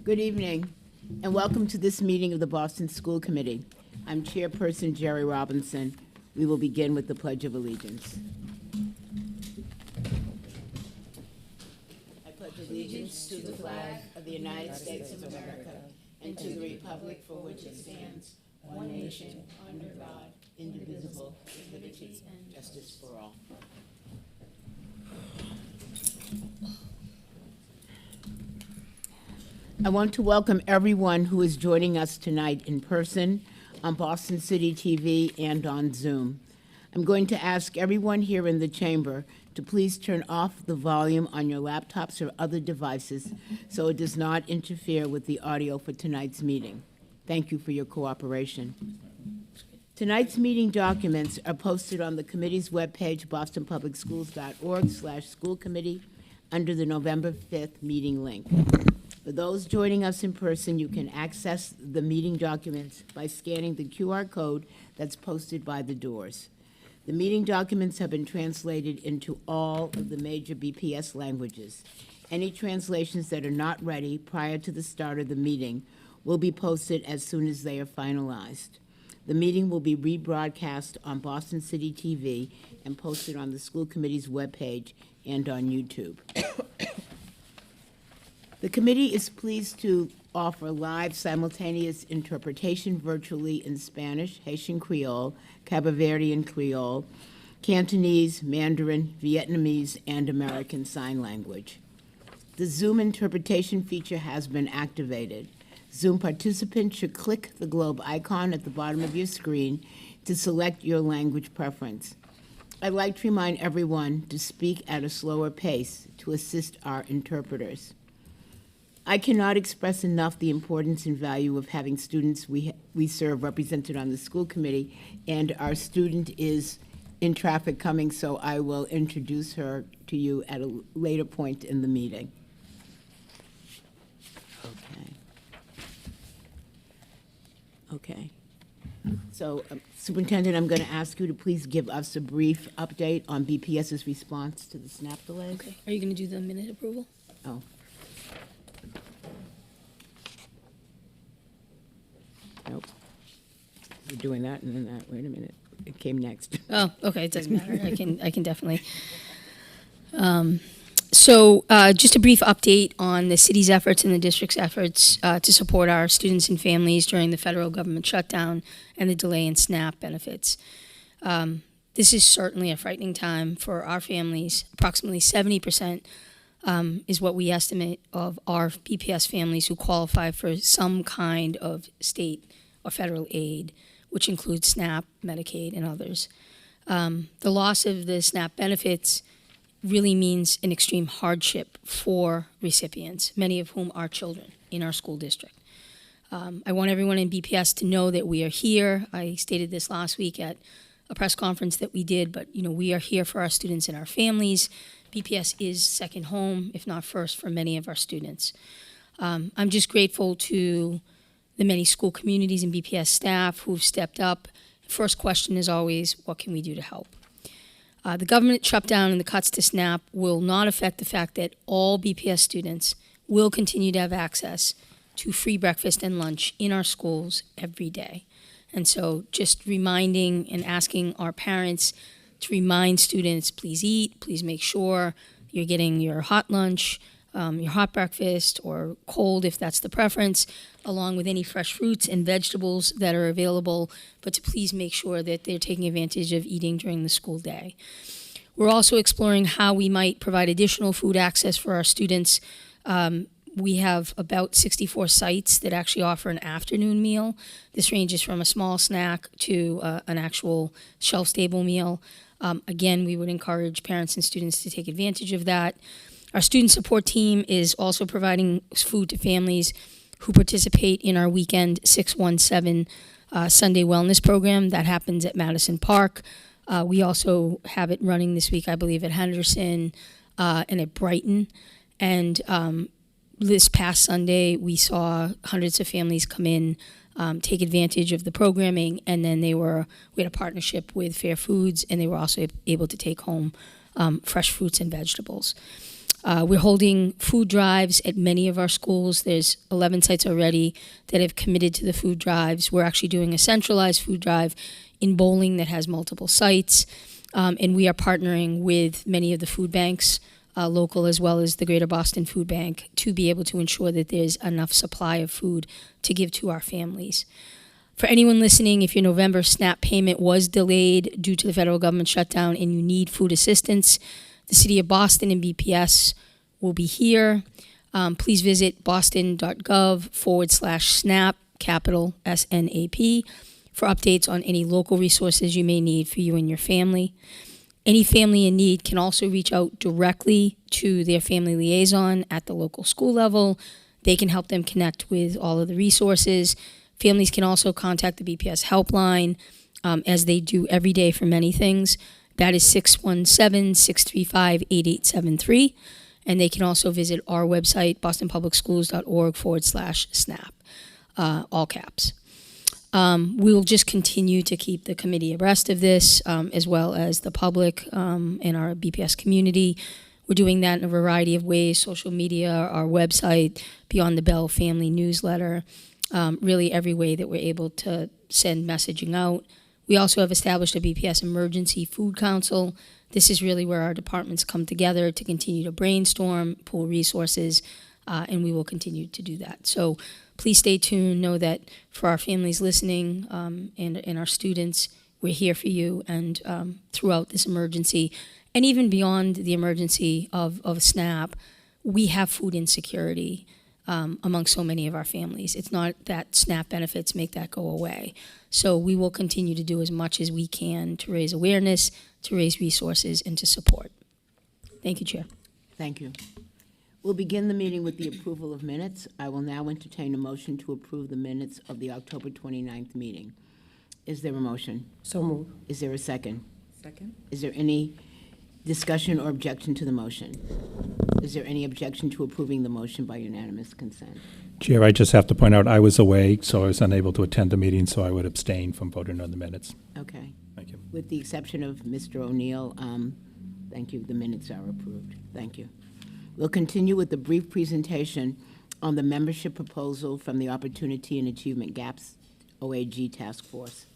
Good evening, and welcome to this meeting of the Boston School Committee. I'm Chairperson Jerry Robinson. We will begin with the Pledge of Allegiance. I pledge allegiance to the flag of the United States of America and to the republic for which it stands, one nation, under God, indivisible, with liberty and justice for all. I want to welcome everyone who is joining us tonight in person, on Boston City TV, and on Zoom. I'm going to ask everyone here in the chamber to please turn off the volume on your laptops or other devices so it does not interfere with the audio for tonight's meeting. Thank you for your cooperation. Tonight's meeting documents are posted on the committee's webpage, bostonpublicschools.org/school committee, under the November 5th meeting link. For those joining us in person, you can access the meeting documents by scanning the QR code that's posted by the doors. The meeting documents have been translated into all of the major BPS languages. Any translations that are not ready prior to the start of the meeting will be posted as soon as they are finalized. The meeting will be rebroadcast on Boston City TV and posted on the school committee's webpage and on YouTube. The committee is pleased to offer live simultaneous interpretation virtually in Spanish, Haitian Creole, Cabo Verdean Creole, Cantonese, Mandarin, Vietnamese, and American Sign Language. The Zoom interpretation feature has been activated. Zoom participants should click the globe icon at the bottom of your screen to select your language preference. I'd like to remind everyone to speak at a slower pace to assist our interpreters. I cannot express enough the importance and value of having students we serve represented on the school committee, and our student is in traffic coming, so I will introduce her to you at a later point in the meeting. Okay. So, Superintendent, I'm going to ask you to please give us a brief update on BPS's response to the SNAP delays. Okay. Are you going to do the minute approval? Oh. Nope. We're doing that and then that. Wait a minute. It came next. Oh, okay. It doesn't matter. I can definitely. So just a brief update on the city's efforts and the district's efforts to support our students and families during the federal government shutdown and the delay in SNAP benefits. This is certainly a frightening time for our families. Approximately 70% is what we estimate of our BPS families who qualify for some kind of state or federal aid, which includes SNAP, Medicaid, and others. The loss of the SNAP benefits really means an extreme hardship for recipients, many of whom are children in our school district. I want everyone in BPS to know that we are here. I stated this last week at a press conference that we did, but we are here for our students and our families. BPS is second home, if not first, for many of our students. I'm just grateful to the many school communities and BPS staff who've stepped up. First question is always, what can we do to help? The government shutdown and the cuts to SNAP will not affect the fact that all BPS students will continue to have access to free breakfast and lunch in our schools every day. And so just reminding and asking our parents to remind students, please eat, please make sure you're getting your hot lunch, your hot breakfast, or cold if that's the preference, along with any fresh fruits and vegetables that are available, but to please make sure that they're taking advantage of eating during the school day. We're also exploring how we might provide additional food access for our students. We have about 64 sites that actually offer an afternoon meal. This ranges from a small snack to an actual shelf-stable meal. Again, we would encourage parents and students to take advantage of that. Our student support team is also providing food to families who participate in our weekend 617 Sunday Wellness Program that happens at Madison Park. We also have it running this week, I believe, at Henderson and at Brighton. And this past Sunday, we saw hundreds of families come in, take advantage of the programming, and then we had a partnership with Fair Foods, and they were also able to take home fresh fruits and vegetables. We're holding food drives at many of our schools. There's 11 sites already that have committed to the food drives. We're actually doing a centralized food drive in Bowling that has multiple sites. And we are partnering with many of the food banks, local as well as the Greater Boston Food Bank, to be able to ensure that there's enough supply of food to give to our families. For anyone listening, if your November SNAP payment was delayed due to the federal government shutdown and you need food assistance, the City of Boston and BPS will be here. Please visit boston.gov/SNAP, capital SNAP, for updates on any local resources you may need for you and your family. Any family in need can also reach out directly to their family liaison at the local school level. They can help them connect with all of the resources. Families can also contact the BPS helpline, as they do every day for many things. That is 617-635-8873. And they can also visit our website, bostonpublicschools.org/SNAP, all caps. We will just continue to keep the committee abreast of this, as well as the public and our BPS community. We're doing that in a variety of ways: social media, our website, Beyond the Bell family newsletter, really every way that we're able to send messaging out. We also have established a BPS Emergency Food Council. This is really where our departments come together to continue to brainstorm, pool resources, and we will continue to do that. So please stay tuned. Know that for our families listening and our students, we're here for you and throughout this emergency. And even beyond the emergency of SNAP, we have food insecurity among so many of our families. It's not that SNAP benefits make that go away. So we will continue to do as much as we can to raise awareness, to raise resources, and to support. Thank you, Chair. Thank you. We'll begin the meeting with the approval of minutes. I will now entertain a motion to approve the minutes of the October 29th meeting. Is there a motion? So moved. Is there a second? Second. Is there any discussion or objection to the motion? Is there any objection to approving the motion by unanimous consent? Chair, I just have to point out I was away, so I was unable to attend the meeting, so I would abstain from voting on the minutes. Okay. Thank you. With the exception of Mr. O'Neill, thank you, the minutes are approved. Thank you. We'll continue with the brief presentation on the membership proposal from the Opportunity and Achievement Gaps OAG Task Force.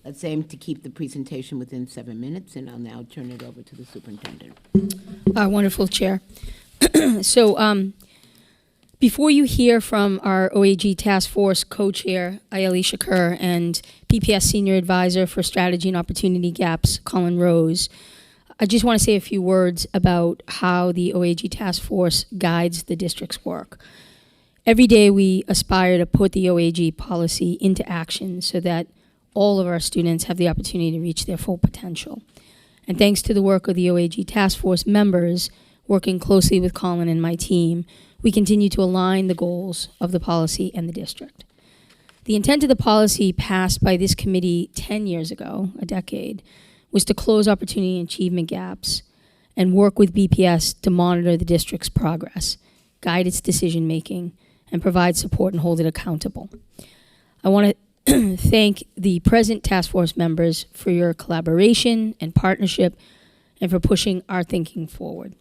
Let's aim to keep the presentation within 7 minutes, and I'll now turn it over to the superintendent. Wonderful, Chair. So before you hear from our OAG Task Force co-chair, Ayeli Shakur, and BPS Senior Advisor for Strategy and Opportunity Gaps, Colin Rose, I just want to say a few words about how the OAG Task Force guides the district's work. Every day we aspire to put the OAG policy into action so that all of our students have the opportunity to reach their full potential. And thanks to the work of the OAG Task Force members, working closely with Colin and my team, we continue to align the goals of the policy and the district. The intent of the policy passed by this committee 10 years ago, a decade, was to close opportunity and achievement gaps and work with BPS to monitor the district's progress, guide its decision-making, and provide support and hold it accountable. I want to thank the present task force members for your collaboration and partnership and for pushing our thinking forward.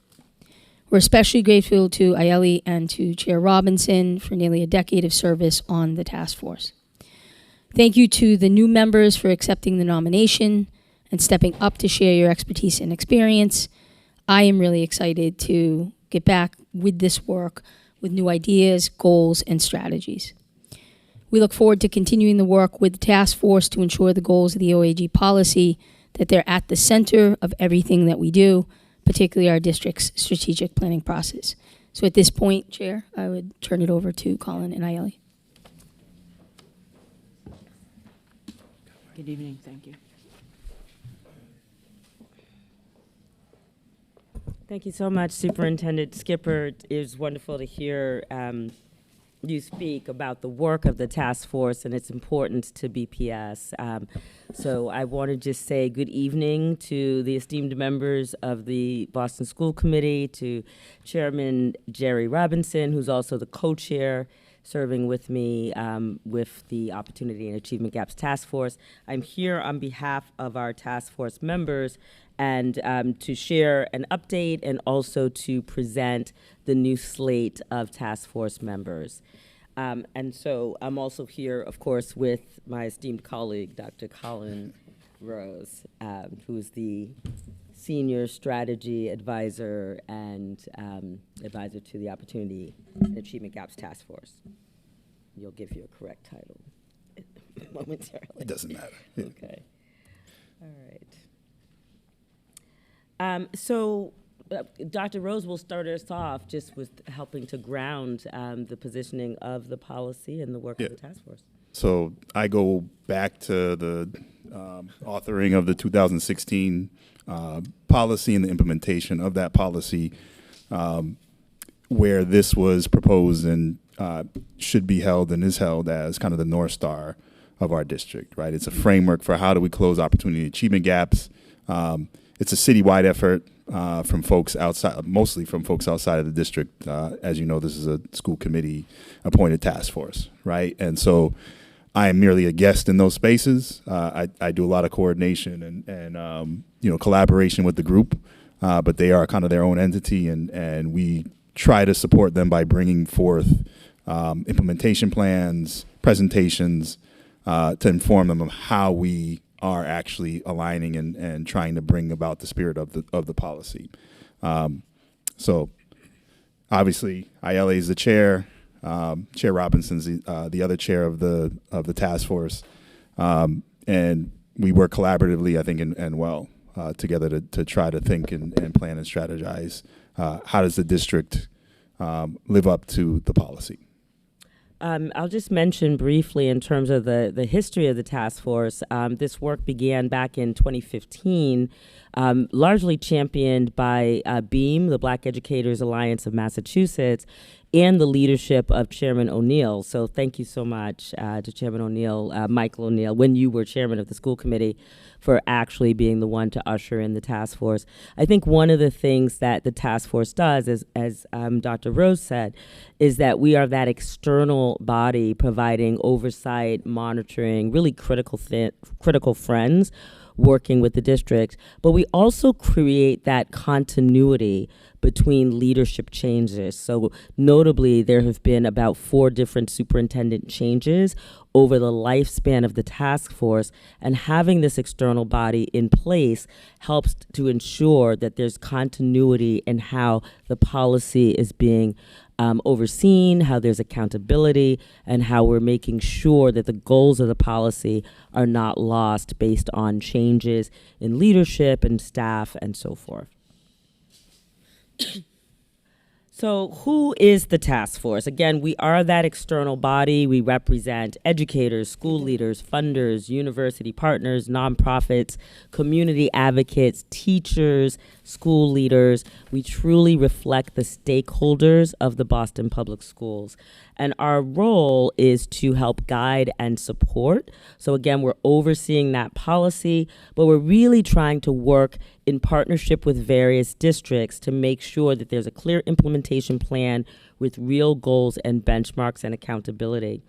We're especially grateful to Ayeli and to Chair Robinson for nearly a decade of service on the task force. Thank you to the new members for accepting the nomination and stepping up to share your expertise and experience. I am really excited to get back with this work with new ideas, goals, and strategies. We look forward to continuing the work with the task force to ensure the goals of the OAG policy, that they're at the center of everything that we do, particularly our district's strategic planning process. So at this point, Chair, I would turn it over to Colin and Ayeli. Good evening, thank you. Thank you so much, Superintendent Skipper. It is wonderful to hear you speak about the work of the task force and its importance to BPS. So I want to just say good evening to the esteemed members of the Boston School Committee, to Chairman Jerry Robinson, who's also the co-chair, serving with me with the Opportunity and Achievement Gaps Task Force. I'm here on behalf of our task force members and to share an update and also to present the new slate of task force members. And so I'm also here, of course, with my esteemed colleague, Dr. Colin Rose, who is the Senior Strategy Advisor and advisor to the Opportunity and Achievement Gaps Task Force. You'll give you a correct title momentarily. It doesn't matter. Okay. All right. So Dr. Rose will start us off just with helping to ground the positioning of the policy and the work of the task force. So I go back to the authoring of the 2016 policy and the implementation of that policy, where this was proposed and should be held and is held as kind of the North Star of our district, right? It's a framework for how do we close opportunity achievement gaps. It's a citywide effort from folks outside, mostly from folks outside of the district. As you know, this is a school committee appointed task force, right? And so I am merely a guest in those spaces. I do a lot of coordination and collaboration with the group, but they are kind of their own entity, and we try to support them by bringing forth implementation plans, presentations to inform them of how we are actually aligning and trying to bring about the spirit of the policy. So obviously, ILA is the chair. Chair Robinson's the other chair of the task force, and we work collaboratively, I think, and well together to try to think and plan and strategize. How does the district live up to the policy? I'll just mention briefly in terms of the history of the task force. This work began back in 2015, largely championed by BEAM, the Black Educators Alliance of Massachusetts, and the leadership of Chairman O'Neill. So thank you so much to Chairman O'Neill, Michael O'Neill, when you were chairman of the school committee, for actually being the one to usher in the task force. I think one of the things that the task force does, as Dr. Rose said, is that we are that external body providing oversight, monitoring, really critical friends working with the district, but we also create that continuity between leadership changes. So notably, there have been about 4 different superintendent changes over the lifespan of the task force, and having this external body in place helps to ensure that there's continuity in how the policy is being overseen, how there's accountability, and how we're making sure that the goals of the policy are not lost based on changes in leadership and staff and so forth. So who is the task force? Again, we are that external body. We represent educators, school leaders, funders, university partners, nonprofits, community advocates, teachers, school leaders. We truly reflect the stakeholders of the Boston Public Schools. And our role is to help guide and support. So again, we're overseeing that policy, but we're really trying to work in partnership with various districts to make sure that there's a clear implementation plan with real goals and benchmarks and accountability.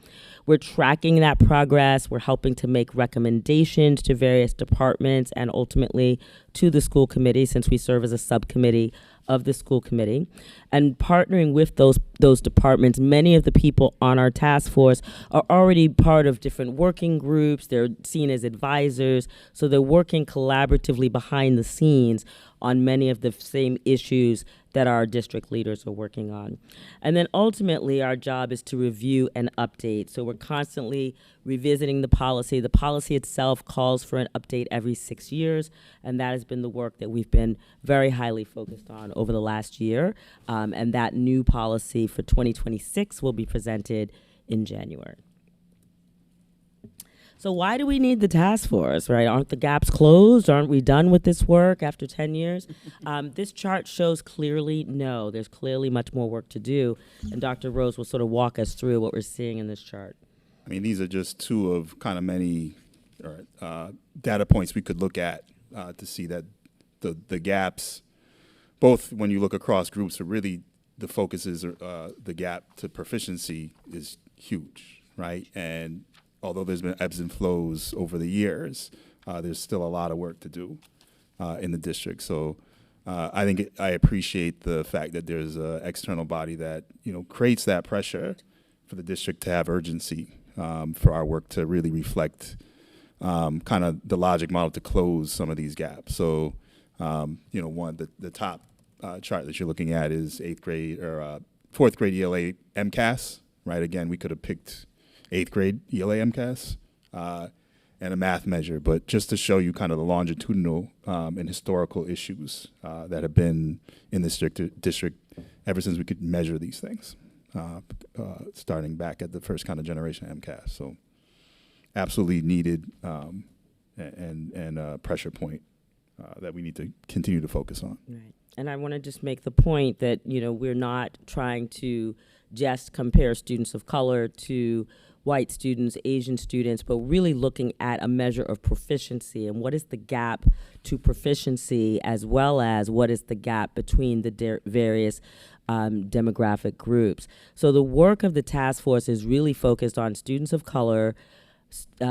We're tracking that progress. We're helping to make recommendations to various departments and ultimately to the school committee, since we serve as a subcommittee of the school committee, and partnering with those departments. Many of the people on our task force are already part of different working groups. They're seen as advisors, so they're working collaboratively behind the scenes on many of the same issues that our district leaders are working on. And then ultimately, our job is to review and update. So we're constantly revisiting the policy. The policy itself calls for an update every 6 years, and that has been the work that we've been very highly focused on over the last year. And that new policy for 2026 will be presented in January. So why do we need the task force, right? Aren't the gaps closed? Aren't we done with this work after 10 years? This chart shows clearly no, there's clearly much more work to do. And Dr. Rose will sort of walk us through what we're seeing in this chart. I mean, these are just 2 of kind of many data points we could look at to see that the gaps, both when you look across groups, are really the focus is the gap to proficiency is huge, right? And although there's been ebbs and flows over the years, there's still a lot of work to do in the district. So I think I appreciate the fact that there's an external body that creates that pressure for the district to have urgency for our work to really reflect kind of the logic model to close some of these gaps. So the top chart that you're looking at is 8th grade or 4th grade ELA MCAS, right? Again, we could have picked 8th grade ELA MCAS and a math measure, but just to show you kind of the longitudinal and historical issues that have been in this district ever since we could measure these things, starting back at the first kind of generation MCAS. So absolutely needed and a pressure point that we need to continue to focus on. Right. And I want to just make the point that, we're not trying to just compare students of color to white students, Asian students, but really looking at a measure of proficiency and what is the gap to proficiency, as well as what is the gap between the various demographic groups. So the work of the task force is really focused on students of color,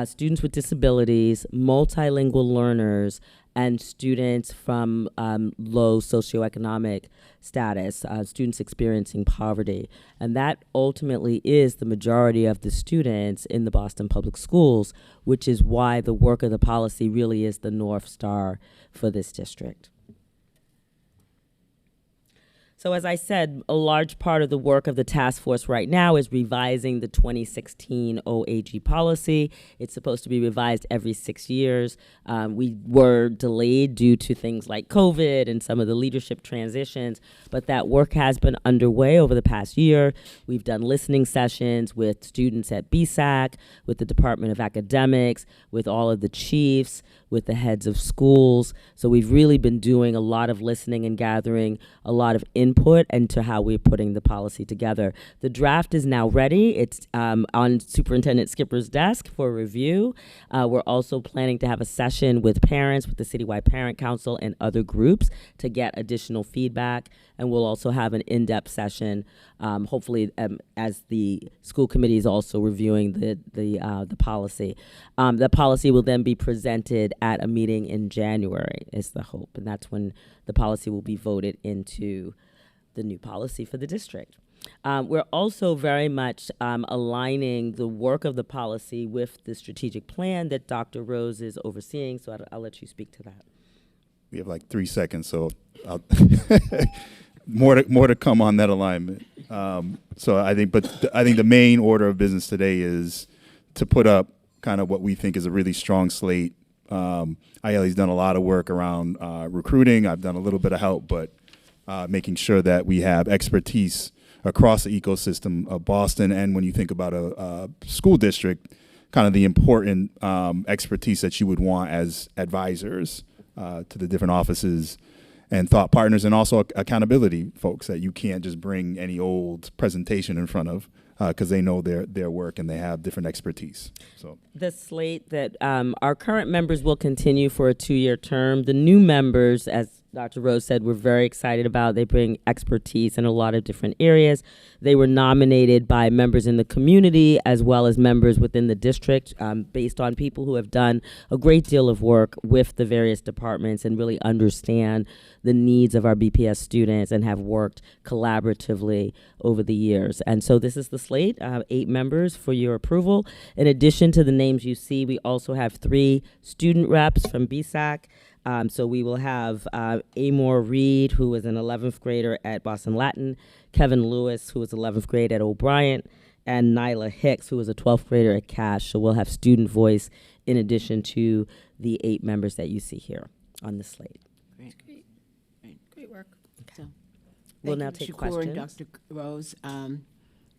students with disabilities, multilingual learners, and students from low socioeconomic status, students experiencing poverty. And that ultimately is the majority of the students in the Boston Public Schools, which is why the work of the policy really is the North Star for this district. So as I said, a large part of the work of the task force right now is revising the 2016 OAG policy. It's supposed to be revised every 6 years. We were delayed due to things like COVID and some of the leadership transitions, but that work has been underway over the past year. We've done listening sessions with students at BSAC, with the Department of Academics, with all of the chiefs, with the heads of schools. So we've really been doing a lot of listening and gathering a lot of input into how we're putting the policy together. The draft is now ready. It's on Superintendent Skipper's desk for review. We're also planning to have a session with parents, with the Citywide Parent Council and other groups to get additional feedback. And we'll also have an in-depth session, hopefully as the school committee is also reviewing the policy. The policy will then be presented at a meeting in January, is the hope. And that's when the policy will be voted into the new policy for the district. We're also very much aligning the work of the policy with the strategic plan that Dr. Rose is overseeing, so I'll let you speak to that. We have like 3 seconds, so I'll more to come on that alignment. So I think the main order of business today is to put up kind of what we think is a really strong slate. ILE's done a lot of work around recruiting. I've done a little bit of help, but making sure that we have expertise across the ecosystem of Boston. And when you think about a school district, kind of the important expertise that you would want as advisors to the different offices and thought partners, and also accountability folks that you can't just bring any old presentation in front of because they know their work and they have different expertise. So the slate that our current members will continue for a 2-year term. The new members, as Dr. Rose said, we're very excited about. They bring expertise in a lot of different areas. They were nominated by members in the community as well as members within the district based on people who have done a great deal of work with the various departments and really understand the needs of our BPS students and have worked collaboratively over the years. And so this is the slate, 8 members for your approval. In addition to the names you see, we also have 3 student reps from BSAC. So we will have Amor Reed, who is an 11th grader at Boston Latin, Kevin Lewis, who is 11th grade at O'Brien, and Nyla Hicks, who is a 12th grader at Cash. So we'll have student voice in addition to the 8 members that you see here on the slate. Great work. So, We'll thank now you, take Shakur and questions. Dr. Rose.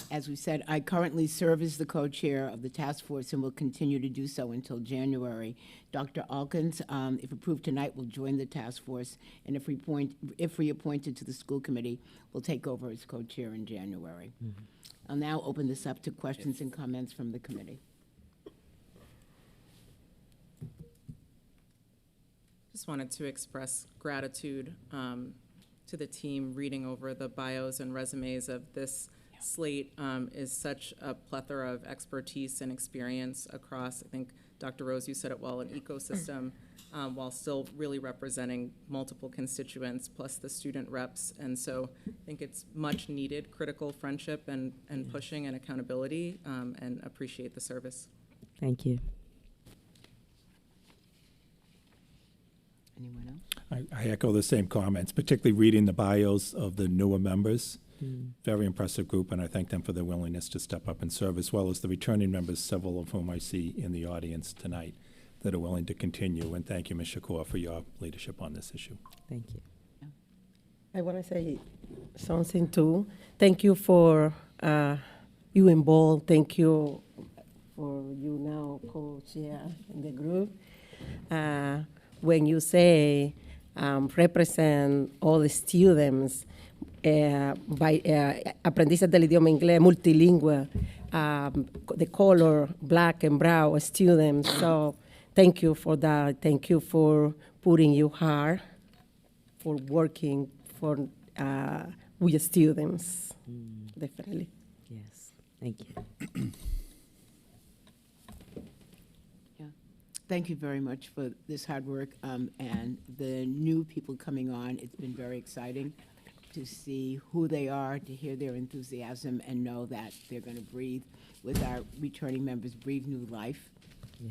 As we said, I currently serve as the co-chair of the task force and will continue to do so until January. Dr. Alkins, if approved tonight, will join the task force, and if reappointed to the school committee, will take over as co-chair in January. Mm-hmm. I'll now open this up to questions and comments from the committee. Just wanted to express gratitude to the team reading over the bios and resumes of this slate is such a plethora of expertise and experience across, I think, Dr. Rose, you said it well, an ecosystem, while still really representing multiple constituents, plus the student reps. And so I think it's much needed, critical friendship and pushing and accountability, and appreciate the service. Thank you. Anyone else? I echo the same comments, particularly reading the bios of the newer members. Very impressive group, and I thank them for their willingness to step up and serve, as well as the returning members, several of whom I see in the audience tonight, that are willing to continue. And thank you, Ms. Shakur, for your leadership on this issue. Thank you. I want to say something too. Thank you for you involved. Thank you for you now co-chair in the group. When you say represent all the students by aprendices del idioma inglés multilingüe, the color black and brown students. So thank you for that. Thank you for putting your heart for working for with students. Definitely. Yes. Thank you. Thank you very much for this hard work, and the new people coming on. It's been very exciting to see who they are, to hear their enthusiasm, and know that they're going to breathe, with our returning members, breathe new life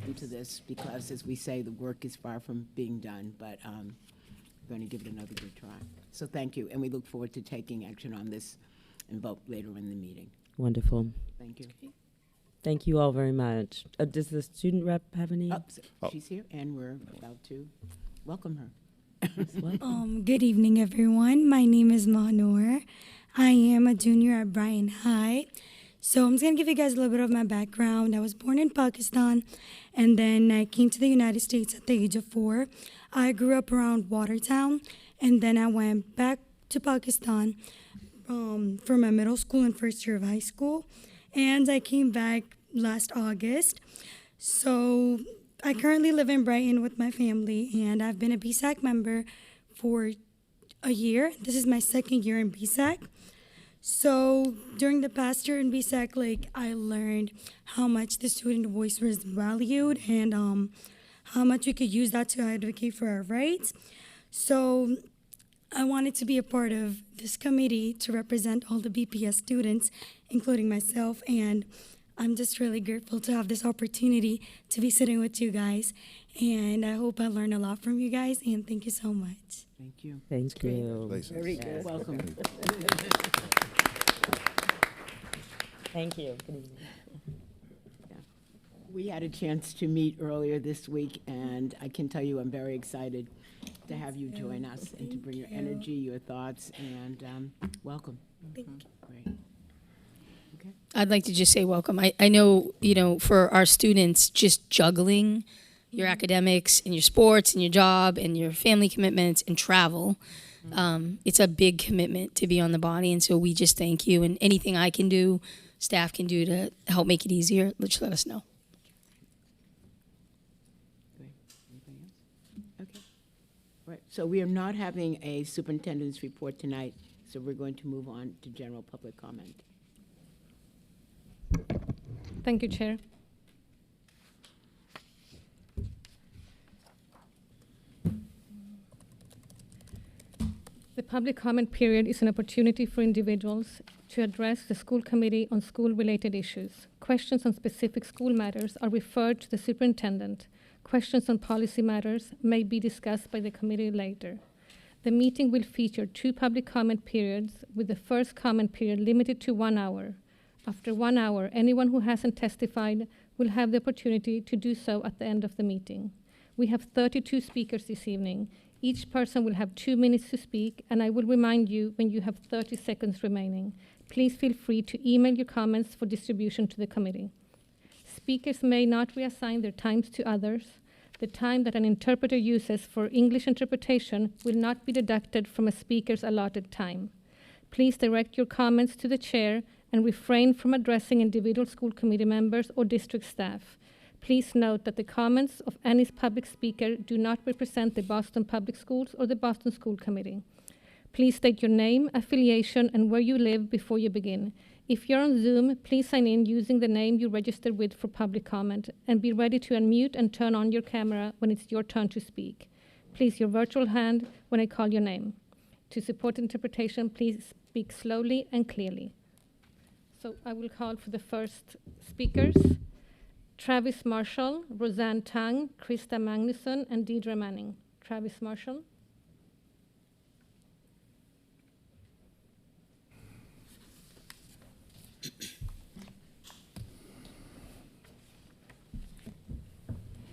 into this, because, as we say, the work is far from being done, but we're going to give it another good try. So thank you, and we look forward to taking action on this and vote later in the meeting. Wonderful. Thank you. Thank you all very much. Does the student rep have any? She's here, and we're about to welcome her. Good evening, everyone. My name is Mahanur. I am a junior at Bryan High. So I'm just going to give you guys a little bit of my background. I was born in Pakistan, and then I came to the United States at the age of 4. I grew up around Watertown, and then I went back to Pakistan for my middle school and first year of high school. And I came back last August. So I currently live in Brighton with my family, and I've been a BSAC member for a year. This is my second year in BSAC. So during the past year in BSAC, I learned how much the student voice was valued and how much we could use that to advocate for our rights. So I wanted to be a part of this committee to represent all the BPS students, including myself, and I'm just really grateful to have this opportunity to be sitting with you guys, and I hope I learned a lot from you guys, and thank you so much. Thank you. Thank you. Very good. Welcome. Thank you. Good evening. We had a chance to meet earlier this week, and I can tell you I'm very excited to have you join us and to bring your energy, your thoughts, and welcome. Thank you. Great. Okay. I'd like to just say welcome. I know, for our students, just juggling your academics and your sports and your job and your family commitments and travel, it's a big commitment to be on the body. And so we just thank you. And anything I can do, staff can do to help make it easier, just let us know. Great. Anything else? Okay. All right. So we are not having a superintendent's report tonight, so we're going to move on to general public comment. Thank you, Chair. The public comment period is an opportunity for individuals to address the school committee on school-related issues. Questions on specific school matters are referred to the superintendent. Questions on policy matters may be discussed by the committee later. The meeting will feature 2 public comment periods, with the first comment period limited to 1 hour. After 1 hour, anyone who hasn't testified will have the opportunity to do so at the end of the meeting. We have 32 speakers this evening. Each person will have 2 minutes to speak, and I will remind you when you have 30 seconds remaining. Please feel free to email your comments for distribution to the committee. Speakers may not reassign their times to others. The time that an interpreter uses for English interpretation will not be deducted from a speaker's allotted time. Please direct your comments to the chair and refrain from addressing individual school committee members or district staff. Please note that the comments of any public speaker do not represent the Boston Public Schools or the Boston School Committee. Please state your name, affiliation, and where you live before you begin. If you're on Zoom, please sign in using the name you registered with for public comment, and be ready to unmute and turn on your camera when it's your turn to speak. Please your virtual hand when I call your name. To support interpretation, please speak slowly and clearly. So I will call for the first speakers. Travis Marshall, Roseanne Tang, Krista Magnusson, and Deidre Manning. Travis Marshall.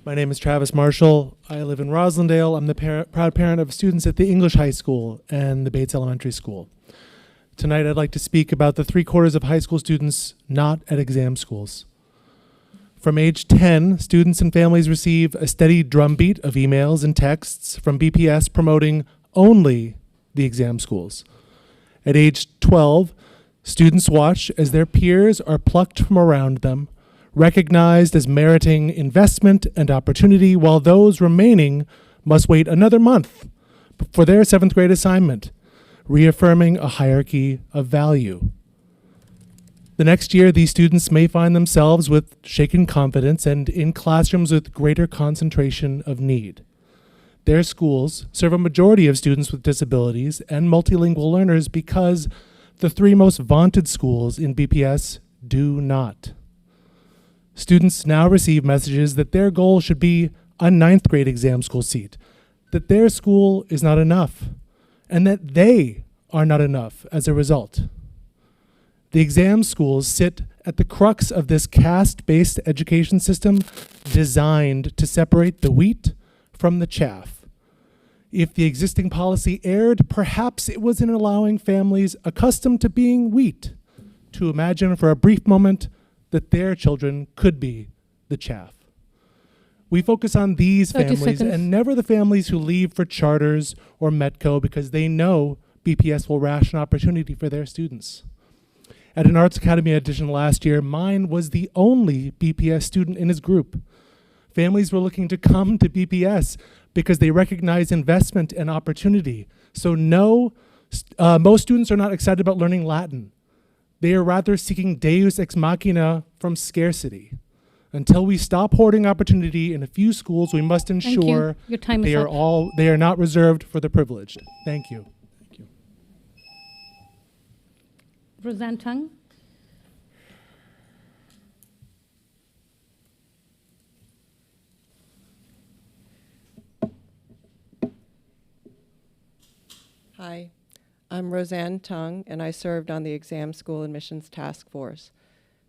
My name is Travis Marshall. I live in Roslindale. I'm the proud parent of students at the English High School and the Bates Elementary School. Tonight I'd like to speak about the 3/4 of high school students not at exam schools. From age 10, students and families receive a steady drumbeat of emails and texts from BPS promoting only the exam schools. At age 12, students watch as their peers are plucked from around them, recognized as meriting investment and opportunity, while those remaining must wait another month for their 7th grade assignment, reaffirming a hierarchy of value. The next year, these students may find themselves with shaken confidence and in classrooms with greater concentration of need. Their schools serve a majority of students with disabilities and multilingual learners because the 3 most vaunted schools in BPS do not. Students now receive messages that their goal should be a 9th grade exam school seat, that their school is not enough, and that they are not enough as a result. The exam schools sit at the crux of this caste-based education system designed to separate the wheat from the chaff. If the existing policy erred, perhaps it was in allowing families accustomed to being wheat to imagine for a brief moment that their children could be the chaff. We focus on these 30 families seconds. and never the families who leave for charters or Metco because they know BPS will ration opportunity for their students. At an Arts Academy audition last year, mine was the only BPS student in his group. Families were looking to come to BPS because they recognize investment and opportunity. So no, most students are not excited about learning Latin. They are rather seeking deus ex machina from scarcity. Until we stop hoarding opportunity in a few schools, we must Thank you. ensure Your time is up. they are not reserved for the privileged. Thank you. Roseanne Tang. Hi, I'm Roseanne Tung, and I served on the Exam School Admissions Task Force.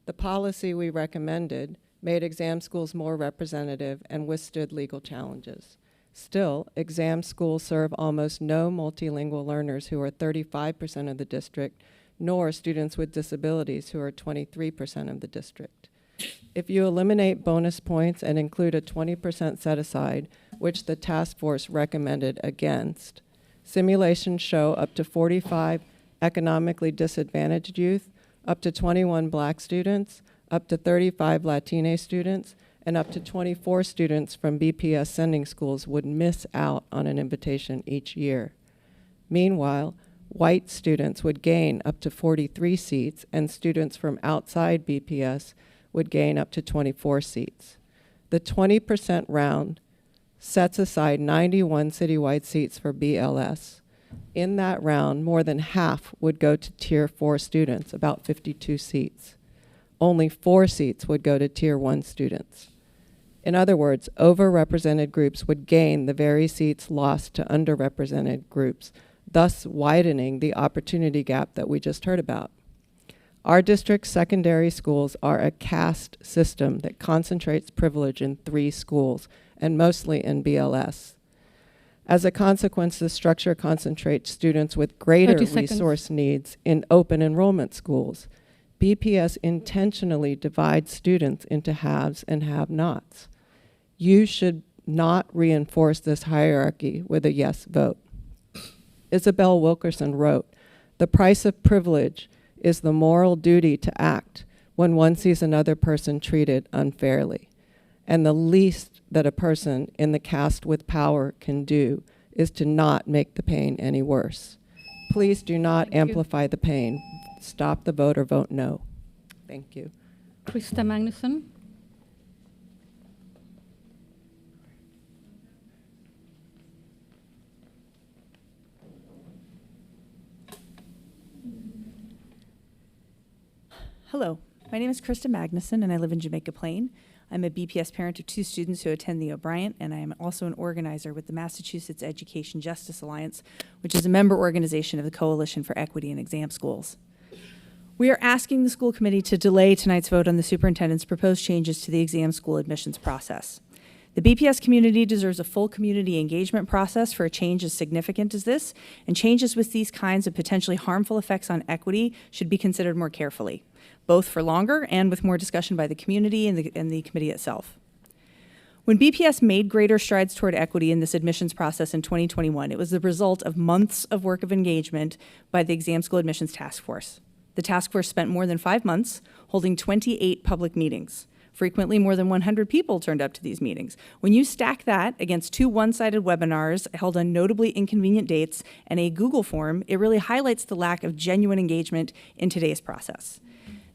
The policy we recommended made exam schools more representative and withstood legal challenges. Still, exam schools serve almost no multilingual learners, who are 35% of the district, nor students with disabilities, who are 23% of the district. If you eliminate bonus points and include a 20% set aside, which the task force recommended against, simulations show up to 45 economically disadvantaged youth, up to 21 Black students, up to 35 Latine students, and up to 24 students from BPS sending schools would miss out on an invitation each year. Meanwhile, white students would gain up to 43 seats, and students from outside BPS would gain up to 24 seats. The 20% round sets aside 91 citywide seats for BLS. In that round, more than half would go to Tier 4 students, about 52 seats. Only 4 seats would go to Tier 1 students. In other words, overrepresented groups would gain the very seats lost to underrepresented groups, thus widening the opportunity gap that we just heard about. Our district's secondary schools are a caste system that concentrates privilege in 3 schools, and mostly in BLS. As a consequence, the structure concentrates students with greater 30 seconds. resource needs in open enrollment schools. BPS intentionally divides students into haves and have-nots. You should not reinforce this hierarchy with a yes vote. Isabel Wilkerson wrote, "The price of privilege is the moral duty to act when one sees another person treated unfairly. And the least that a person in the caste with power can do is to not make the pain any worse." Please do not Thank you. amplify the pain. Stop the vote or vote no. Thank you. Krista Magnusson. Hello, my name is Krista Magnuson, and I live in Jamaica Plain. I'm a BPS parent of 2 students who attend the O'Brien, and I am also an organizer with the Massachusetts Education Justice Alliance, which is a member organization of the Coalition for Equity in Exam Schools. We are asking the school committee to delay tonight's vote on the superintendent's proposed changes to the exam school admissions process. The BPS community deserves a full community engagement process for a change as significant as this, and changes with these kinds of potentially harmful effects on equity should be considered more carefully, both for longer and with more discussion by the community and the committee itself. When BPS made greater strides toward equity in this admissions process in 2021, it was the result of months of work of engagement by the Exam School Admissions Task Force. The task force spent more than 5 months holding 28 public meetings. Frequently, more than 100 people turned up to these meetings. When you stack that against 2 one-sided webinars held on notably inconvenient dates and a Google form, it really highlights the lack of genuine engagement in today's process.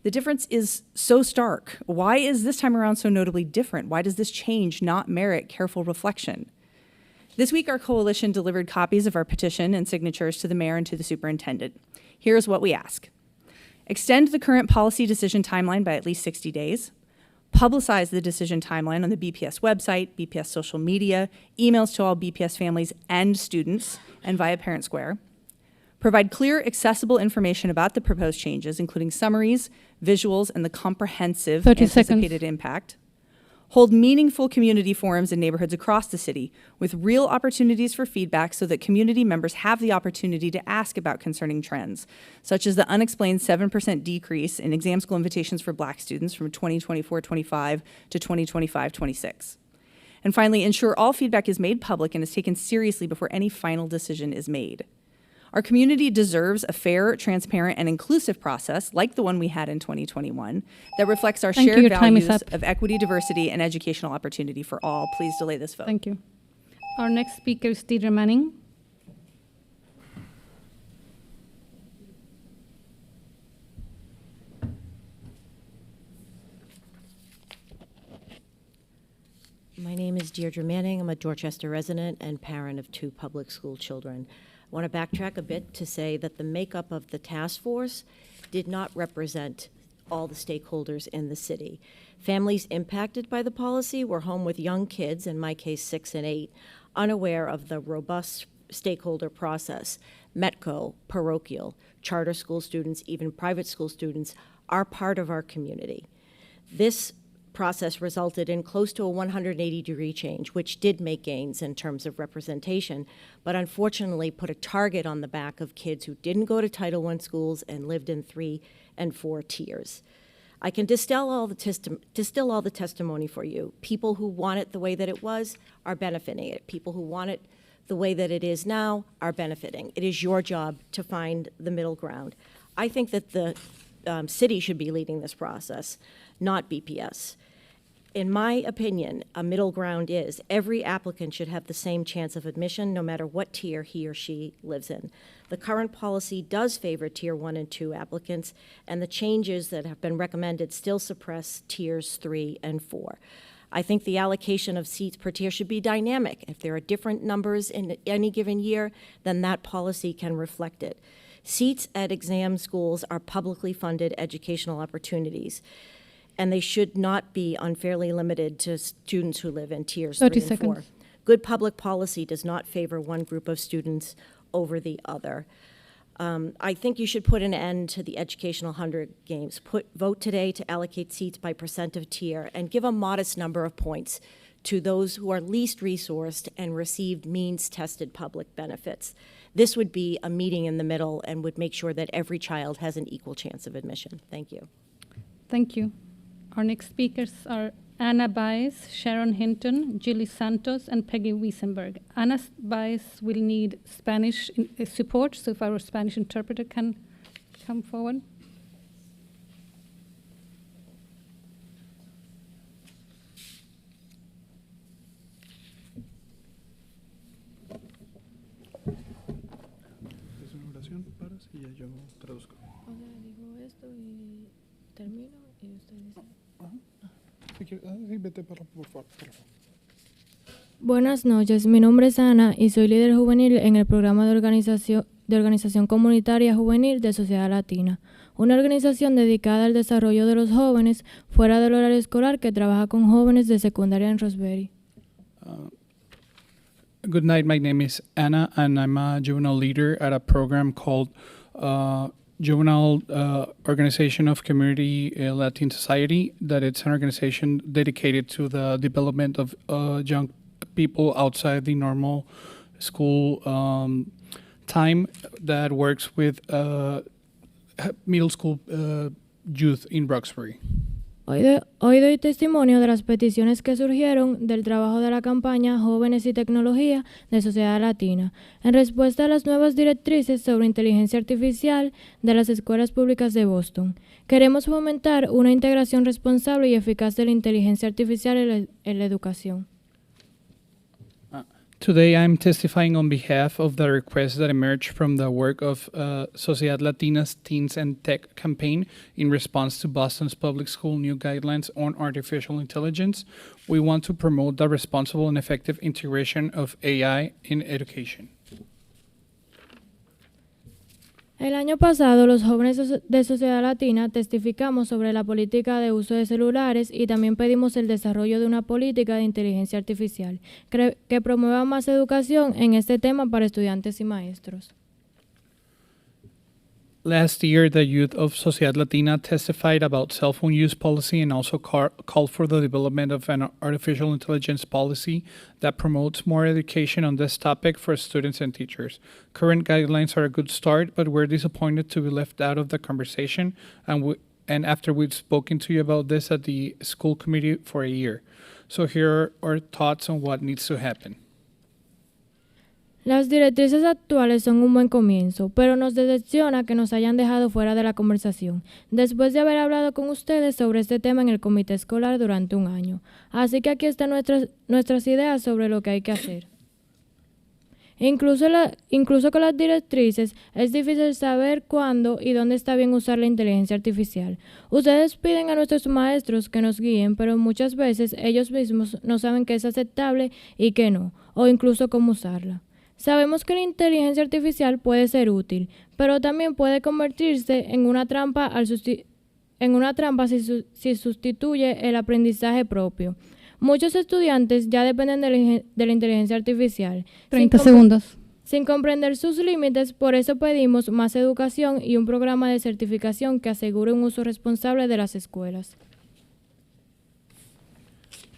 The difference is so stark. Why is this time around so notably different? Why does this change not merit careful reflection? This week, our coalition delivered copies of our petition and signatures to the mayor and to the superintendent. Here's what we ask. Extend the current policy decision timeline by at least 60 days. Publicize the decision timeline on the BPS website, BPS social media, emails to all BPS families and students, and via Parent Square. Provide clear, accessible information about the proposed changes, including summaries, visuals, and the comprehensive 30 anticipated seconds. impact. Hold meaningful community forums in neighborhoods across the city with real opportunities for feedback so that community members have the opportunity to ask about concerning trends, such as the unexplained 7% decrease in exam school invitations for Black students from 2024-25 to 2025-26. And finally, ensure all feedback is made public and is taken seriously before any final decision is made. Our community deserves a fair, transparent, and inclusive process, like the one we had in 2021, that reflects our Thank you. shared Your time is values up. of equity, diversity, and educational opportunity for all. Please delay this vote. Thank you. Our next speaker is Deidre Manning. My name is Deirdre Manning. I'm a Dorchester resident and parent of 2 public school children. I want to backtrack a bit to say that the makeup of the task force did not represent all the stakeholders in the city. Families impacted by the policy were home with young kids, in my case 6 and 8, unaware of the robust stakeholder process. METCO, parochial, charter school students, even private school students are part of our community. This process resulted in close to a 180-degree change, which did make gains in terms of representation, but unfortunately put a target on the back of kids who didn't go to Title I schools and lived in 3 and 4 tiers. I can distill all the testimony for you. People who want it the way that it was are benefiting it. People who want it the way that it is now are benefiting. It is your job to find the middle ground. I think that the city should be leading this process, not BPS. In my opinion, a middle ground is every applicant should have the same chance of admission no matter what tier he or she lives in. The current policy does favor tier 1 and 2 applicants, and the changes that have been recommended still suppress tiers 3 and 4. I think the allocation of seats per tier should be dynamic. If there are different numbers in any given year, then that policy can reflect it. Seats at exam schools are publicly funded educational opportunities, and they should not be unfairly limited to students who live in tiers 3 and 4. Good public policy does not favor one group of students over the other. I think you should put an end to the educational Hunger Games. Vote today to allocate seats by percent of tier and give a modest number of points to those who are least resourced and received means-tested public benefits. This would be a meeting in the middle and would make sure that every child has an equal chance of admission. Thank you. Thank you. Our next speakers are Anna Baez, Sharon Hinton, Julie Santos, and Peggy Wiesenberg. Anna Baez will need Spanish support, so if our Spanish interpreter can come forward. ¿Es una oración? Buenas noches, mi nombre es Ana y soy líder juvenil en el programa de organización comunitaria juvenil de Sociedad Latina, una organización dedicada al desarrollo de los jóvenes fuera del horario escolar que trabaja con jóvenes de secundaria en Roseberry. Good night, my name is Anna and I'm a juvenile leader at a program called Juvenile Organization of Community Latin Society, that it's an organization dedicated to the development of young people outside the normal school time, that works with middle school youth in Roxbury. Hoy doy testimonio de las peticiones que surgieron del trabajo de la campaña Jóvenes y Tecnología de Sociedad Latina, en respuesta a las nuevas directrices sobre inteligencia artificial de las escuelas públicas de Boston. Queremos fomentar una integración responsable y eficaz de la inteligencia artificial en la educación. Today I'm testifying on behalf of the requests that emerged from the work of Sociedad Latina's Teens and Tech campaign in response to Boston's public school new guidelines on artificial intelligence. We want to promote the responsible and effective integration of AI in education. El año pasado, los jóvenes de Sociedad Latina testificamos sobre la política de uso de celulares y también pedimos el desarrollo de una política de inteligencia artificial que promueva más educación en este tema para estudiantes y maestros. Last year, the youth of Sociedad Latina testified about cell phone use policy and also called for the development of an artificial intelligence policy that promotes more education on this topic for students and teachers. Current guidelines are a good start, but we're disappointed to be left out of the conversation, and after we've spoken to you about this at the school committee for a year. So here are our thoughts on what needs to happen. Las directrices actuales son un buen comienzo, pero nos decepciona que nos hayan dejado fuera de la conversación, después de haber hablado con ustedes sobre este tema en el comité escolar durante un año. Así que aquí están nuestras ideas sobre lo que hay que hacer. Incluso con las directrices, es difícil saber cuándo y dónde está bien usar la inteligencia artificial. Ustedes piden a nuestros maestros que nos guíen, pero muchas veces ellos mismos no saben qué es aceptable y qué no, o incluso cómo usarla. Sabemos que la inteligencia artificial puede ser útil, pero también puede convertirse en una trampa si sustituye el aprendizaje propio. Muchos estudiantes ya dependen de la inteligencia artificial. 30 segundos. Sin comprender sus límites, por eso pedimos más educación y un programa de certificación que asegure un uso responsable de las escuelas.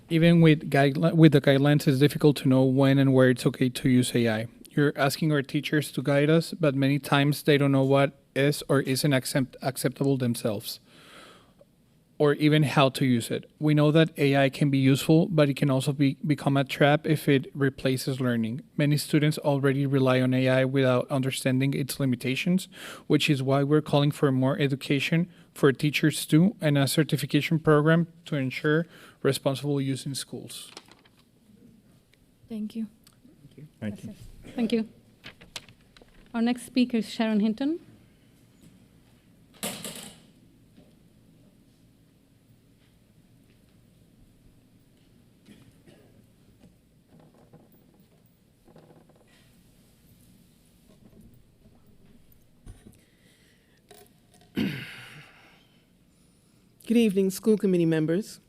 Even with the guidelines, it's difficult to know when and where it's okay to use AI. You're asking our teachers to guide us, but many times they don't know what is or isn't acceptable themselves, or even how to use it. We know that AI can be useful, but it can also become a trap if it replaces learning. Many students already rely on AI without understanding its limitations, which is why we're calling for more education for teachers too, and a certification program to ensure responsible use in schools. Thank you. Thank you. Thank you. Our next speaker is Sharon Hinton. Good evening, school committee members.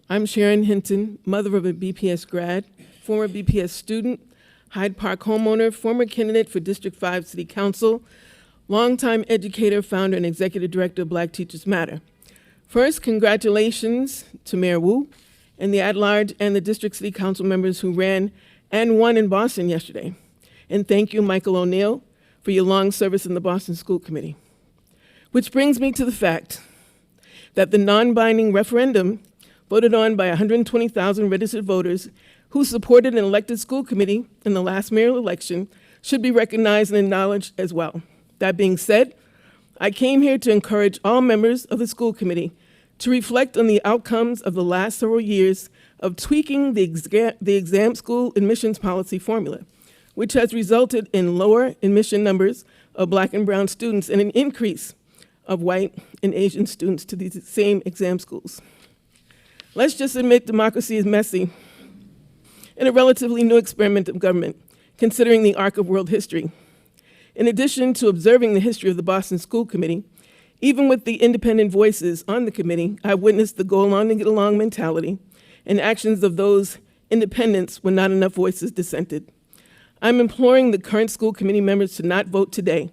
I'm Sharon Hinton, mother of a BPS grad, former BPS student, Hyde Park homeowner, former candidate for District 5 City Council, longtime educator, founder, and executive director of Black Teachers Matter. First, congratulations to Mayor Wu and the at-large and the District City Council members who ran and won in Boston yesterday. And thank you, Michael O'Neill, for your long service in the Boston School Committee. Which brings me to the fact that the non-binding referendum voted on by 120,000 registered voters who supported an elected school committee in the last mayoral election should be recognized and acknowledged as well. That being said, I came here to encourage all members of the school committee to reflect on the outcomes of the last several years of tweaking the exam school admissions policy formula, which has resulted in lower admission numbers of Black and brown students and an increase of white and Asian students to these same exam schools. Let's just admit democracy is messy and a relatively new experiment of government, considering the arc of world history. In addition to observing the history of the Boston School Committee, even with the independent voices on the committee, I witnessed the go along to get along mentality and actions of those independents when not enough voices dissented. I'm imploring the current school committee members to not vote today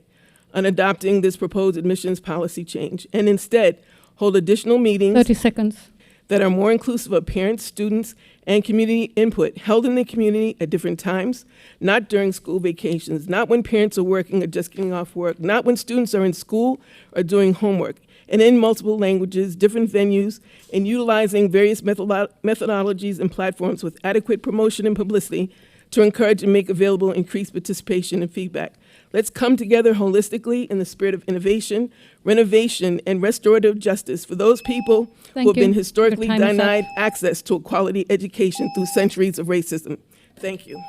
on adopting this proposed admissions policy change, and instead hold additional meetings 30 seconds. that are more inclusive of parents, students, and community input, held in the community at different times, not during school vacations, not when parents are working or just getting off work, not when students are in school or doing homework, and in multiple languages, different venues, and utilizing various methodologies and platforms with adequate promotion and publicity to encourage and make available increased participation and feedback. Let's come together holistically in the spirit of innovation, renovation, and restorative justice for those people who have been historically Your time is up. denied access to a quality education through centuries of racism. Thank you.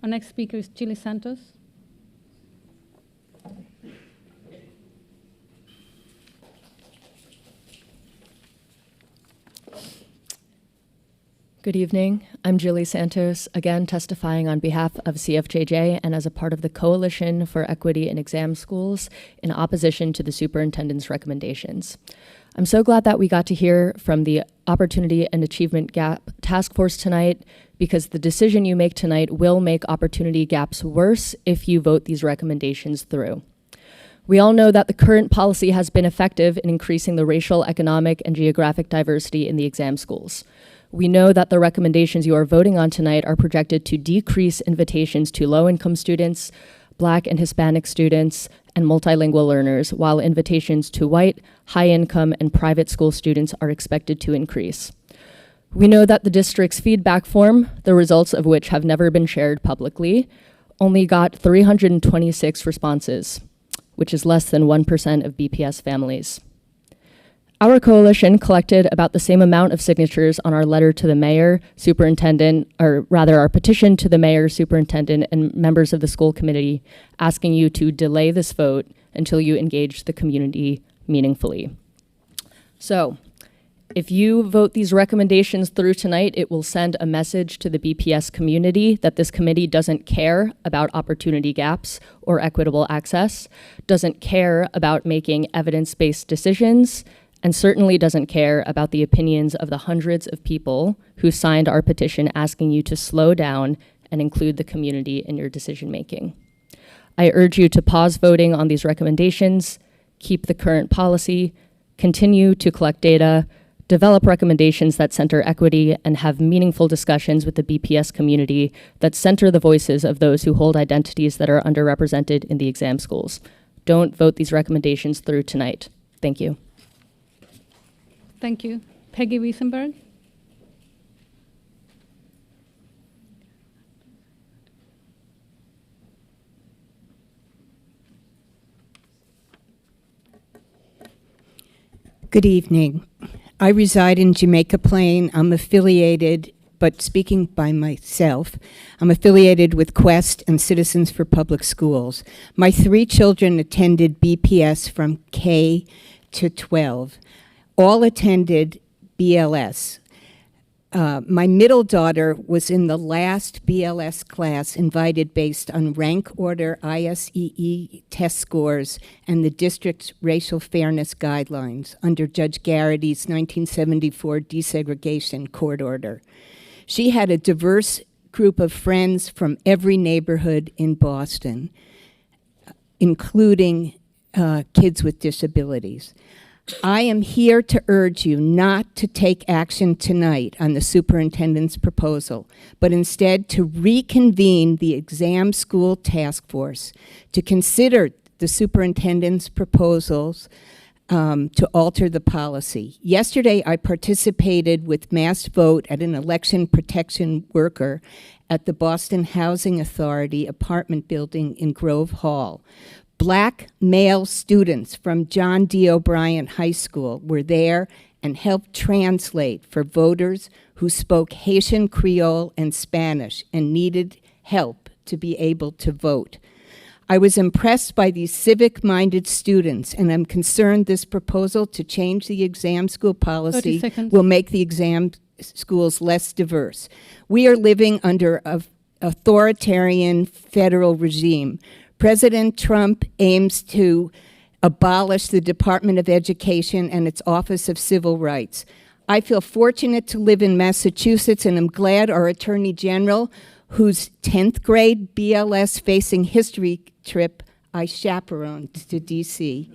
Our next speaker is Chile Santos. Good evening. I'm Julie Santos, again testifying on behalf of CFJJ and as a part of the Coalition for Equity in Exam Schools in opposition to the superintendent's recommendations. I'm so glad that we got to hear from the Opportunity and Achievement Gap Task Force tonight, because the decision you make tonight will make opportunity gaps worse if you vote these recommendations through. We all know that the current policy has been effective in increasing the racial, economic, and geographic diversity in the exam schools. We know that the recommendations you are voting on tonight are projected to decrease invitations to low-income students, Black and Hispanic students, and multilingual learners, while invitations to white, high-income, and private school students are expected to increase. We know that the district's feedback form, the results of which have never been shared publicly, only got 326 responses, which is less than 1% of BPS families. Our coalition collected about the same amount of signatures on our letter to the mayor, superintendent, or rather our petition to the mayor, superintendent, and members of the school committee, asking you to delay this vote until you engage the community meaningfully. So, if you vote these recommendations through tonight, it will send a message to the BPS community that this committee doesn't care about opportunity gaps or equitable access, doesn't care about making evidence-based decisions, and certainly doesn't care about the opinions of the hundreds of people who signed our petition asking you to slow down and include the community in your decision-making. I urge you to pause voting on these recommendations, keep the current policy, continue to collect data, develop recommendations that center equity, and have meaningful discussions with the BPS community that center the voices of those who hold identities that are underrepresented in the exam schools. Don't vote these recommendations through tonight. Thank you. Thank you. Peggy Wiesenberg. Good evening. I reside in Jamaica Plain. I'm affiliated, but speaking by myself, I'm affiliated with Quest and Citizens for Public Schools. My 3 children attended BPS from K to 12. All attended BLS. My middle daughter was in the last BLS class invited based on rank order ISEE test scores and the district's racial fairness guidelines under Judge Garrity's 1974 desegregation court order. She had a diverse group of friends from every neighborhood in Boston, including kids with disabilities. I am here to urge you not to take action tonight on the superintendent's proposal, but instead to reconvene the exam school task force to consider the superintendent's proposals to alter the policy. Yesterday, I participated with Mass Vote at an election protection worker at the Boston Housing Authority apartment building in Grove Hall. Black male students from John D. O'Brien High School were there and helped translate for voters who spoke Haitian Creole and Spanish and needed help to be able to vote. I was impressed by these civic-minded students, and I'm concerned this proposal to change the exam school 30 policy seconds. will make the exam schools less diverse. We are living under an authoritarian federal regime. President Trump aims to abolish the Department of Education and its Office of Civil Rights. I feel fortunate to live in Massachusetts, and I'm glad our Attorney General, whose 10th grade BLS facing history trip I chaperoned to DC.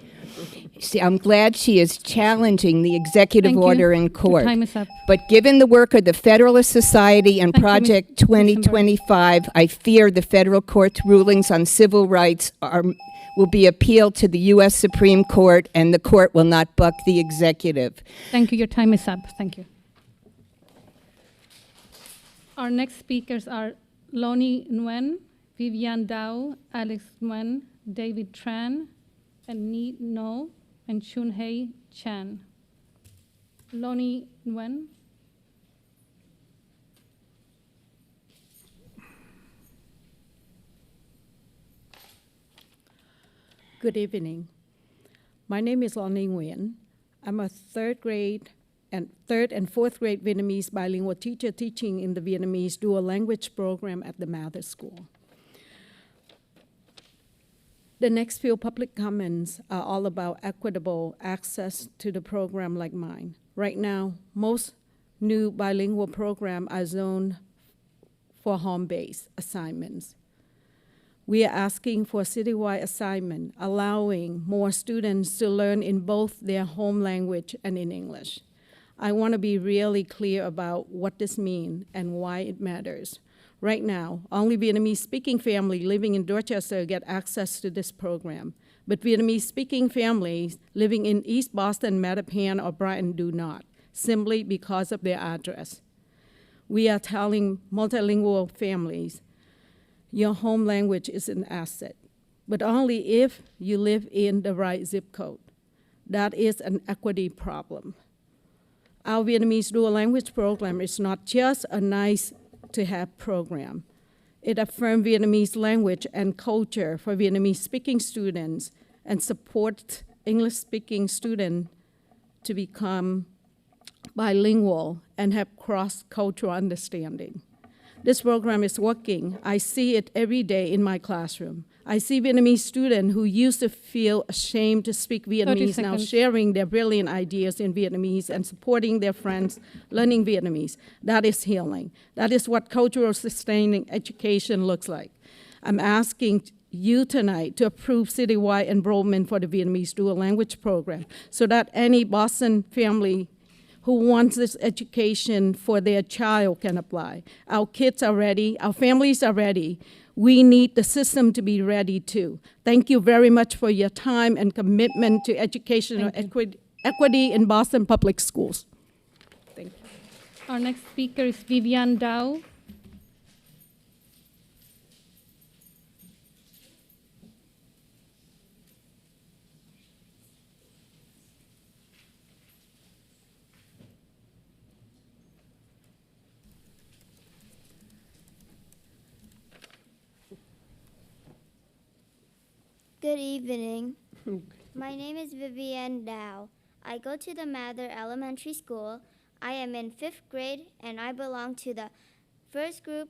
I'm glad she is challenging the executive Thank you. order in Your court. time is up. But given the work of the Federalist Society and Thank you, Project Ms. Bird. 2025, I fear the federal court's rulings on civil rights will be appealed to the U.S. Supreme Court, and the court will not buck the executive. Thank you. Your time is up. Thank you. Our next speakers are Lonnie Nguyen, Vivian Dao, Alex Nguyen, David Tran, and Ni No, and Chun-Hei Chan. Lonnie Nguyen. Good evening. My name is Lonnie Nguyen. I'm a third and fourth grade Vietnamese bilingual teacher teaching in the Vietnamese dual language program at the Mather School. The next few public comments are all about equitable access to the program like mine. Right now, most new bilingual programs are zoned for home-based assignments. We are asking for a citywide assignment, allowing more students to learn in both their home language and in English. I want to be really clear about what this means and why it matters. Right now, only Vietnamese-speaking families living in Dorchester get access to this program, but Vietnamese-speaking families living in East Boston, Mattapan, or Brighton do not, simply because of their address. We are telling multilingual families, your home language is an asset, but only if you live in the right zip code. That is an equity problem. Our Vietnamese dual language program is not just a nice-to-have program. It affirms Vietnamese language and culture for Vietnamese-speaking students and supports English-speaking students to become bilingual and have cross-cultural understanding. This program is working. I see it every day in my classroom. I see Vietnamese students who used to feel ashamed to speak Vietnamese now seconds. sharing their brilliant ideas in Vietnamese and supporting their friends learning Vietnamese. That is healing. That is what cultural sustaining education looks like. I'm asking you tonight to approve citywide enrollment for the Vietnamese dual language program so that any Boston family who wants this education for their child can apply. Our kids are ready, our families are ready. We need the system to be ready too. Thank you very much for your time and commitment to educational equity in Boston Public Schools. Thank you. Our next speaker is Vivian Dao. Good evening. My name is Vivian Dao. I go to the Mather Elementary School. I am in 5th grade and I belong to the first group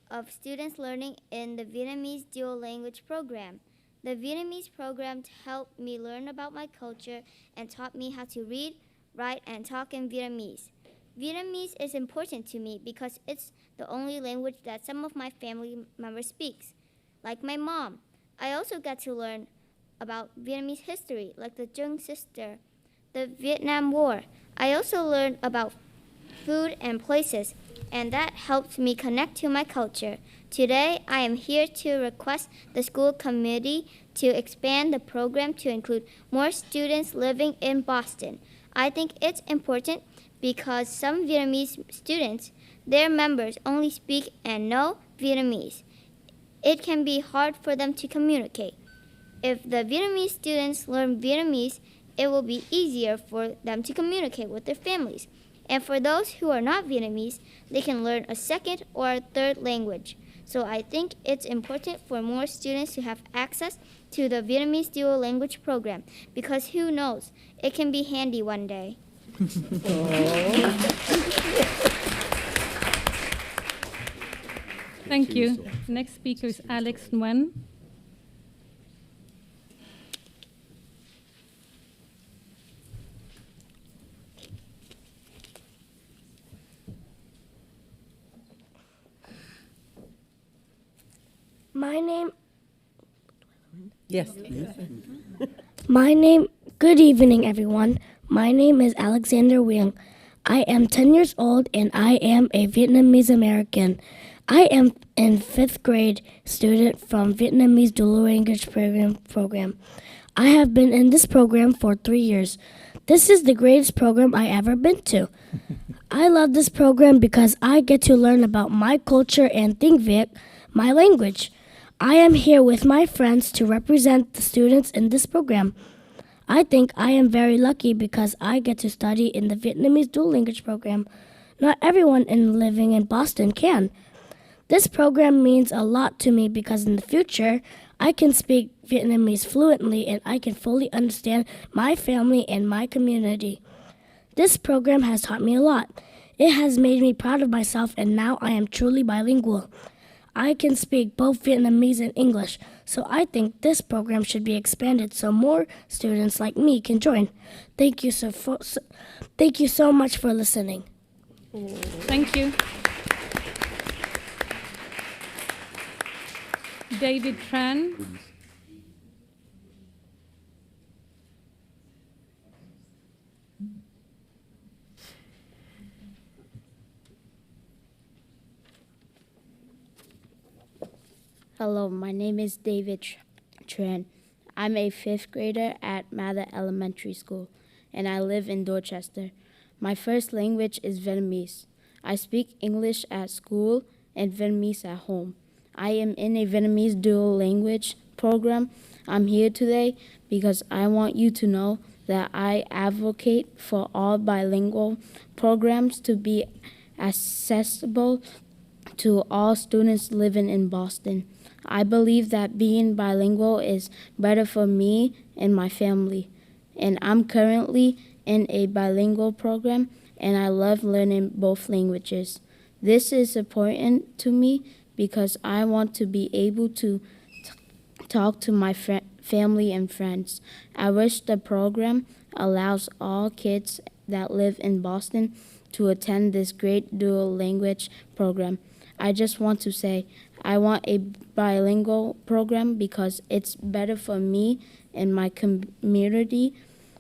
of students learning in the Vietnamese dual language program. The Vietnamese program helped me learn about my culture and taught me how to read, write, and talk in Vietnamese. Vietnamese is important to me because it's the only language that some of my family members speaks, like my mom. I also got to learn about Vietnamese history, like the Trung Sister, the Vietnam War. I also learned about food and places, and that helped me connect to my culture. Today, I am here to request the school committee to expand the program to include more students living in Boston. I think it's important because some Vietnamese students, their members only speak and know Vietnamese. It can be hard for them to communicate. If the Vietnamese students learn Vietnamese, it will be easier for them to communicate with their families. And for those who are not Vietnamese, they can learn a second or a third language So I think it's important for more students to have access to the Vietnamese dual language program because who knows, it can be handy one day. Thank you. Next speaker is Alex Nguyen. Good evening, everyone. My name is Alexander Nguyen. I am 10 years old and I am a Vietnamese American. I am in 5th grade student from Vietnamese dual language program. I have been in this program for 3 years. This is the greatest program I ever been to. I love this program because I get to learn about my culture and think Viet, my language. I am here with my friends to represent the students in this program. I think I am very lucky because I get to study in the Vietnamese dual language program. Not everyone living in Boston can. This program means a lot to me because in the future, I can speak Vietnamese fluently and I can fully understand my family and my community. This program has taught me a lot. It has made me proud of myself and now I am truly bilingual. I can speak both Vietnamese and English, so I think this program should be expanded so more students like me can join. Thank you so much for listening. Thank you. David Tran. Hello, my name is David Tran. I'm a 5th grader at Mather Elementary School, and I live in Dorchester. My first language is Vietnamese. I speak English at school and Vietnamese at home. I am in a Vietnamese dual language program. I'm here today because I want you to know that I advocate for all bilingual programs to be accessible to all students living in Boston. I believe that being bilingual is better for me and my family. And I'm currently in a bilingual program and I love learning both languages. This is important to me because I want to be able to talk to my family and friends. I wish the program allows all kids that live in Boston to attend this great dual language program. I just want to say I want a bilingual program because it's better for me and my community.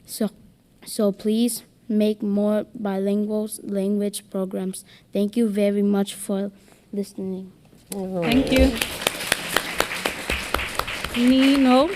So please make more bilingual language programs. Thank you very much for listening. Thank you. Nino.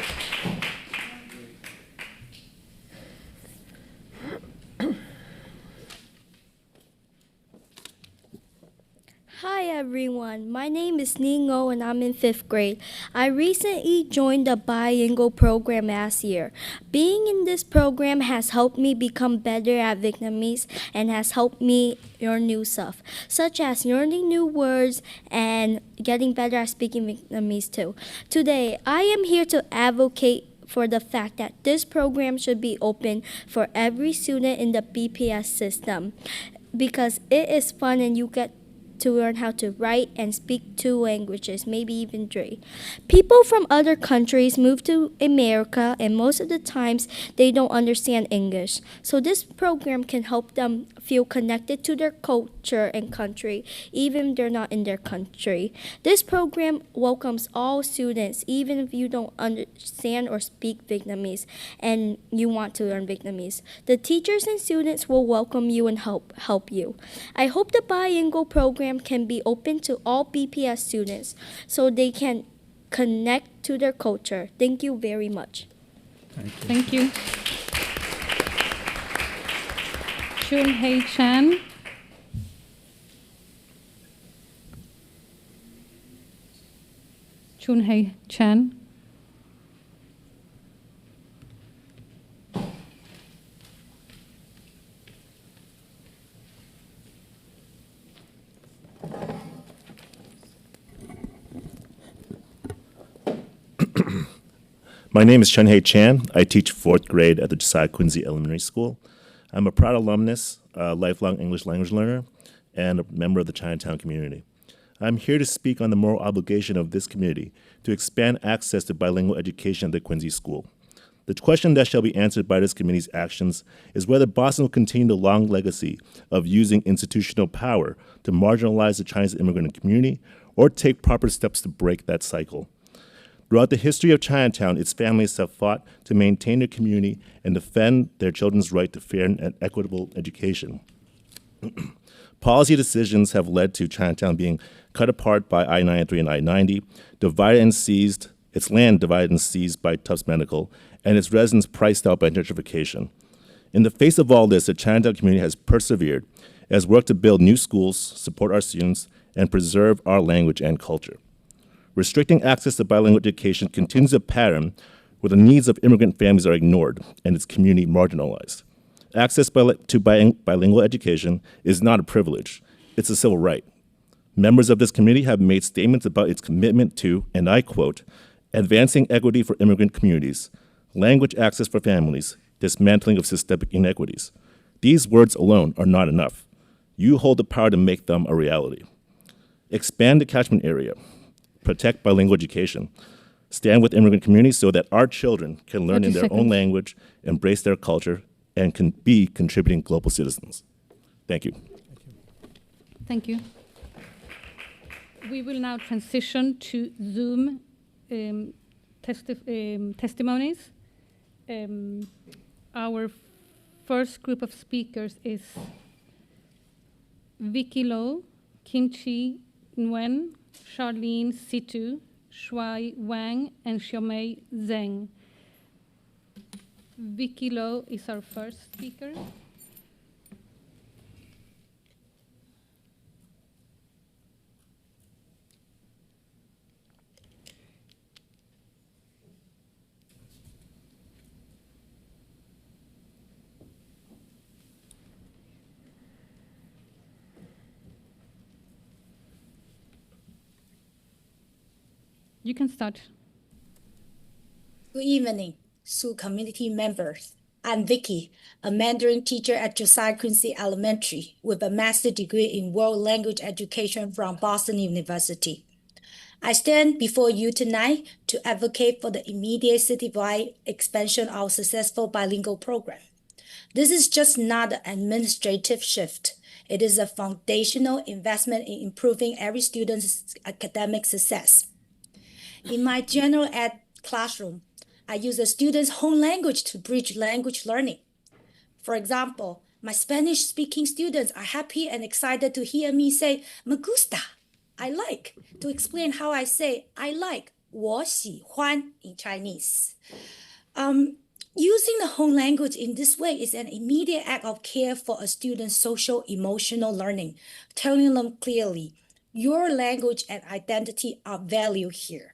Hi everyone, my name is Ningo and I'm in 5th grade. I recently joined the bilingual program last year. Being in this program has helped me become better at Vietnamese and has helped me learn new stuff, such as learning new words and getting better at speaking Vietnamese too. Today, I am here to advocate for the fact that this program should be open for every student in the BPS system because it is fun and you get to learn how to write and speak 2 languages, maybe even 3. People from other countries move to America and most of the times they don't understand English. So this program can help them feel connected to their culture and country, even if they're not in their country. This program welcomes all students, even if you don't understand or speak Vietnamese and you want to learn Vietnamese. The teachers and students will welcome you and help you. I hope the bilingual program can be open to all BPS students so they can connect to their culture. Thank you very much. Thank you. Chun Hei Chan. Chun Hei Chan. My name is Chun Hei Chan. I teach fourth grade at the Josiah Quincy Elementary School. I'm a proud alumnus, a lifelong English language learner, and a member of the Chinatown community. I'm here to speak on the moral obligation of this community to expand access to bilingual education at the Quincy School. The question that shall be answered by this committee's actions is whether Boston will continue the long legacy of using institutional power to marginalize the Chinese immigrant community or take proper steps to break that cycle. Throughout the history of Chinatown, its families have fought to maintain their community and defend their children's right to fair and equitable education. Policy decisions have led to Chinatown being cut apart by I-93 and I-90, divided and seized, its land divided and seized by Tufts Medical, and its residents priced out by gentrification. In the face of all this, the Chinatown community has persevered, has worked to build new schools, support our students, and preserve our language and culture. Restricting access to bilingual education continues a pattern where the needs of immigrant families are ignored and its community marginalized. Access to bilingual education is not a privilege, it's a civil right. Members of this committee have made statements about its commitment to, and I quote, advancing equity for immigrant communities, language access for families, dismantling of systemic inequities. These words alone are not enough. You hold the power to make them a reality. Expand the catchment area, protect bilingual education, stand with immigrant communities so that our children can learn in their own language, embrace their culture, and can be contributing global citizens. Thank you. Thank you. We will now transition to Zoom testimonies. Our first group of speakers is Vicky Lo, Kim Chi Nguyen, Charlene Situ, Shuai Wang, and Xiaomei Zheng. Vicky Lo is our first speaker. You can start. Good evening, school community members. I'm Vicky, a Mandarin teacher at Josiah Quincy Elementary with a master's degree in world language education from Boston University. I stand before you tonight to advocate for the immediate citywide expansion of successful bilingual program. This is just not an administrative shift. It is a foundational investment in improving every student's academic success. In my general ed classroom, I use a student's home language to bridge language learning. For example, my Spanish-speaking students are happy and excited to hear me say, "Me gusta," I like, to explain how I say, "I like," 我喜欢 in Chinese. Using the home language in this way is an immediate act of care for a student's social emotional learning, telling them clearly, your language and identity are valued here.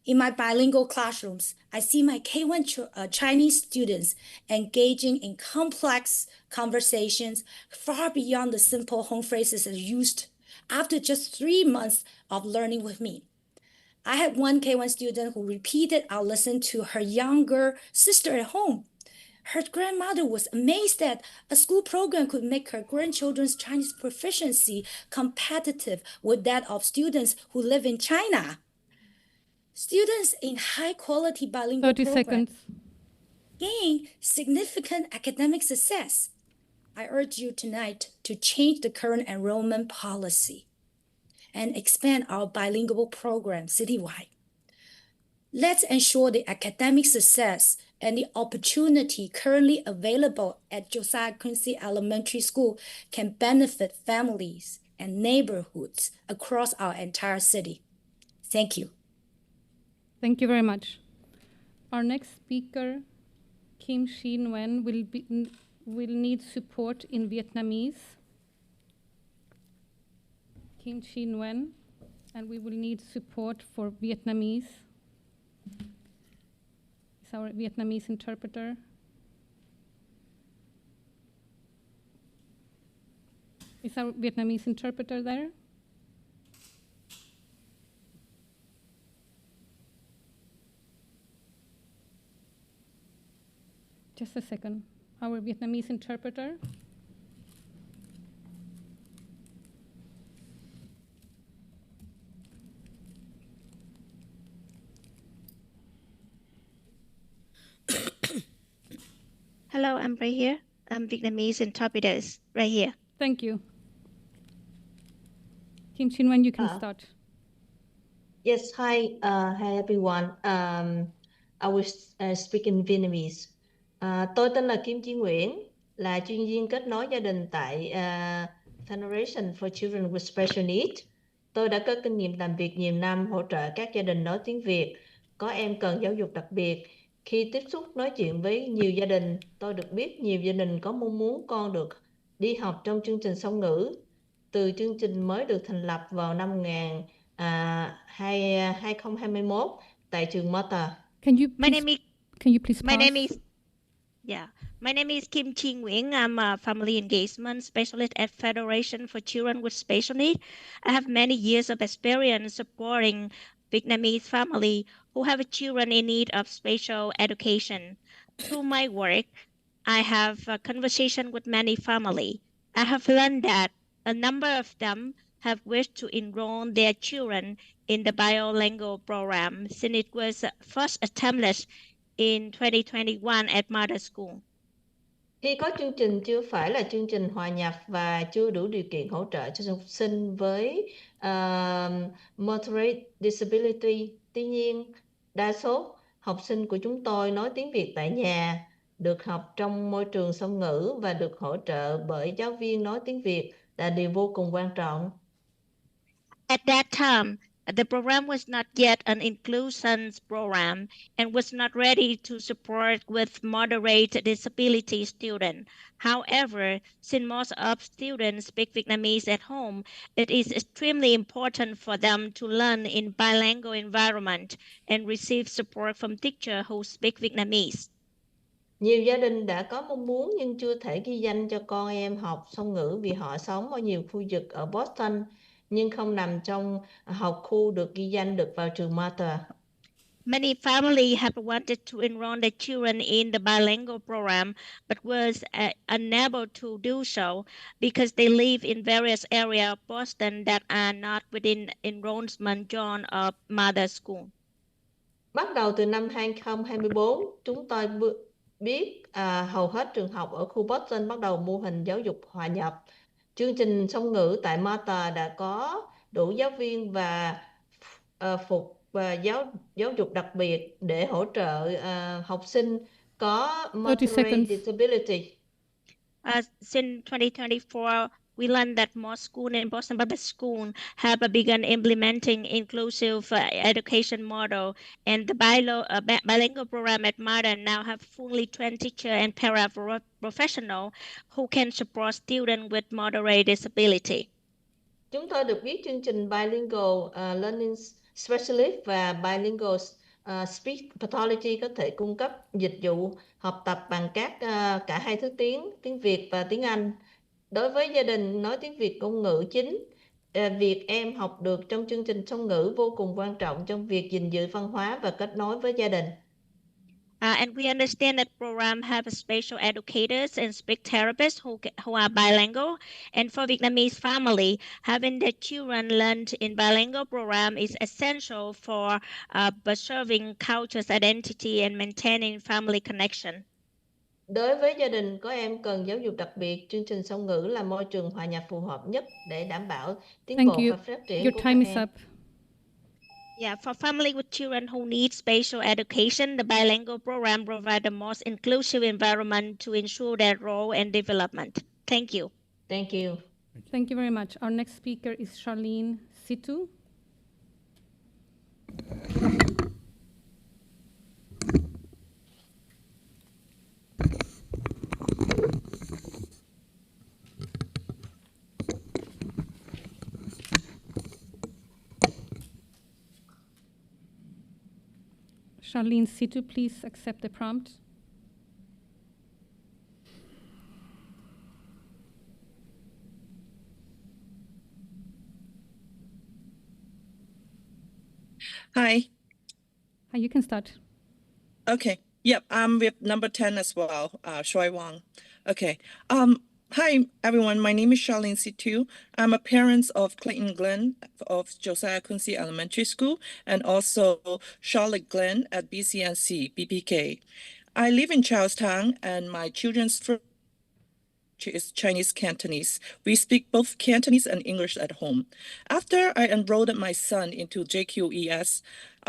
In my bilingual classrooms, I see my K1 Chinese students engaging in complex conversations far beyond the simple home phrases used after just 3 months of learning with me. I had one K1 student who repeated our lesson to her younger sister at home. Her grandmother was amazed that a school program could make her grandchildren's Chinese proficiency competitive with that of students who live in China. Students in high-quality bilingual 30 programs seconds. gain significant academic success. I urge you tonight to change the current enrollment policy and expand our bilingual program citywide. Let's ensure the academic success and the opportunity currently available at Josiah Quincy Elementary School can benefit families and neighborhoods across our entire city. Thank you. Thank you very much. Our next speaker, Kim Chi Nguyen, will need support in Vietnamese. Kim Chi Nguyen, and we will need support for Vietnamese. Is our Vietnamese interpreter? Is our Vietnamese interpreter there? Just a second. Our Vietnamese interpreter. Hello, I'm right here. I'm Vietnamese interpreters right here. Thank you. Kim Chin Wen, you can start. Yes, hi everyone. I will speak in Vietnamese. Tôi tên là Kim Chi Nguyễn, là chuyên viên kết nối gia đình tại Federation for Children with Special Needs. Tôi đã có kinh nghiệm làm việc nhiều năm hỗ trợ các gia đình nói tiếng Việt, có em cần giáo dục đặc biệt. Khi tiếp xúc nói chuyện với nhiều gia đình, tôi được biết nhiều gia đình có mong muốn con được đi học trong chương trình song ngữ. Từ chương trình mới được thành lập vào năm 2021 tại trường Mater. Can you My name is please My pause? name is My name is Kim Chi Nguyễn. I'm a family engagement specialist at Federation for Children with Special Needs. I have many years of experience supporting Vietnamese family who have children in need of special education. Through my work, I have a conversation with many family. I have learned that a number of them have wished to enroll their children in the bilingual program since it was first established in 2021 at Mother School. Khi có chương trình chưa phải là chương trình hòa nhập và chưa đủ điều kiện hỗ trợ cho học sinh với moderate disability, tuy nhiên đa số học sinh của chúng tôi nói tiếng Việt tại nhà, được học trong môi trường song ngữ và được hỗ trợ bởi giáo viên nói tiếng Việt là điều vô cùng quan trọng. At that time, the program was not yet an inclusion program and was not ready to support with moderate disability students. However, since most of students speak Vietnamese at home, it is extremely important for them to learn in bilingual environment and receive support from teachers who speak Vietnamese. Nhiều gia đình đã có mong muốn nhưng chưa thể ghi danh cho con em học song ngữ vì họ sống ở nhiều khu vực ở Boston nhưng không nằm trong học khu được ghi danh được vào trường Mater. Many families have wanted to enroll their children in the bilingual program but was unable to do so because they live in various areas of Boston that are not within enrollment zone of Mother School. Bắt đầu từ năm 2024, chúng tôi biết hầu hết trường học ở khu Boston bắt đầu mô hình giáo dục hòa nhập. Chương trình song ngữ tại Mater đã có đủ giáo viên và giáo dục đặc biệt để hỗ trợ học sinh có moderate disability. Since 2024, we learned that most schools in Boston Public School have begun implementing inclusive education model, and the bilingual program at Mater now have fully trained teachers and paraprofessionals who can support students with moderate disability. Chúng tôi được biết chương trình Bilingual Learning Specialist và Bilingual Speech Pathology có thể cung cấp dịch vụ học tập bằng cả hai thứ tiếng Việt và tiếng Anh. Đối với gia đình nói tiếng Việt ngôn ngữ chính, việc em học được trong chương trình song ngữ vô cùng quan trọng trong việc gìn giữ văn hóa và kết nối với gia đình. And we understand that program have special educators and speech therapists who are bilingual. And for Vietnamese family, having their children learn in bilingual program is essential for preserving culture's identity and maintaining family connection. Đối với gia đình có em cần giáo dục đặc biệt, chương trình song ngữ là môi trường hòa nhập phù hợp nhất để đảm bảo tiến bộ và phát triển của các em. Yeah, for family with children who need special education, the bilingual program provides the most inclusive environment to ensure their role and development. Thank you. Thank you. Thank you very much. Our next speaker is Charlene Situ. Charlene Situ, please accept the prompt. Hi. Hi, you can start. Okay. Yep, I'm with number 10 as well, Shui Wang. Okay. Hi, everyone. My name is Charlene Situ. I'm a parent of Clayton Glenn of Josiah Quincy Elementary School and also Charlotte Glenn at BCNC, BPK. I live in Charlestown and my children's first is Chinese Cantonese. We speak both Cantonese and English at home. After I enrolled my son into JQES,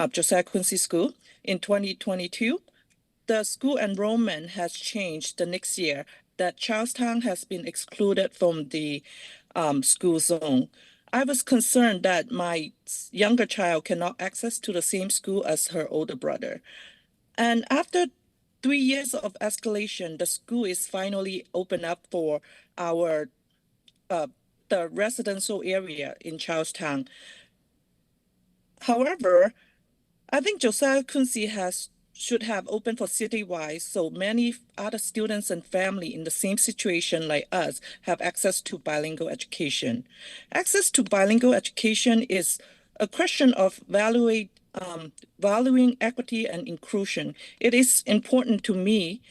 Josiah Quincy School, in 2022, the school enrollment has changed the next year that Charlestown has been excluded from the school zone. I was concerned that my younger child cannot access to the same school as her older brother. And after 3 years of escalation, the school is finally open up for our the residential area in Charlestown. However, I think Josiah Quincy should have opened for citywide, so many other students and family in the same situation like us have access to bilingual education. Access to bilingual education is a question of valuing equity and inclusion. It is important to me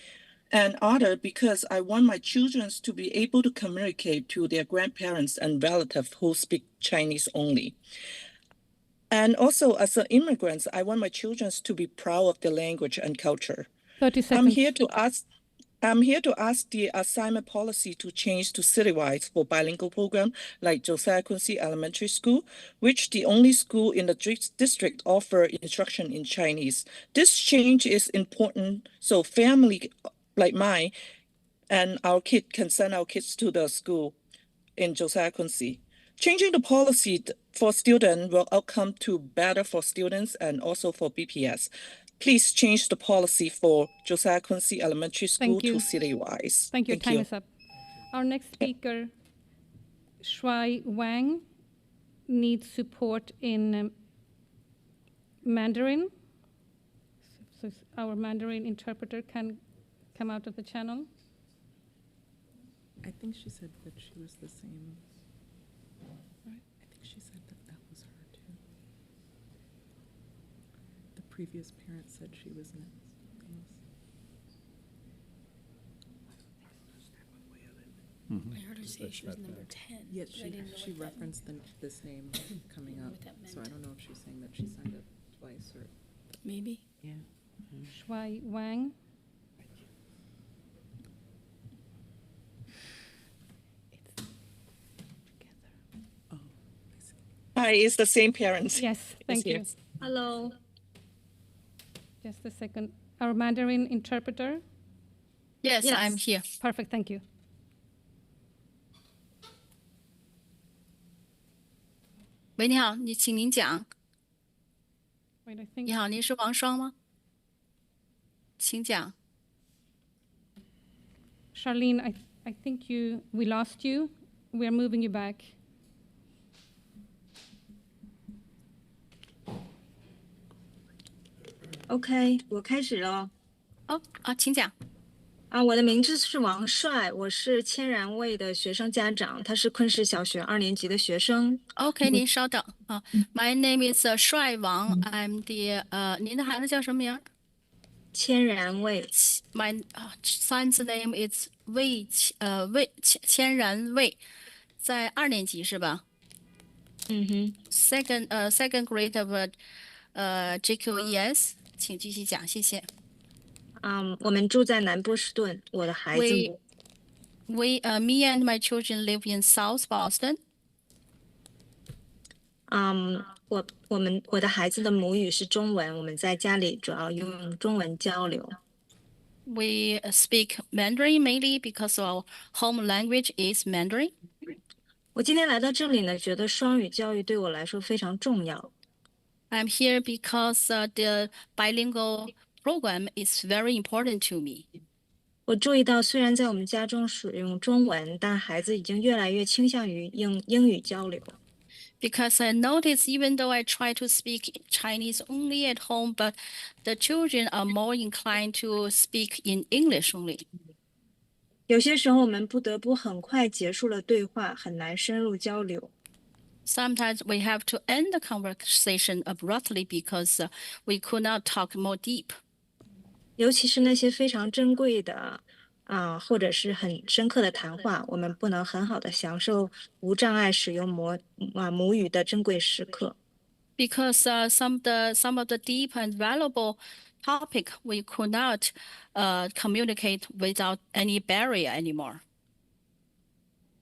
and others because I want my children to be able to communicate to their grandparents and relatives who speak Chinese only. And also, as an immigrant, I want my children to be proud of their language and culture. 30 seconds. I'm here to ask the assignment policy to change to citywide for bilingual program like Josiah Quincy Elementary School, which the only school in the district offer instruction in Chinese. This change is important so family like mine and our kid can send our kids to the school in Josiah Quincy. Changing the policy for students will outcome to better for students and also for BPS. Please change the policy for Josiah Quincy Elementary School to citywide. Thank you. Time is up. Our next speaker, Shui Wang, needs support in Mandarin. So our Mandarin interpreter can come out of the channel. I think she said that she was the same. Right? I think she said that that was her too. The previous parent said she was next. I heard her say she was number 10. Yes, she referenced this name coming up. So I don't know if she's saying that she signed up twice or. Maybe. Yeah. Shui Wang. Hi, it's the same parents. Yes, thank you. Hello. Just a second. Our Mandarin interpreter. Yes, I'm here. Perfect, thank you.喂，你好，请您讲。 Wait, I think. 你好，您是王双吗？请讲。 Charlene, I think we lost you. We are moving you back. OK， 我开始了。请讲。我的名字是王帅，我是千然卫的学生家长，他是昆士小学2年级的学生。OK， 您稍等啊。My name is 帅王 ，I'm the 您的孩子叫什么名？千然卫。My son's name is 千然卫，在2年级是吧？嗯哼。Second grade of JQES， 请继续讲，谢谢。我们住在南波士顿，我的孩子。Me and my children live in South Boston. 我的孩子的母语是中文，我们在家里主要用中文交流。We speak Mandarin mainly because our home language is Mandarin. 我今天来到这里呢，觉得双语教育对我来说非常重要。I'm here because the bilingual program is very important to me. 我注意到，虽然在我们家中使用中文，但孩子已经越来越倾向于用英语交流。Because I notice even though I try to speak Chinese only at home, but the children are more inclined to speak in English only. 有些时候我们不得不很快结束了对话，很难深入交流。Sometimes we have to end the conversation abruptly because we could not talk more deep. 尤其是那些非常珍贵的或者是很深刻的谈话，我们不能很好的享受无障碍使用母语的珍贵时刻。Because some of the deep and valuable topic we could not communicate without any barrier anymore.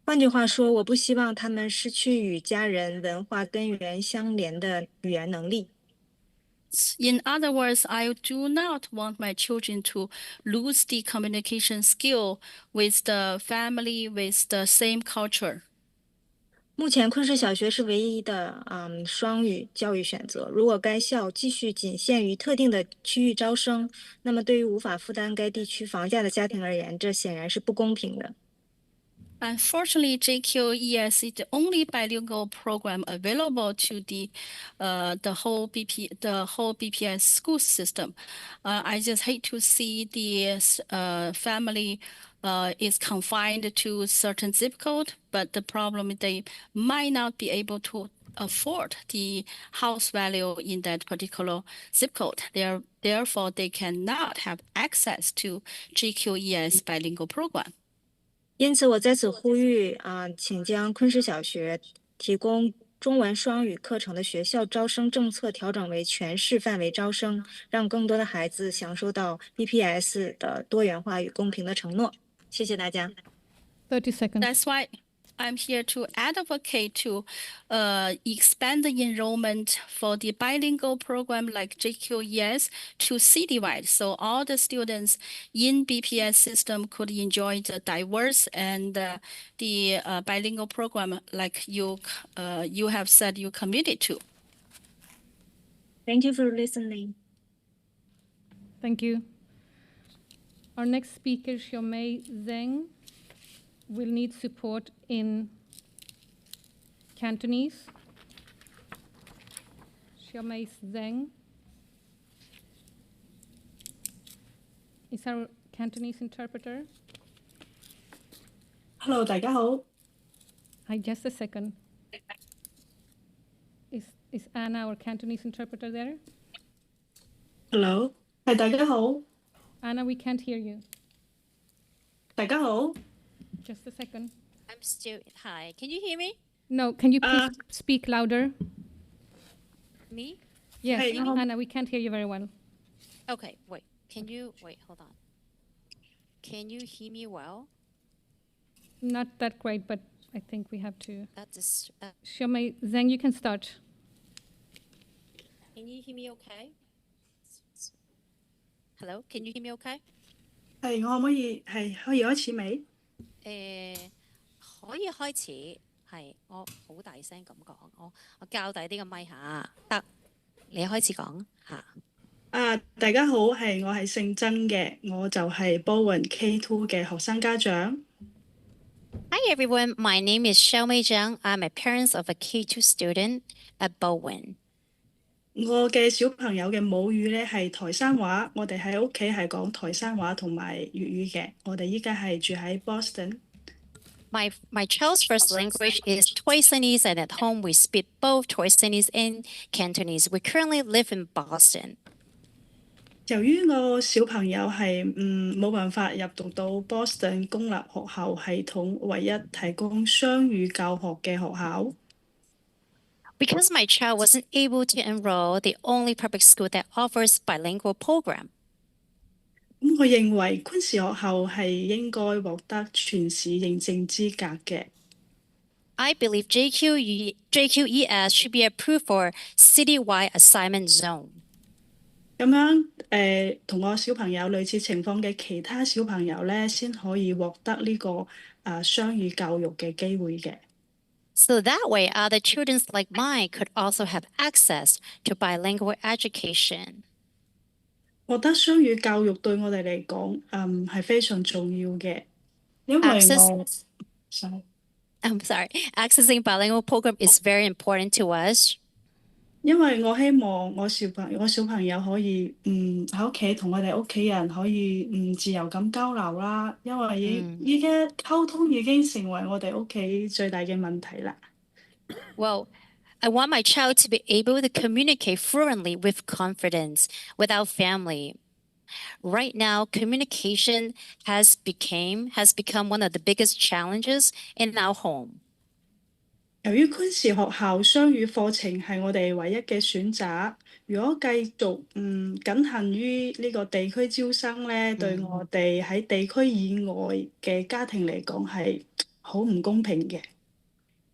换句话说，我不希望他们失去与家人文化根源相连的语言能力。In other words, I do not want my children to lose the communication skill with the family, with the same culture. 目前昆士小学是唯一的双语教育选择。如果该校继续仅限于特定的区域招生，那么对于无法负担该地区房价的家庭而言，这显然是不公平的。Unfortunately, JQES is the only bilingual program available to the whole BPS school system. I just hate to see the family is confined to certain zip code, but the problem is they might not be able to afford the house value in that particular zip code. Therefore, they cannot have access to JQES bilingual program. 因此，我在此呼吁请将昆士小学提供中文双语课程的学校招生政策调整为全市范围招生，让更多的孩子享受到 BPS 的多元化与公平的承诺。谢谢大家。30 seconds. That's why I'm here to advocate to expand the enrollment for the bilingual program like JQES to citywide, so all the students in BPS system could enjoy the diverse and the bilingual program like you have said you committed to. Thank you for listening. Thank you. Our next speaker, Xiaomei Zheng, will need support in Cantonese. Xiaomei Zheng is our Cantonese interpreter. Hello， 大家好。 Hi, just a second. Is Anna, our Cantonese interpreter, there? Hello， 係大家好。 Anna, we can't hear you. 大家好。 Just a second. I'm still. Hi, can you hear me? No, can you please speak louder? Me? Yes, Hey, Anna, we can't hear you very well. Okay, wait. Can you wait? Hold on. Can you hear me well? Not that great, but I think we have to. That is. Xiaomei Zheng, you can start. Can you hear me okay? Hello, can you hear me okay? 係，我可唔可以可以開始未？可以開始。係，我好大聲咁講，我較大啲個咪下，得，你開始講嚇。大家好，我係姓曾嘅，我就係 Bowen K2 嘅學生家長。Hi everyone, my name is Xiaomei Zhang. I'm a parent of a K2 student at Bowen. 我嘅小朋友嘅母語咧係台山話，我哋喺屋企係講台山話同埋粵語嘅。我哋依家係住喺 Boston。My child's first language is Toisanese, and at home we speak both Toisanese and Cantonese. We currently live in Boston. 由於我小朋友係冇辦法入讀到 Boston 公立學校系統唯一提供雙語教學嘅學校。Because my child wasn't able to enroll the only public school that offers bilingual program. 咁我認為昆士學校係應該獲得全市認證資格嘅。I believe JQES should be approved for citywide assignment zone. 咁樣同我小朋友類似情況嘅其他小朋友咧，先可以獲得呢個雙語教育嘅機會嘅。So that way, other children like mine could also have access to bilingual education. 獲得雙語教育對我哋嚟講，係非常重要嘅，因為accessing bilingual program is very important to us. 因為我希望我小朋友可以喺屋企同我哋屋企人可以自由咁交流啦，因為依家溝通已經成為我哋屋企最大嘅問題啦。Well, I want my child to be able to communicate fluently with confidence with our family. Right now, communication has become one of the biggest challenges in our home. 由於昆士學校雙語課程係我哋唯一嘅選擇，如果繼續僅限於呢個地區招生咧，對我哋喺地區以外嘅家庭嚟講係好唔公平嘅。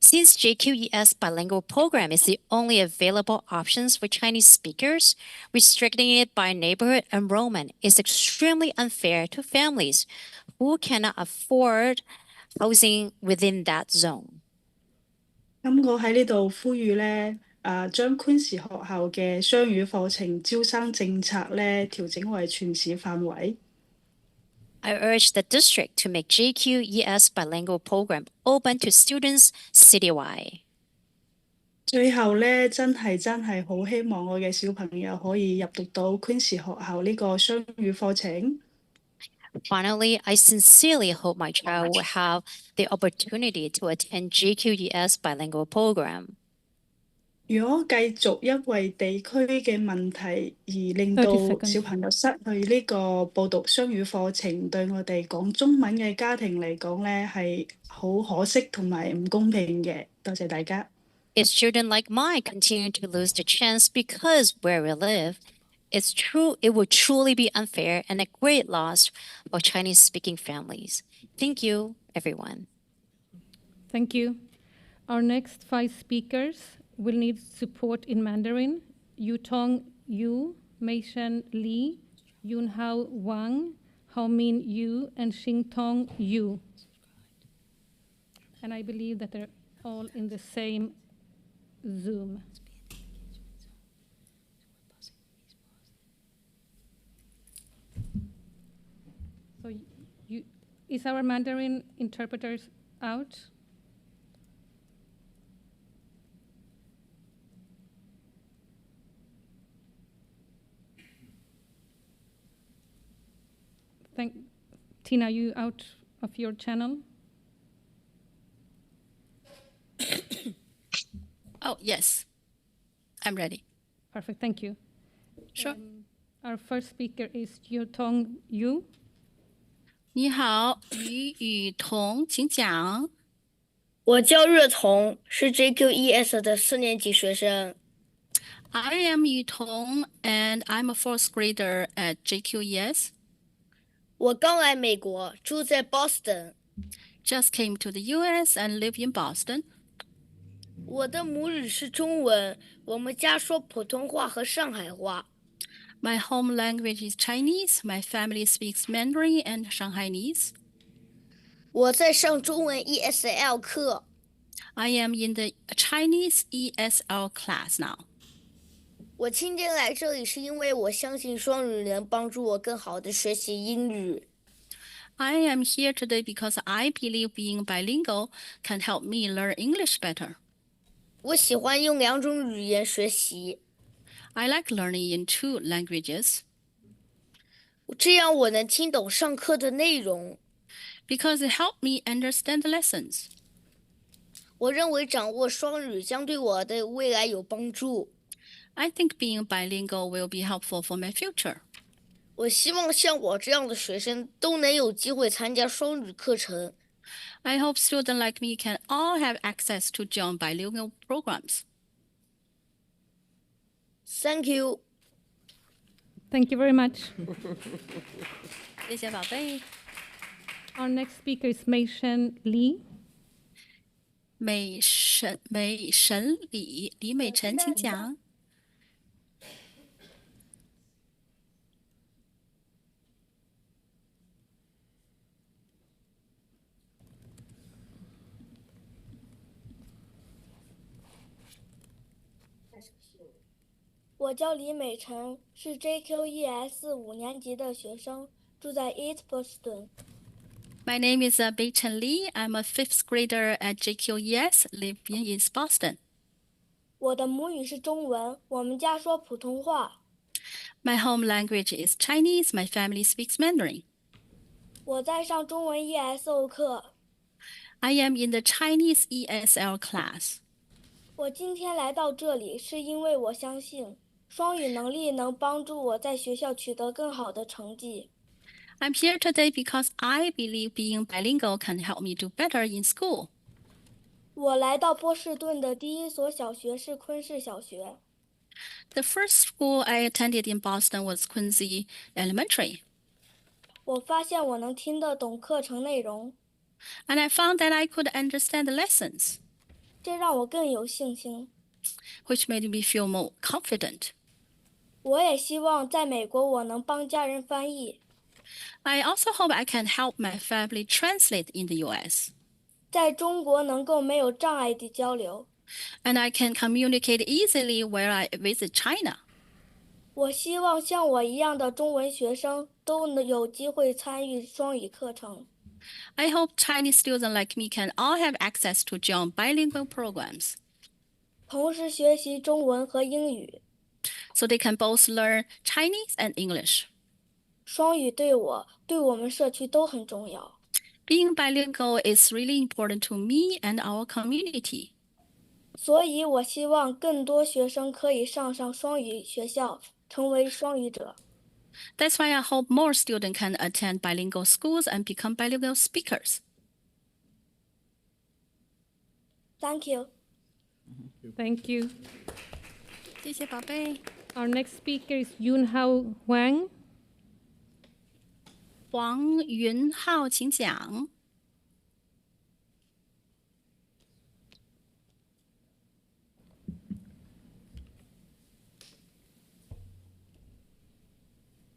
Since JQES bilingual program is the only available options for Chinese speakers, restricting it by neighborhood enrollment is extremely unfair to families who cannot afford housing within that zone. 咁我喺呢度呼籲咧，將昆士學校嘅雙語課程招生政策咧調整為全市範圍。I urge the district to make JQES bilingual program open to students citywide. 最後咧，真係好希望我嘅小朋友可以入讀到昆士學校呢個雙語課程。Finally, I sincerely hope my child will have the opportunity to attend JQES bilingual program. 如果繼續因為地區嘅問題而令到小朋友失去呢個報讀雙語課程，對我哋講中文嘅家庭嚟講咧係好可惜同埋唔公平嘅。多謝大家。If children like mine continue to lose the chance because where we live, it would truly be unfair and a great loss for Chinese-speaking families. Thank you, everyone. Thank you. Our next 5 speakers will need support in Mandarin. Yutong Yu, Meishan Li, Yunhao Wang, Haomin Yu, and Xingtong Yu. And I believe that they're all in the same Zoom. So is our Mandarin interpreters out? Tina, you out of your channel? Oh, yes. I'm ready. Perfect, thank you. Sure. Our first speaker is Yutong Yu. 你好，于雨桐，请讲。我叫热彤，是 JQES 的4年级学生。I am Yu Tong, and I'm a 4th grader at JQES. 我刚来美国，住在 Boston。Just came to the U.S. and live in Boston. 我的母语是中文，我们家说普通话和上海话。My home language is Chinese. My family speaks Mandarin and Shanghainese. 我在上中文 ESL 课。I am in the Chinese ESL class now. 我今天来这里是因为我相信双语能帮助我更好的学习英语。I am here today because I believe being bilingual can help me learn English better. 我喜欢用2种语言学习。I like learning in 2 languages. 这样我能听懂上课的内容。Because it helped me understand the lessons. 我认为掌握双语将对我的未来有帮助。I think being bilingual will be helpful for my future. 我希望像我这样的学生都能有机会参加双语课程。I hope students like me can all have access to join bilingual programs. Thank you. Thank you very much. 谢谢宝贝。Our next speaker is Meishan Li. 美神李美晨，请讲。我叫李美晨，是 JQES 5年级的学生，住在 East Boston。My name is Beichen Li. I'm a 5th grader at JQES, live in East Boston. 我的母语是中文，我们家说普通话。My home language is Chinese. My family speaks Mandarin. 我在上中文 ESL 课。I am in the Chinese ESL class. 我今天来到这里，是因为我相信双语能力能帮助我在学校取得更好的成绩。I'm here today because I believe being bilingual can help me do better in school. 我来到波士顿的第一所小学是昆士小学。The first school I attended in Boston was Quincy Elementary. 我发现我能听得懂课程内容。And I found that I could understand the lessons. 这让我更有信心。Which made me feel more confident. 我也希望在美国我能帮家人翻译。I also hope I can help my family translate in the U.S. 在中国能够没有障碍地交流。And I can communicate easily where I visit China. 我希望像我一样的中文学生都能有机会参与双语课程。I hope Chinese students like me can all have access to join bilingual programs. 同时学习中文和英语。So they can both learn Chinese and English. 双语对我们社区都很重要。Being bilingual is really important to me and our community. 所以我希望更多学生可以上双语学校，成为双语者。That's why I hope more students can attend bilingual schools and become bilingual speakers. Thank you. Thank you. 谢谢宝贝。Our next speaker is Yunhao Wang. 黄云浩，请讲。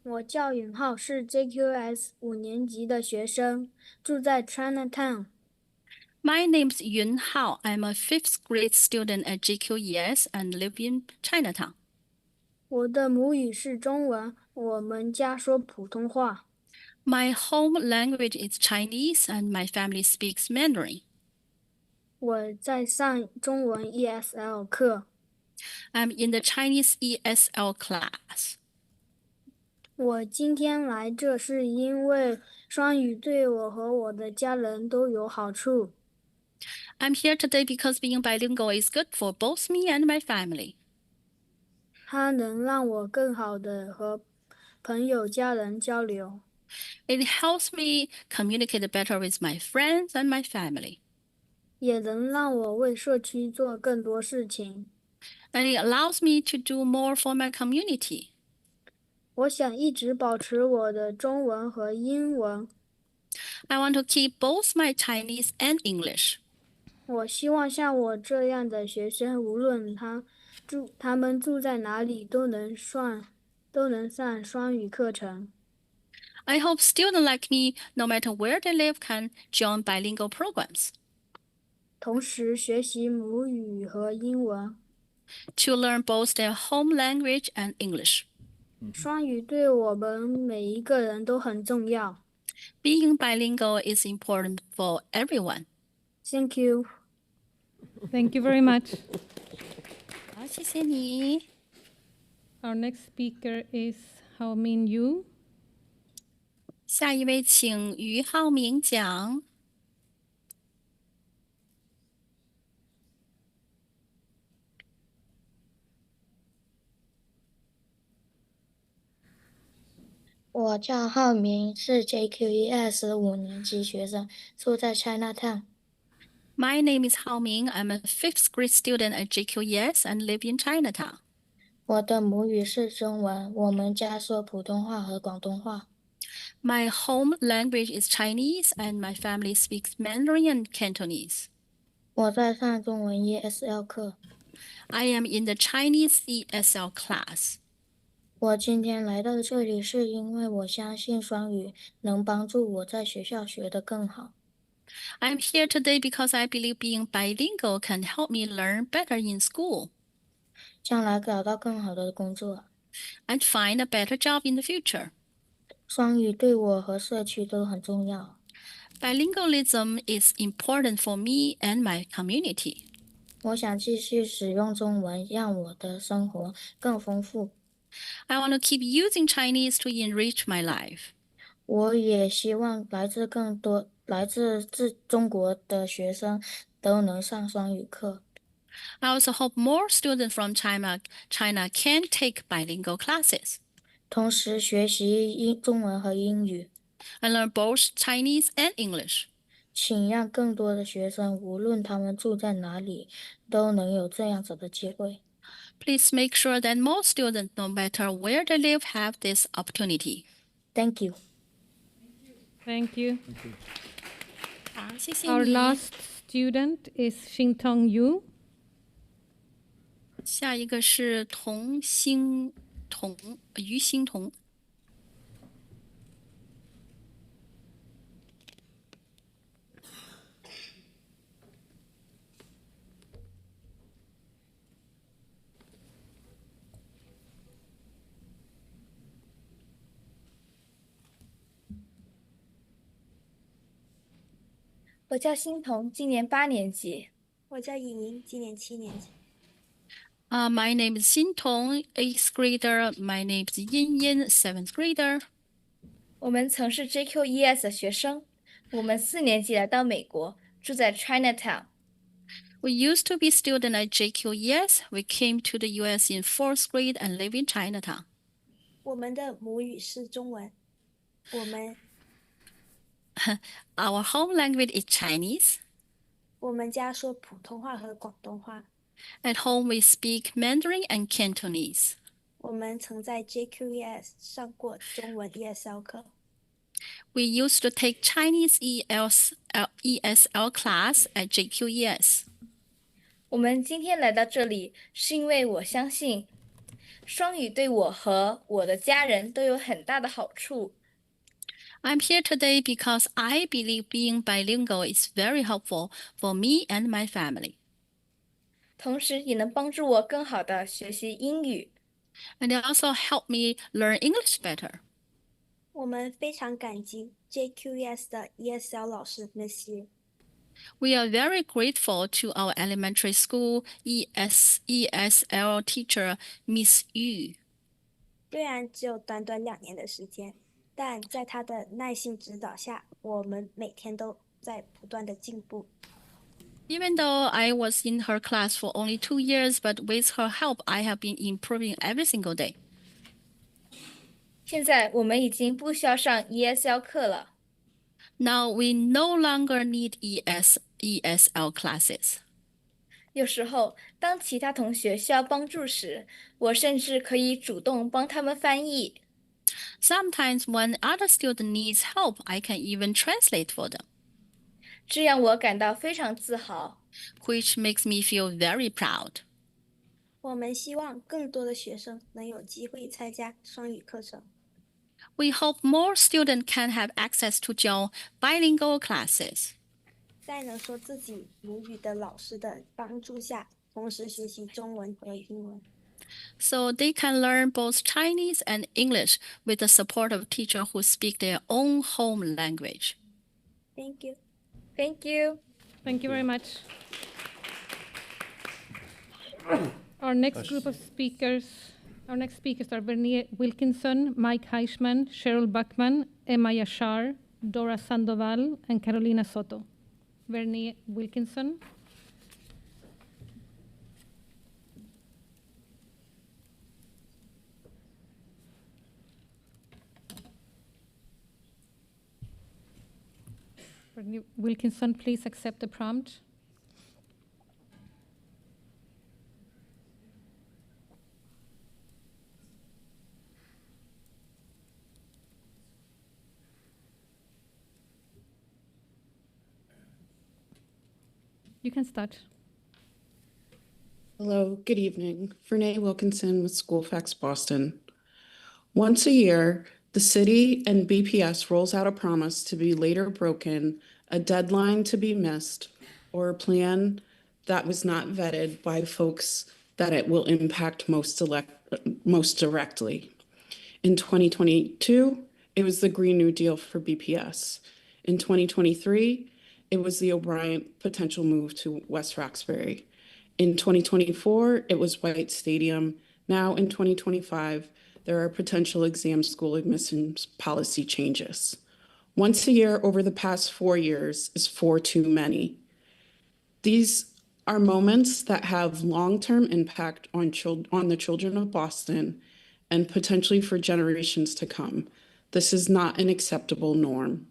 我叫允浩，是 JQS 5年级的学生，住在 Chinatown。My name's Yun Hao. I'm a 5th grade student at JQES and live in Chinatown. 我的母语是中文，我们家说普通话。My home language is Chinese and my family speaks Mandarin. 我在上中文 ESL 课。I'm in the Chinese ESL class. 我今天来这是因为双语对我和我的家人都有好处。I'm here today because being bilingual is good for both me and my family. 它能让我更好的和朋友、家人交流。It helps me communicate better with my friends and my family. 也能让我为社区做更多事情。And it allows me to do more for my community. 我想一直保持我的中文和英文。I want to keep both my Chinese and English. 我希望像我这样的学生，无论他们住在哪里，都能上双语课程。I hope students like me, no matter where they live, can join bilingual programs. 同时学习母语和英文。To learn both their home language and English. 双语对我们每一个人都很重要。Being bilingual is important for everyone. Thank you. Thank you very much. 好，谢谢你。Our next speaker is Haomin Yu. 下一位，请于浩明讲。我叫浩明，是 JQES 5年级学生，住在 Chinatown。My name is Hao Ming. I'm a 5th grade student at JQES and live in Chinatown. 我的母语是中文，我们家说普通话和广东话。My home language is Chinese and my family speaks Mandarin and Cantonese. 我在上中文 ESL 课。I am in the Chinese ESL class. 我今天来到这里是因为我相信双语能帮助我在学校学得更好。I'm here today because I believe being bilingual can help me learn better in school. 将来找到更好的工作。And find a better job in the future. 双语对我和社区都很重要。Bilingualism is important for me and my community. 我想继续使用中文，让我的生活更丰富。I want to keep using Chinese to enrich my life. 我也希望来自中国的学生都能上双语课。I also hope more students from China can take bilingual classes 同时学习中文和英语， and learn both Chinese and English. 请让更多的学生，无论他们住在哪里，都能有这样子的机会。 Please make sure that most students, no matter where they live, have this opportunity. Thank you. Thank you. 好，谢谢 Our 你。 last student is Xintong Yu. 下一个是于欣彤。我叫欣彤，今年8年级。我叫尹莹，今年7年级。My name is Xin Tong, 8th grader. My name is Yin Yin, 7th grader. 我们曾是 JQES 的学生，我们4年级来到美国，住在 Chinatown。 We used to be students at JQES. We came to the U.S. in 4th grade and live in Chinatown. 我们的母语是中文，我们 Our home language is Chinese. 我们家说普通话和广东话。 At home, we speak Mandarin and Cantonese. 我们曾在 JQES 上过中文 ESL 课。 We used to take Chinese ESL class at JQES. 我们今天来到这里，是因为我相信双语对我和我的家人都有很大的好处。 I'm here today because I believe being bilingual is very helpful for me and my family. 同时也能帮助我更好的学习英语。 And it also helped me learn English better. 我们非常感激 JQES 的 ESL 老师 Miss Yu。 We are very grateful to our elementary school ESL teacher, Miss Yu. 虽然只有短短2年的时间，但在她的耐心指导下，我们每天都在不断的进步。 Even though I was in her class for only 2 years, but with her help, I have been improving every single day. 现在我们已经不需要上 ESL 课了。 Now we no longer need ESL classes. 有时候，当其他同学需要帮助时，我甚至可以主动帮他们翻译。 Sometimes when other student needs help, I can even translate for them. 这让我感到非常自豪。 Which makes me feel very proud. 我们希望更多的学生能有机会参加双语课程。 We hope more students can have access to join bilingual classes. 在能说自己母语的老师的帮助下，同时学习中文和英文。 So they can learn both Chinese and English with the support of teachers who speak their own home language. Thank you. Thank you. Thank you very much. Our next group of speakers, our next speakers are Vernier Wilkinson, Mike Heichman, Cheryl Buckman, Emma Yashar, Dora Sandoval, and Carolina Soto. Vernier Wilkinson. Vernier Wilkinson, please accept the prompt. You can start. Hello, good evening. Vernae Wilkinson with SchoolFax Boston. Once a year, the city and BPS rolls out a promise to be later broken, a deadline to be missed, or a plan that was not vetted by folks that it will impact most directly. In 2022, it was the Green New Deal for BPS. In 2023, it was the O'Brien potential move to West Roxbury. In 2024, it was White Stadium. Now in 2025, there are potential exam school admissions policy changes. Once a year over the past 4 years is 4 too many. These are moments that have long-term impact on the children of Boston and potentially for generations to come. This is not an acceptable norm.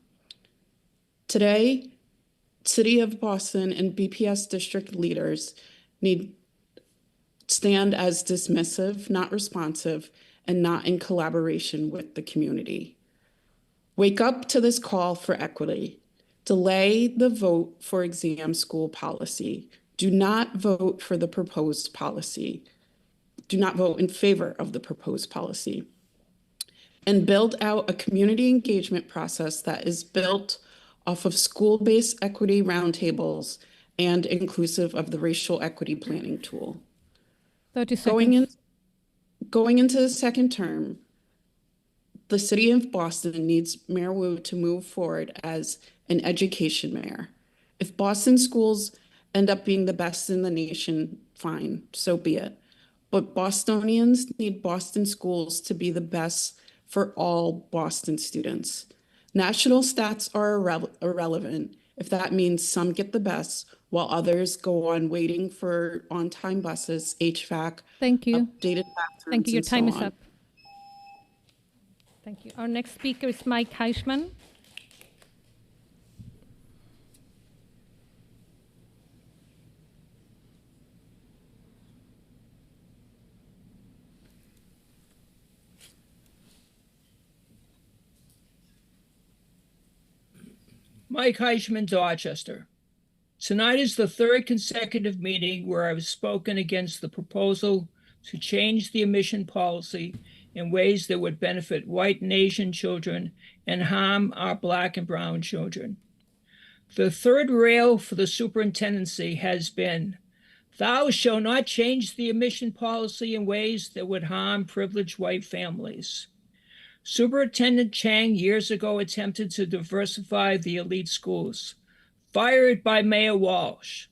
Today, City of Boston and BPS district leaders stand as dismissive, not responsive, and not in collaboration with the community. Wake up to this call for equity. Delay the vote for exam school policy. Do not vote for the proposed policy. Do not vote in favor of the proposed policy. And build out a community engagement process that is built off of school-based equity roundtables and inclusive of the racial equity planning tool. 30 seconds. Going into the second term, the City of Boston needs Mayor Wu to move forward as an education mayor. If Boston schools end up being the best in the nation, fine, so be it. But Bostonians need Boston schools to be the best for all Boston students. National stats are irrelevant if that means some get the best while others go on waiting for on-time buses, HVAC, Thank you. updated bathrooms, Thank you. Your and so time is on. up. Thank you. Our next speaker is Mike Heischman. Mike Heischman, Dorchester. Tonight is the third consecutive meeting where I've spoken against the proposal to change the admission policy in ways that would benefit white and Asian children and harm our Black and brown children. The third rail for the superintendency has been, thou shalt not change the admission policy in ways that would harm privileged white families. Superintendent Chang years ago attempted to diversify the elite schools, fired by Mayor Walsh.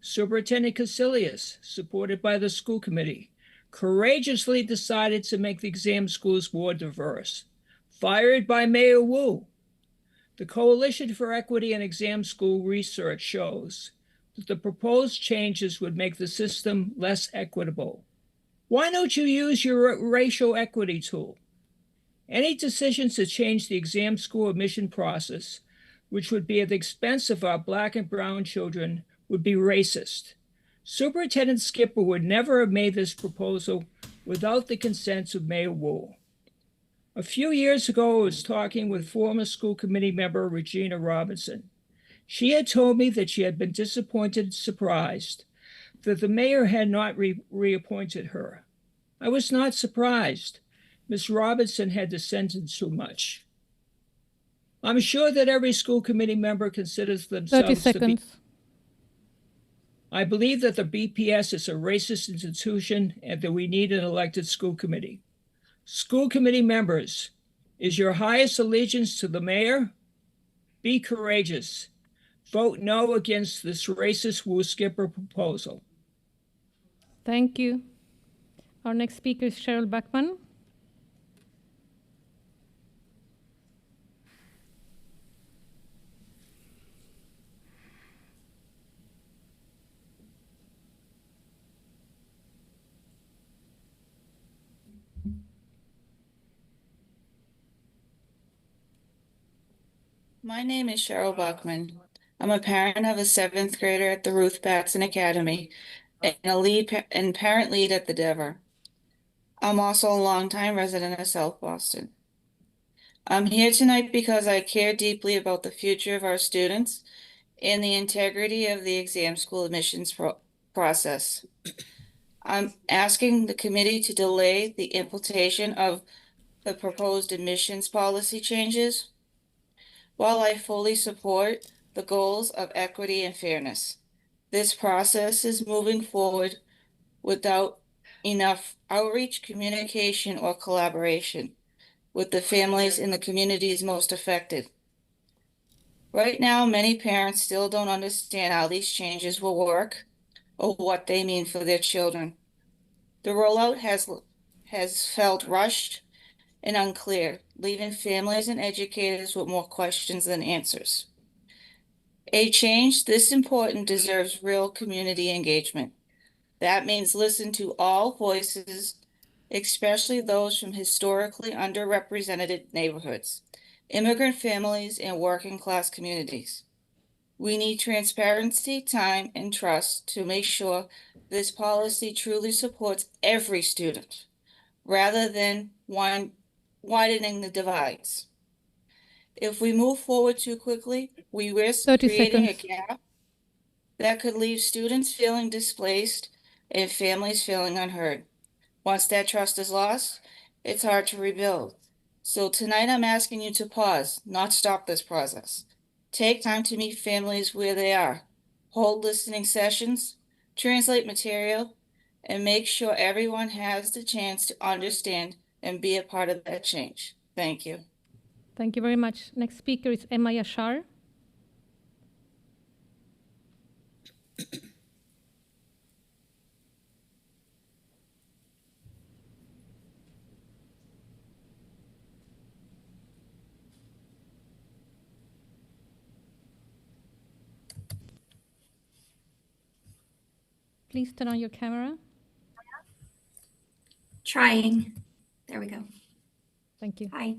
Superintendent Casilius, supported by the school committee, courageously decided to make the exam schools more diverse, fired by Mayor Wu. The Coalition for Equity in Exam School research shows that the proposed changes would make the system less equitable. Why don't you use your racial equity tool? Any decisions to change the exam school admission process, which would be at the expense of our Black and brown children, would be racist. Superintendent Skipper would never have made this proposal without the consent of Mayor Wu. A few years ago, I was talking with former school committee member Regina Robinson. She had told me that she had been disappointed and surprised that the mayor had not reappointed her. I was not surprised. Ms. Robinson had dissented too much. I'm sure that every school committee member considers 30 themselves to be. seconds. I believe that the BPS is a racist institution and that we need an elected school committee. School committee members, is your highest allegiance to the mayor? Be courageous. Vote no against this racist Wu Skipper proposal. Thank you. Our next speaker is Cheryl Beckman. My name is Cheryl Bachman. I'm a parent of a 7th grader at the Ruth Batson Academy and a parent lead at the Dever. I'm also a longtime resident of South Boston. I'm here tonight because I care deeply about the future of our students and the integrity of the exam school admissions process. I'm asking the committee to delay the implementation of the proposed admissions policy changes. While I fully support the goals of equity and fairness, this process is moving forward without enough outreach, communication, or collaboration with the families in the communities most affected. Right now, many parents still don't understand how these changes will work or what they mean for their children. The rollout has felt rushed and unclear, leaving families and educators with more questions than answers. A change this important deserves real community engagement. That means listen to all voices, especially those from historically underrepresented neighborhoods, immigrant families, and working class communities. We need transparency, time, and trust to make sure this policy truly supports every student, rather than widening the divides. If we move forward too quickly, we risk 30 creating seconds. a gap that could leave students feeling displaced and families feeling unheard. Once that trust is lost, it's hard to rebuild. So tonight I'm asking you to pause, not stop this process. Take time to meet families where they are. Hold listening sessions, translate material, and make sure everyone has the chance to understand and be a part of that change. Thank you. Thank you very much. Next speaker is Emma Yashar. Please turn on your camera. Trying. There we go. Thank you. Hi.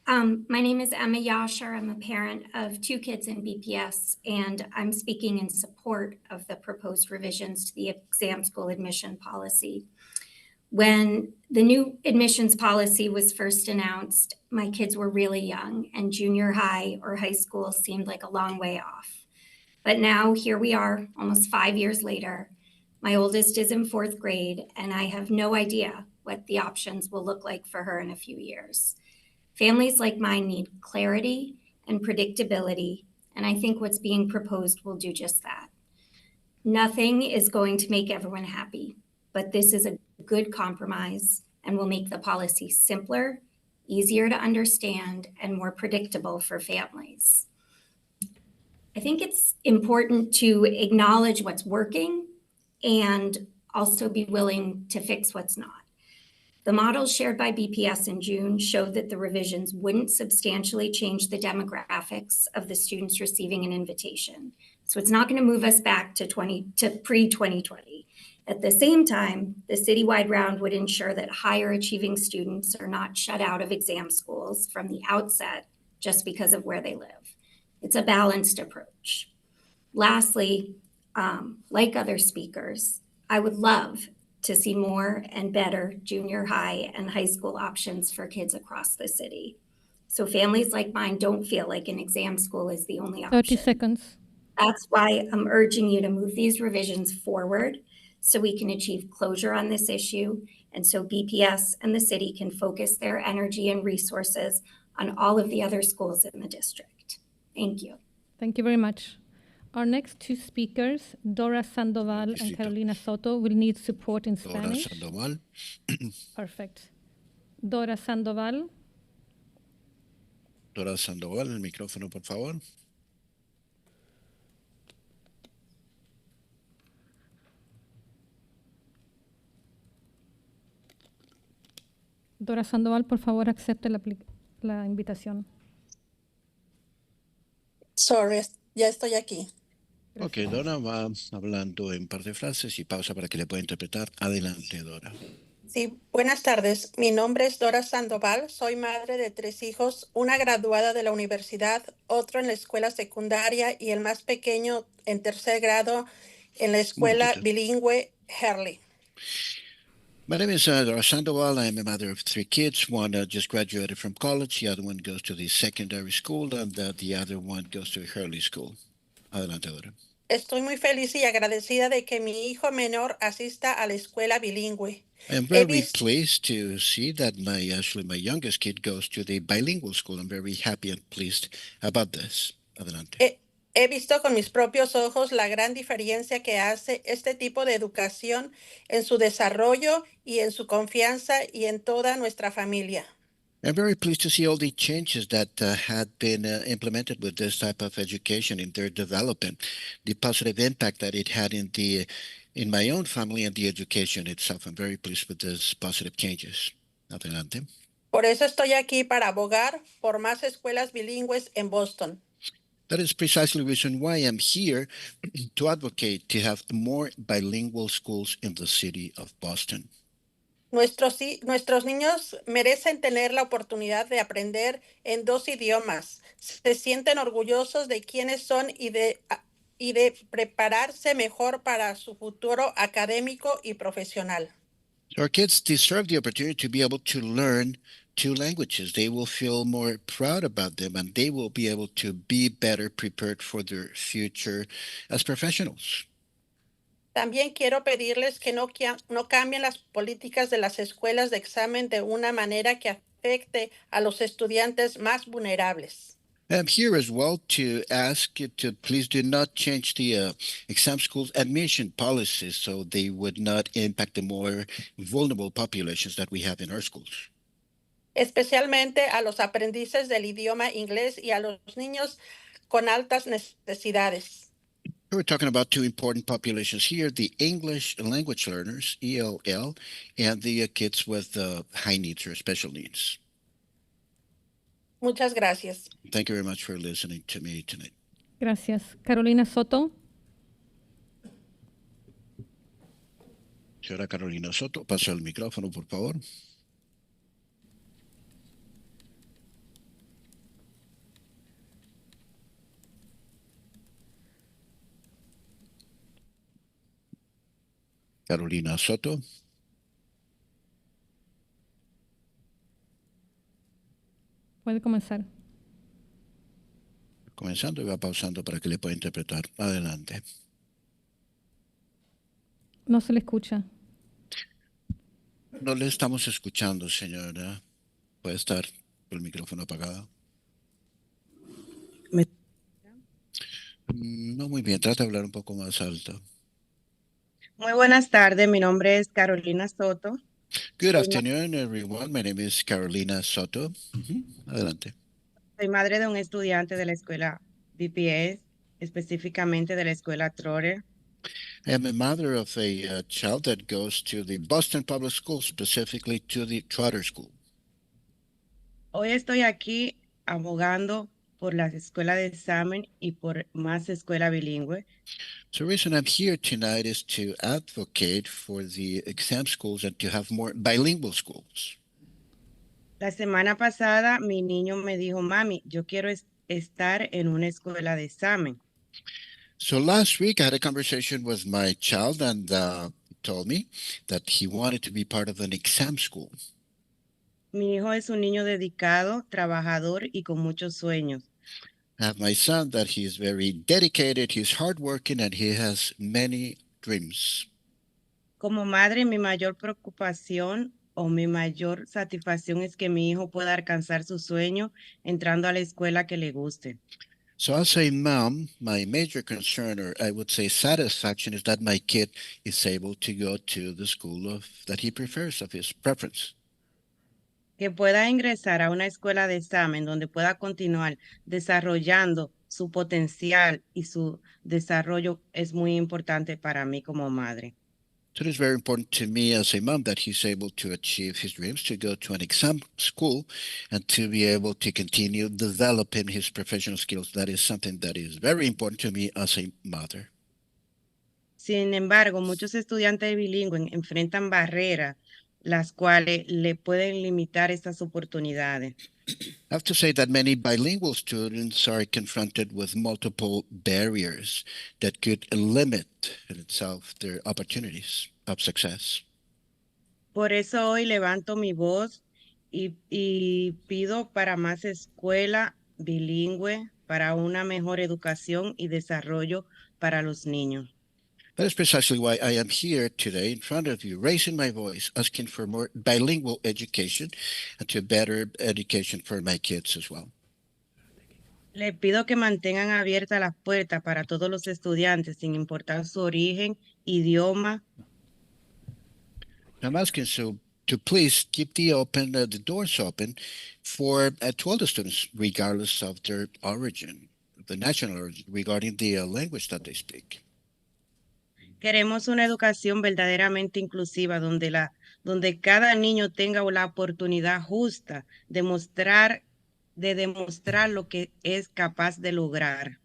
My name is Emma Yasher. I'm a parent of 2 kids in BPS, and I'm speaking in support of the proposed revisions to the exam school admission policy. When the new admissions policy was first announced, my kids were really young, and junior high or high school seemed like a long way off. But now here we are, almost 5 years later. My oldest is in 4th grade, and I have no idea what the options will look like for her in a few years. Families like mine need clarity and predictability, and I think what's being proposed will do just that. Nothing is going to make everyone happy, but this is a good compromise and will make the policy simpler, easier to understand, and more predictable for families. I think it's important to acknowledge what's working and also be willing to fix what's not. The models shared by BPS in June showed that the revisions wouldn't substantially change the demographics of the students receiving an invitation. So it's not going to move us back to pre-2020. At the same time, the citywide round would ensure that higher achieving students are not shut out of exam schools from the outset just because of where they live. It's a balanced approach. Lastly, like other speakers, I would love to see more and better junior high and high school options for kids across the city. So families like mine don't feel like an exam school is the only option. 30 seconds. That's why I'm urging you to move these revisions forward so we can achieve closure on this issue and so BPS and the city can focus their energy and resources on all of the other schools in the district. Thank you. Thank you very much. Our next 2 speakers, Dora Sandoval and Carolina Soto, will need support in Spanish. Dora Sandoval. Perfect. Dora Sandoval. Dora Sandoval, el micrófono, por favor. Dora Sandoval, por favor, acepte la invitación. Sorry, ya estoy aquí. Ok, Dora va hablando en par de frases y pausa para que le pueda interpretar. Adelante, Dora. Sí, buenas tardes. Mi nombre es Dora Sandoval. Soy madre de 3 hijos, una graduada de la universidad, otro en la escuela secundaria y el más pequeño en 3er grado en la escuela bilingüe Hurley. My name is Dora Sandoval. I am a mother of 3 kids. One just graduated from college. The other one goes to the secondary school, and the other one goes to Hurley School. Adelante, Dora. Estoy muy feliz y agradecida de que mi hijo menor asista a la escuela bilingüe. I am very pleased to see that my youngest kid goes to the bilingual school. I'm very happy and pleased about this. Adelante. He visto con mis propios ojos la gran diferencia que hace este tipo de educación en su desarrollo y en su confianza y en toda nuestra familia. I'm very pleased to see all the changes that had been implemented with this type of education in their development, the positive impact that it had in my own family and the education itself. I'm very pleased with these positive changes. Adelante. Por eso estoy aquí para abogar por más escuelas bilingües en Boston. That is precisely the reason why I'm here to advocate to have more bilingual schools in the city of Boston. Nuestros niños merecen tener la oportunidad de aprender en 2 idiomas. Se sienten orgullosos de quiénes son y de prepararse mejor para su futuro académico y profesional. So our kids deserve the opportunity to be able to learn 2 languages. They will feel more proud about them and they will be able to be better prepared for their future as professionals. También quiero pedirles que no cambien las políticas de las escuelas de examen de una manera que afecte a los estudiantes más vulnerables. I'm here as well to ask you to please do not change the exam schools admission policies so they would not impact the more vulnerable populations that we have in our schools. Especialmente a los aprendices del idioma inglés y a los niños con altas necesidades. We're talking about 2 important populations here, the English language learners, ELL, and the kids with high needs or special needs. Muchas gracias. Thank you very much for listening to me tonight. Gracias. Carolina Soto. Señora Carolina Soto, pasa el micrófono, por favor. Carolina Soto. Puede comenzar. Comenzando y va pausando para que le pueda interpretar. Adelante. No se le escucha. No le estamos escuchando, señora. Puede estar el micrófono apagado. No, muy bien. Trata de hablar un poco más alto. Muy buenas tardes, mi nombre es Carolina Soto. Good afternoon, everyone. My name is Carolina Soto. Adelante. Soy madre de un estudiante de la escuela BPS, específicamente de la escuela Trotter. I am a mother of a child that goes to the Boston Public Schools, specifically to the Trotter School. Hoy estoy aquí abogando por la escuela de examen y por más escuela bilingüe. So the reason I'm here tonight is to advocate for the exam schools and to have more bilingual schools. La semana pasada mi niño me dijo, mami, yo quiero estar en una escuela de examen. So last week I had a conversation with my child and he told me that he wanted to be part of an exam school. Mi hijo es un niño dedicado, trabajador y con muchos sueños. I have my son that he is very dedicated, he's hardworking, and he has many dreams. Como madre, mi mayor preocupación o mi mayor satisfacción es que mi hijo pueda alcanzar su sueño entrando a la escuela que le guste. So as a mom, my major concern, or I would say satisfaction, is that my kid is able to go to the school that he prefers, of his preference. Que pueda ingresar a una escuela de examen donde pueda continuar desarrollando su potencial y su desarrollo es muy importante para mí como madre. So it is very important to me as a mom that he's able to achieve his dreams, to go to an exam school and to be able to continue developing his professional skills. That is something that is very important to me as a mother. Sin embargo, muchos estudiantes bilingües enfrentan barreras las cuales le pueden limitar estas oportunidades. I have to say that many bilingual students are confronted with multiple barriers that could limit in itself their opportunities of success. Por eso hoy levanto mi voz y pido para más escuela bilingüe, para una mejor educación y desarrollo para los niños. That is precisely why I am here today in front of you, raising my voice, asking for more bilingual education and to better education for my kids as well. Le pido que mantengan abiertas las puertas para todos los estudiantes, sin importar su origen, idioma. I'm asking to please keep the doors open for to all the students, regardless of their origin, the national origin, regarding the language that they speak. Queremos una educación verdaderamente inclusiva donde cada niño tenga la oportunidad justa de mostrar de demostrar lo que es capaz de lograr.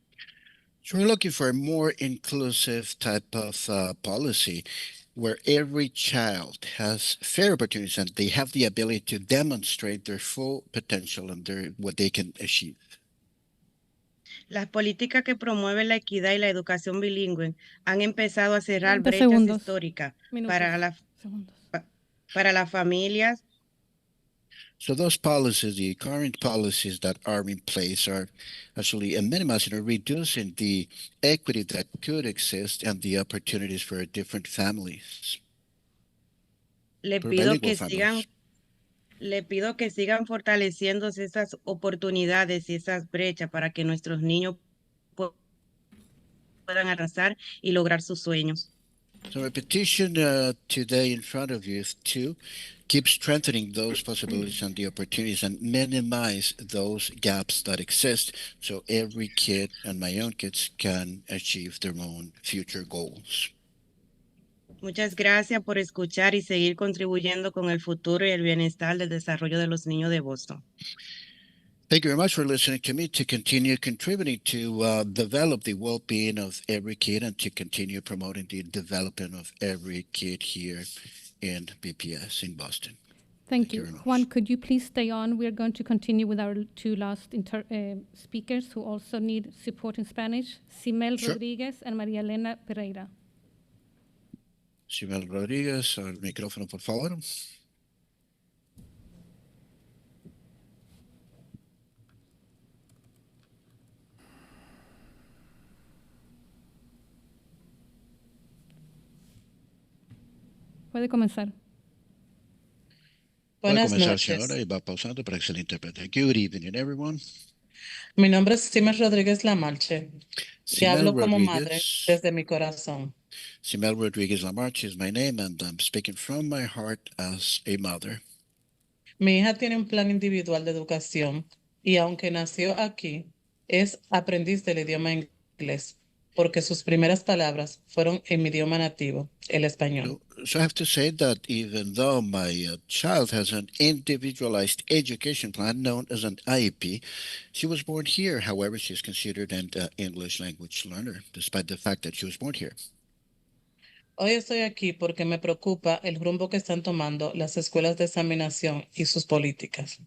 So we're looking for a more inclusive type of policy where every child has fair opportunities and they have the ability to demonstrate their full potential and what they can achieve. Las políticas que promueven la equidad y la educación bilingüe han empezado a cerrar 20 brechas segundos. históricas Minutos. Segundos. para las familias. So those policies, the current policies that are in place are actually minimizing or reducing the equity that could exist and the opportunities for different families. Le for pido bilingual que families. sigan fortaleciéndose esas oportunidades y esas brechas para que nuestros niños puedan avanzar y lograr sus sueños. So a petition today in front of you is to keep strengthening those possibilities and the opportunities and minimize those gaps that exist so every kid and my own kids can achieve their own future goals. Muchas gracias por escuchar y seguir contribuyendo con el futuro y el bienestar del desarrollo de los niños de Boston. Thank you very much for listening to me to continue contributing to develop the well-being of every kid and to continue promoting the development of every kid here in BPS in Boston. Thank you. Juan, could you please stay on? We're going to continue with our two last speakers who also need support in Spanish, Simel Rodríguez and María Elena Pereira. Simel Rodríguez, al micrófono, por favor. Puede comenzar. Buenas comenzar, noches. señora, y va pausando para que se le interprete. Good evening, everyone. Mi nombre es Simel Rodríguez Lamarche y Simel hablo como madre Rodríguez. desde mi corazón. Simel Rodríguez Lamarche is my name, and I'm speaking from my heart as a mother. Mi hija tiene un plan individual de educación y aunque nació aquí, es aprendiz del idioma inglés porque sus primeras palabras fueron en mi idioma nativo, el español. So I have to say that even though my child has an individualized education plan known as an IEP, she was born here. However, she is considered an English language learner, despite the fact that she was born here. Hoy estoy aquí porque me preocupa el rumbo que están tomando las escuelas de examinación y sus políticas.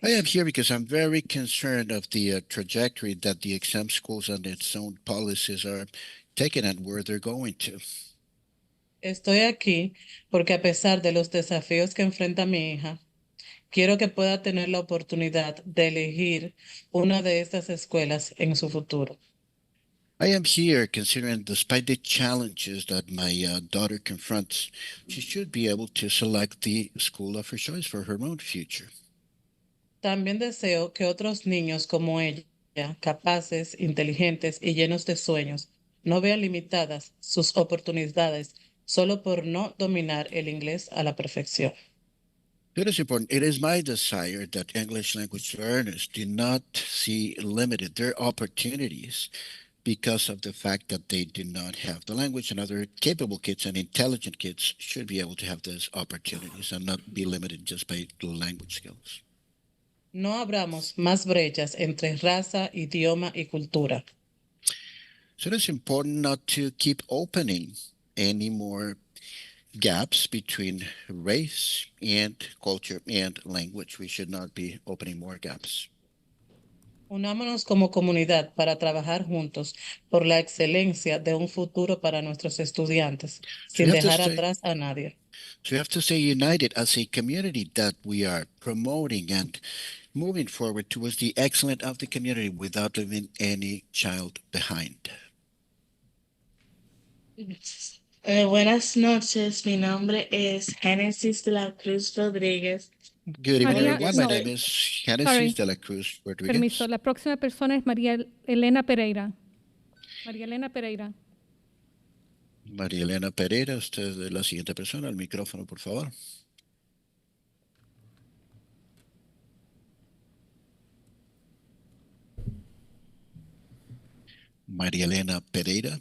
I am here because I'm very concerned of the trajectory that the exam schools and its own policies are taking and where they're going to. Estoy aquí porque a pesar de los desafíos que enfrenta mi hija, quiero que pueda tener la oportunidad de elegir una de estas escuelas en su futuro. I am here considering despite the challenges that my daughter confronts, she should be able to select the school of her choice for her own future. También deseo que otros niños como ella, capaces, inteligentes y llenos de sueños, no vean limitadas sus oportunidades solo por no dominar el inglés a la perfección. It is important. It is my desire that English language learners do not see limited their opportunities because of the fact that they do not have the language, and other capable kids and intelligent kids should be able to have those opportunities and not be limited just by language skills. No abramos más brechas entre raza, idioma y cultura. So it's important not to keep opening any more gaps between race and culture and language. We should not be opening more gaps. Unámonos como comunidad para trabajar juntos por la excelencia de un futuro para nuestros estudiantes, sin dejar atrás a nadie. So we have to stay united as a community that we are promoting and moving forward towards the excellence of the community without leaving any child behind. Buenas noches, mi nombre es Génesis de la Cruz Rodríguez. Good evening, María, everyone. no. My name is Genesis de la Cruz Rodríguez. Permiso, la próxima persona es María Elena Pereira. María Elena Pereira. María Elena Pereira, usted es la siguiente persona. El micrófono, por favor. María Elena Pereira.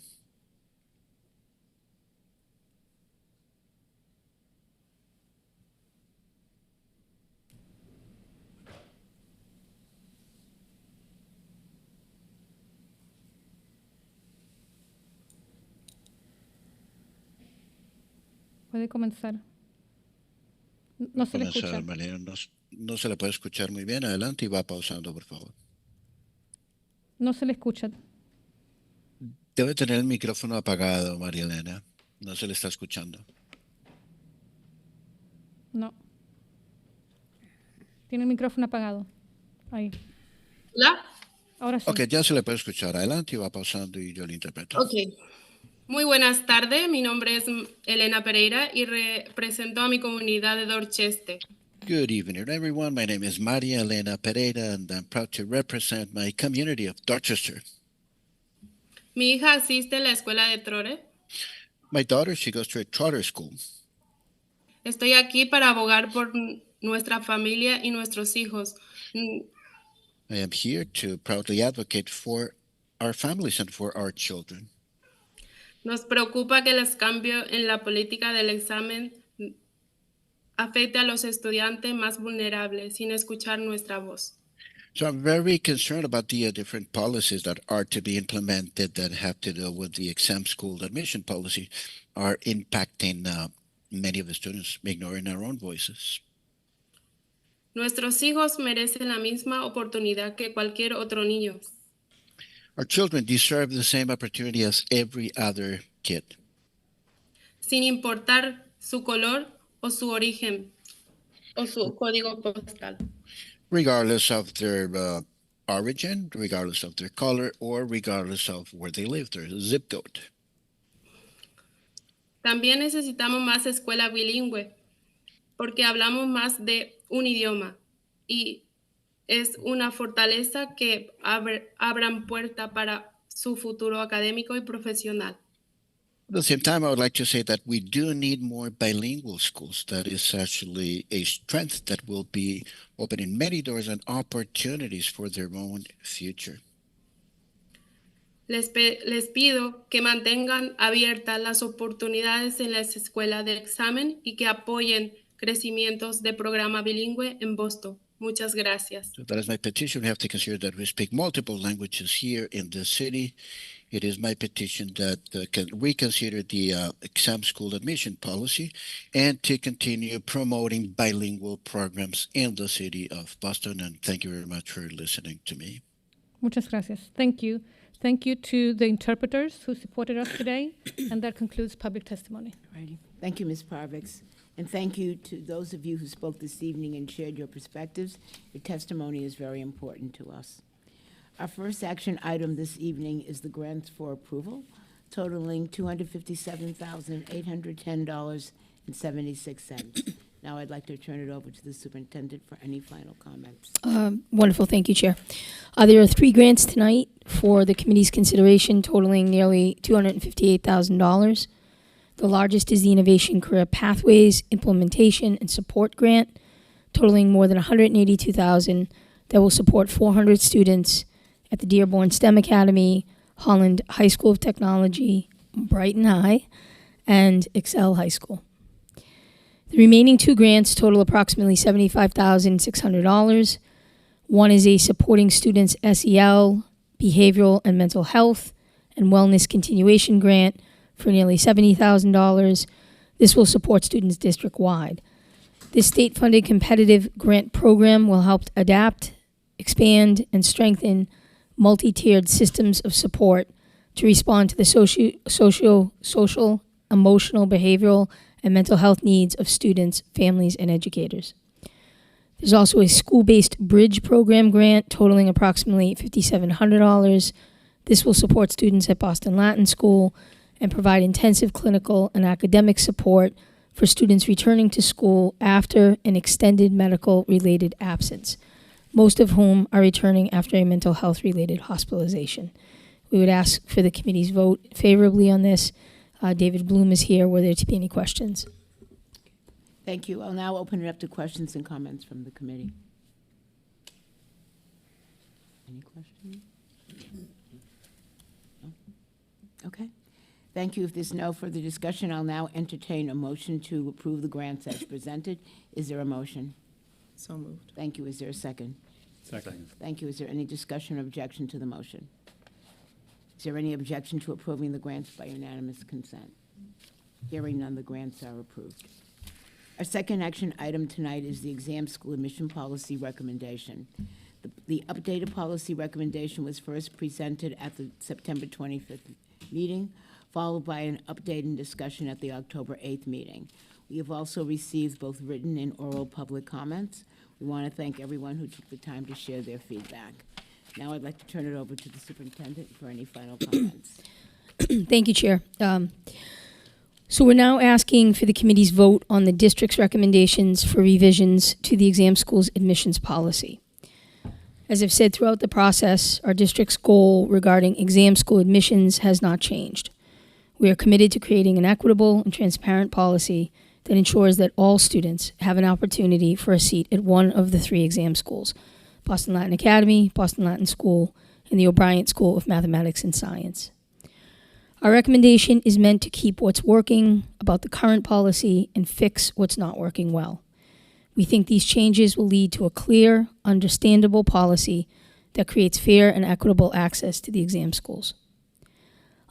Puede comenzar. No se le Comenzar, escucha. Mariana. No se le puede escuchar muy bien. Adelante y va pausando, por favor. No se le escucha. Debe tener el micrófono apagado, María Elena. No se le está escuchando. No. Tiene el micrófono apagado. Ahí. ¿Hola? Ahora sí. Ok, ya se le puede escuchar. Adelante y va pausando y yo le interpreto. Ok. Muy buenas tardes. Mi nombre es Elena Pereira y represento a mi comunidad de Dorchester. Good evening, everyone. My name is Maria Elena Pereira, and I'm proud to represent my community of Dorchester. Mi hija asiste a la escuela de Trotter. My daughter, she goes to a charter school. Estoy aquí para abogar por nuestra familia y nuestros hijos. I am here to proudly advocate for our families and for our children. Nos preocupa que los cambios en la política del examen afecte a los estudiantes más vulnerables sin escuchar nuestra voz. So I'm very concerned about the different policies that are to be implemented that have to do with the exam school admission policy are impacting many of the students, ignoring our own voices. Nuestros hijos merecen la misma oportunidad que cualquier otro niño. Our children deserve the same opportunity as every other kid, sin importar su color o su origen o su código postal. regardless of their origin, regardless of their color, or regardless of where they live, their zip code. También necesitamos más escuela bilingüe porque hablamos más de un idioma y es una fortaleza que abran puerta para su futuro académico y profesional. At the same time, I would like to say that we do need more bilingual schools. That is actually a strength that will be opening many doors and opportunities for their own future. Les pido que mantengan abiertas las oportunidades en las escuelas de examen y que apoyen crecimientos de programa bilingüe en Boston. Muchas gracias. So that is my petition. We have to consider that we speak multiple languages here in the city. It is my petition that can reconsider the exam school admission policy and to continue promoting bilingual programs in the city of Boston. And thank you very much for listening to me. Muchas gracias. Thank you. Thank you to the interpreters who supported us today. And that concludes public testimony. Alrighty. Thank you, Ms. Parvix. And thank you to those of you who spoke this evening and shared your perspectives. Your testimony is very important to us. Our first action item this evening is the grants for approval, totaling $257,810.76. Now I'd like to turn it over to the superintendent for any final comments. Wonderful. Thank you, Chair. There are 3 grants tonight for the committee's consideration, totaling nearly $258,000. The largest is the Innovation Career Pathways Implementation and Support Grant, totaling more than $182,000 that will support 400 students at the Dearborn STEM Academy, Holland High School of Technology, Brighton High, and Excel High School. The remaining 2 grants total approximately $75,600. One is a Supporting Students SEL, Behavioral and Mental Health, and Wellness Continuation Grant for nearly $70,000. This will support students district-wide. This state-funded competitive grant program will help adapt, expand, and strengthen multi-tiered systems of support to respond to the social, emotional, behavioral, and mental health needs of students, families, and educators. There's also a school-based bridge program grant totaling approximately $5,700. This will support students at Boston Latin School and provide intensive clinical and academic support for students returning to school after an extended medical-related absence, most of whom are returning after a mental health-related hospitalization. We would ask for the committee's vote favorably on this. David Bloom is here. Were there to be any questions? Thank you. I'll now open it up to questions and comments from the committee. Any questions? No? Okay. Thank you. If there's no further discussion, I'll now entertain a motion to approve the grants as presented. Is there a motion? So moved. Thank you. Is there a second? Second. Thank you. Is there any discussion or objection to the motion? Is there any objection to approving the grants by unanimous consent? Hearing none, the grants are approved. Our second action item tonight is the exam school admission policy recommendation. The updated policy recommendation was first presented at the September 25th meeting, followed by an update and discussion at the October 8th meeting. We have also received both written and oral public comments. We want to thank everyone who took the time to share their feedback. Now I'd like to turn it over to the superintendent for any final comments. Thank you, Chair. So we're now asking for the committee's vote on the district's recommendations for revisions to the exam school's admissions policy. As I've said throughout the process, our district's goal regarding exam school admissions has not changed. We are committed to creating an equitable and transparent policy that ensures that all students have an opportunity for a seat at one of the 3 exam schools: Boston Latin Academy, Boston Latin School, and the O'Brien School of Mathematics and Science. Our recommendation is meant to keep what's working about the current policy and fix what's not working well. We think these changes will lead to a clear, understandable policy that creates fair and equitable access to the exam schools.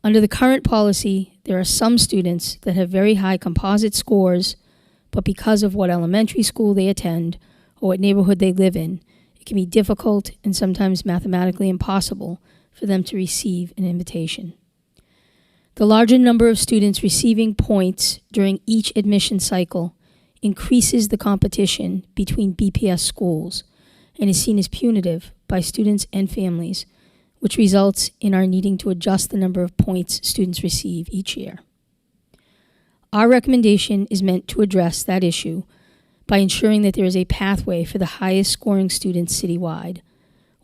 Under the current policy, there are some students that have very high composite scores, but because of what elementary school they attend or what neighborhood they live in, it can be difficult and sometimes mathematically impossible for them to receive an invitation. The larger number of students receiving points during each admission cycle increases the competition between BPS schools and is seen as punitive by students and families, which results in our needing to adjust the number of points students receive each year. Our recommendation is meant to address that issue by ensuring that there is a pathway for the highest scoring students citywide,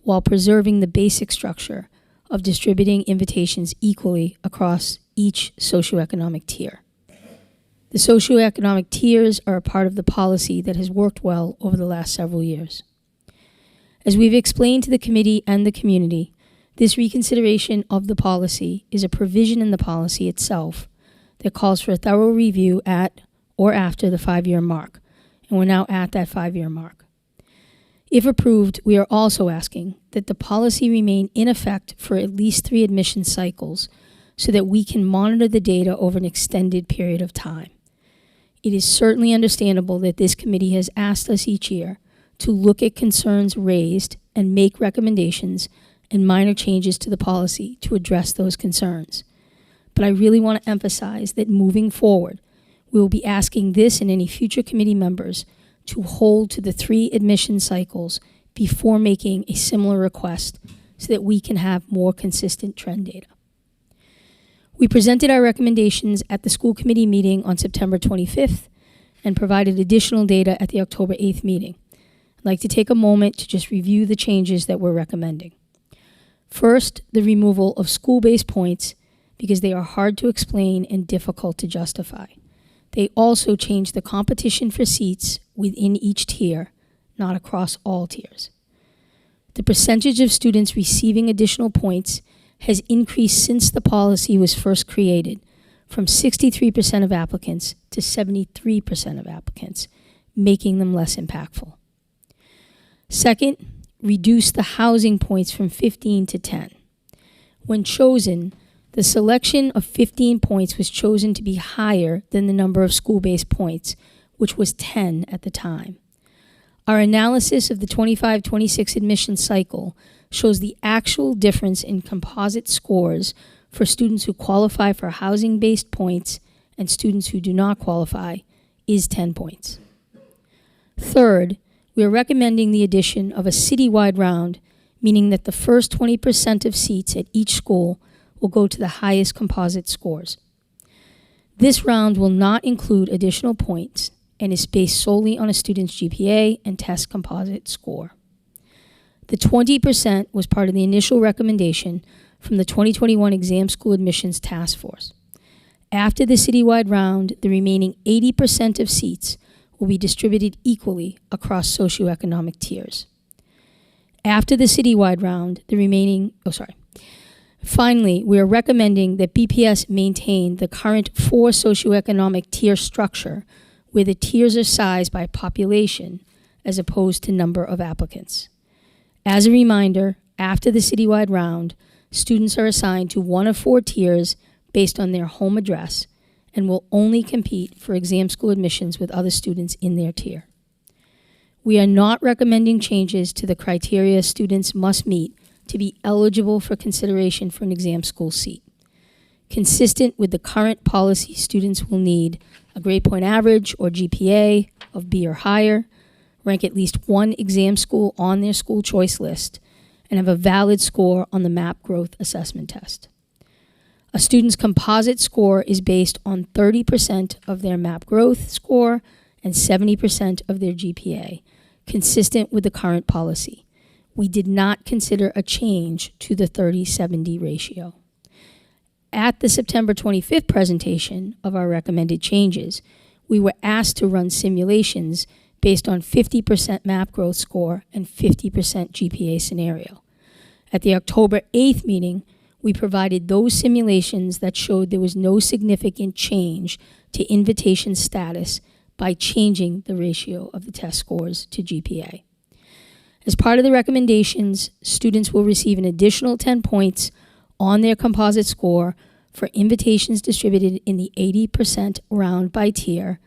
while preserving the basic structure of distributing invitations equally across each socioeconomic tier. The socioeconomic tiers are a part of the policy that has worked well over the last several years. As we've explained to the committee and the community, this reconsideration of the policy is a provision in the policy itself that calls for a thorough review at or after the 5-year mark, and we're now at that 5-year mark. If approved, we are also asking that the policy remain in effect for at least 3 admission cycles so that we can monitor the data over an extended period of time. It is certainly understandable that this committee has asked us each year to look at concerns raised and make recommendations and minor changes to the policy to address those concerns. But I really want to emphasize that moving forward, we will be asking this and any future committee members to hold to the 3 admission cycles before making a similar request so that we can have more consistent trend data. We presented our recommendations at the school committee meeting on September 25th and provided additional data at the October 8th meeting. I'd like to take a moment to just review the changes that we're recommending. First, the removal of school-based points because they are hard to explain and difficult to justify. They also change the competition for seats within each tier, not across all tiers. The percentage of students receiving additional points has increased since the policy was first created, from 63% of applicants to 73% of applicants, making them less impactful. Second, reduce the housing points from 15 to 10. When chosen, the selection of 15 points was chosen to be higher than the number of school-based points, which was 10 at the time. Our analysis of the 25-26 admission cycle shows the actual difference in composite scores for students who qualify for housing-based points and students who do not qualify is 10 points. Third, we are recommending the addition of a citywide round, meaning that the first 20% of seats at each school will go to the highest composite scores. This round will not include additional points and is based solely on a student's GPA and test composite score. The 20% was part of the initial recommendation from the 2021 Exam School Admissions Task Force. After the citywide round, the remaining 80% of seats will be distributed equally across socioeconomic tiers. After the citywide round, the remaining, Finally, we are recommending that BPS maintain the current 4 socioeconomic tier structure where the tiers are sized by population as opposed to number of applicants. As a reminder, after the citywide round, students are assigned to one of 4 tiers based on their home address, and will only compete for exam school admissions with other students in their tier. We are not recommending changes to the criteria students must meet to be eligible for consideration for an exam school seat. Consistent with the current policy, students will need a grade point average or GPA of B or higher, rank at least one exam school on their school choice list, and have a valid score on the MAP Growth Assessment Test. A student's composite score is based on 30% of their MAP Growth score and 70% of their GPA, consistent with the current policy. We did not consider a change to the 30-70 ratio. At the September 25th presentation of our recommended changes, we were asked to run simulations based on 50% MAP growth score and 50% GPA scenario. At the October 8th meeting, we provided those simulations that showed there was no significant change to invitation status by changing the ratio of the test scores to GPA. As part of the recommendations, students will receive an additional 10 points on their composite score for invitations distributed in the 80% round by tier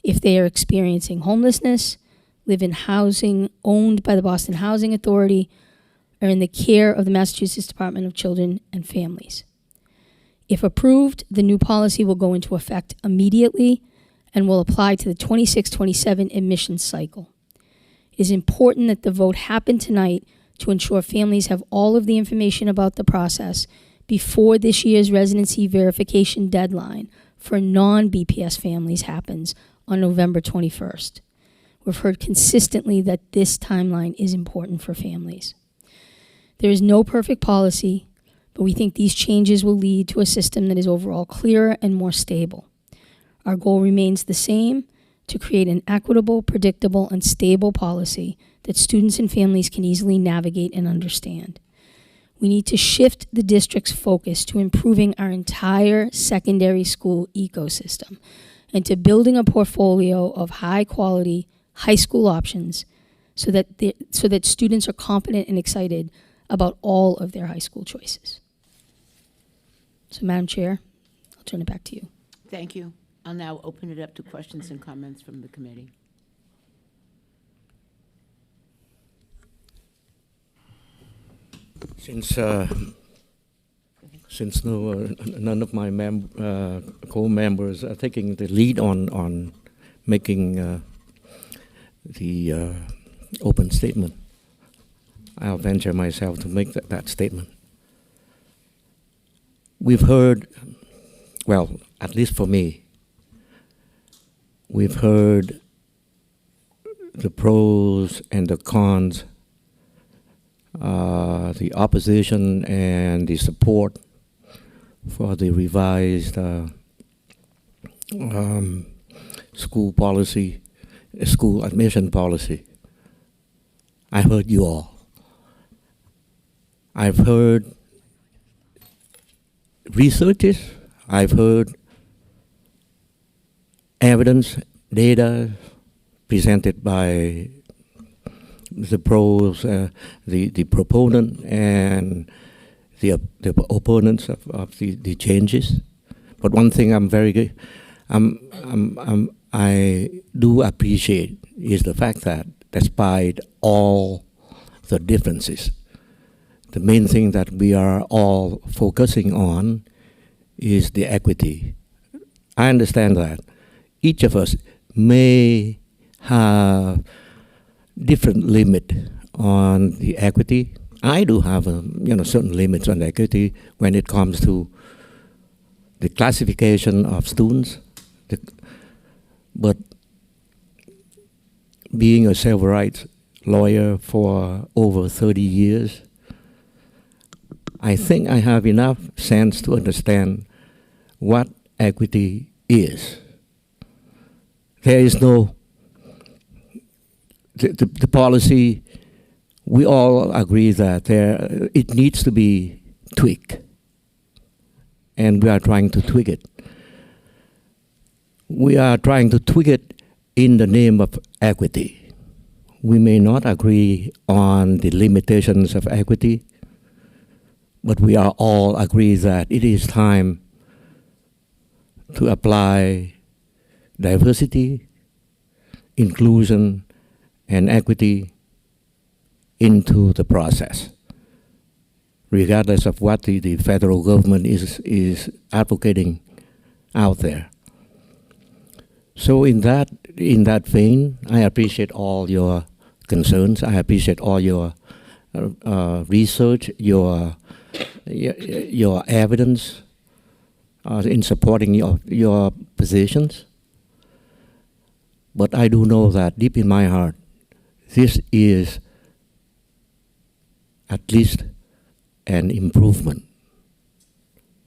if they are experiencing homelessness, live in housing owned by the Boston Housing Authority, or in the care of the Massachusetts Department of Children and Families. If approved, the new policy will go into effect immediately and will apply to the 26-27 admissions cycle. It is important that the vote happen tonight to ensure families have all of the information about the process before this year's residency verification deadline for non-BPS families happens on November 21st. We've heard consistently that this timeline is important for families. There is no perfect policy, but we think these changes will lead to a system that is overall clearer and more stable. Our goal remains the same: to create an equitable, predictable, and stable policy that students and families can easily navigate and understand. We need to shift the district's focus to improving our entire secondary school ecosystem and to building a portfolio of high-quality high school options so that students are confident and excited about all of their high school choices. So, Madam Chair, I'll turn it back to you. Thank you. I'll now open it up to questions and comments from the committee. Since none of my co-members are taking the lead on making the open statement, I'll venture myself to make that statement. We've heard, well, at least for me, we've heard the pros and the cons, the opposition and the support for the revised school policy, school admission policy. I heard you all. I've heard researches, I've heard evidence, data presented by the pros, the proponent, and the opponents of the changes. But one thing I do appreciate is the fact that despite all the differences, the main thing that we are all focusing on is the equity. I understand that each of us may have different limit on the equity. I do have certain limits on equity when it comes to the classification of students. But being a civil rights lawyer for over 30 years, I think I have enough sense to understand what equity is. There is no, the policy, we all agree that it needs to be tweaked, and we are trying to tweak it. We are trying to tweak it in the name of equity. We may not agree on the limitations of equity, but we are all agree that it is time to apply diversity, inclusion, and equity into the process, regardless of what the federal government is advocating out there. So in that vein, I appreciate all your concerns. I appreciate all your research, your evidence in supporting your positions. But I do know that deep in my heart, this is at least an improvement.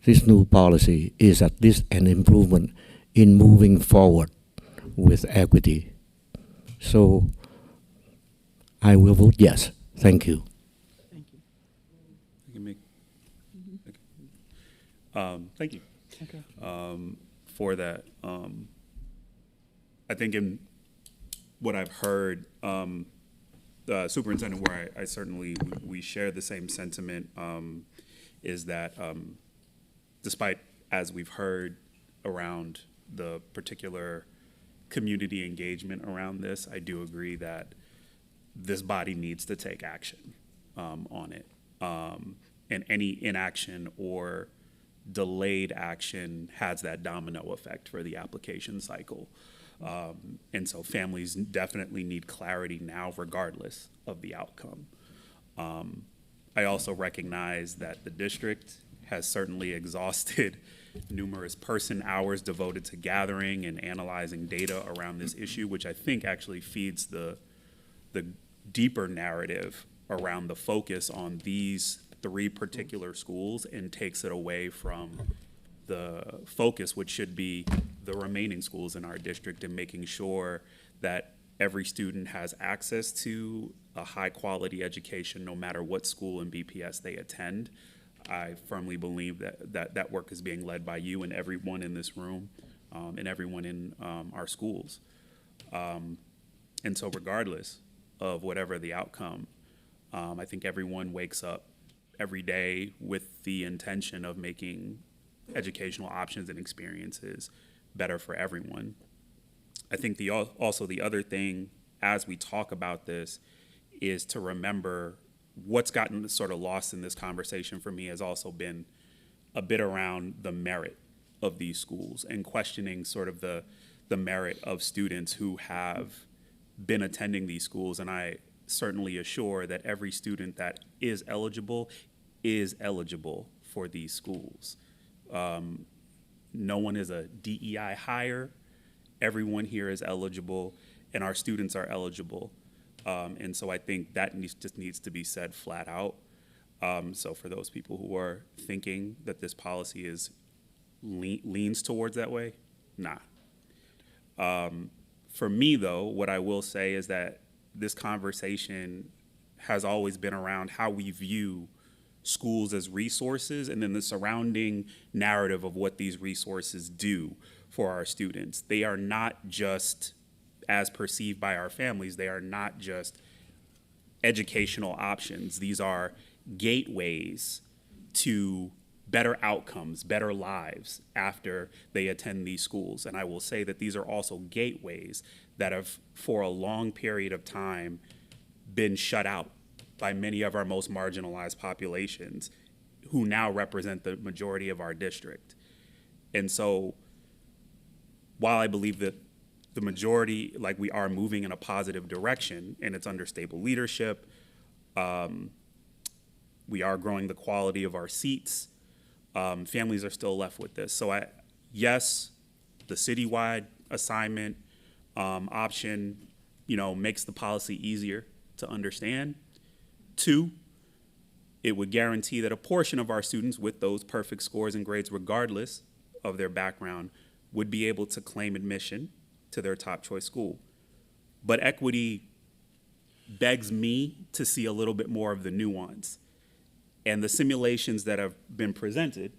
This new policy is at least an improvement in moving forward with equity. So I will vote yes. Thank you. Thank you. Thank you for that. I think in what I've heard, the superintendent, where I certainly, we share the same sentiment, is that despite, as we've heard around the particular community engagement around this, I do agree that this body needs to take action on it. And any inaction or delayed action has that domino effect for the application cycle. And so families definitely need clarity now, regardless of the outcome. I also recognize that the district has certainly exhausted numerous person hours devoted to gathering and analyzing data around this issue, which I think actually feeds the deeper narrative around the focus on these 3 particular schools and takes it away from the focus, which should be the remaining schools in our district, and making sure that every student has access to a high quality education no matter what school in BPS they attend. I firmly believe that work is being led by you and everyone in this room, and everyone in our schools. And so regardless of whatever the outcome, I think everyone wakes up every day with the intention of making educational options and experiences better for everyone. I think also the other thing as we talk about this is to remember what's gotten sort of lost in this conversation for me has also been a bit around the merit of these schools and questioning sort of the merit of students who have been attending these schools. And I certainly assure that every student that is eligible for these schools. No one is a DEI hire. Everyone here is eligible, and our students are eligible. And so I think that just needs to be said flat out. So for those people who are thinking that this policy leans towards that way, nah. For me, though, what I will say is that this conversation has always been around how we view schools as resources, and then the surrounding narrative of what these resources do for our students. They are not just, as perceived by our families, they are not just educational options. These are gateways to better outcomes, better lives after they attend these schools. And I will say that these are also gateways that have, for a long period of time, been shut out by many of our most marginalized populations who now represent the majority of our district. And so while I believe that the majority, like we are moving in a positive direction and it's under stable leadership, we are growing the quality of our seats, families are still left with this. So yes, the citywide assignment option, makes the policy easier to understand. 2, it would guarantee that a portion of our students with those perfect scores and grades, regardless of their background, would be able to claim admission to their top choice school. But equity begs me to see a little bit more of the nuance. And the simulations that have been presented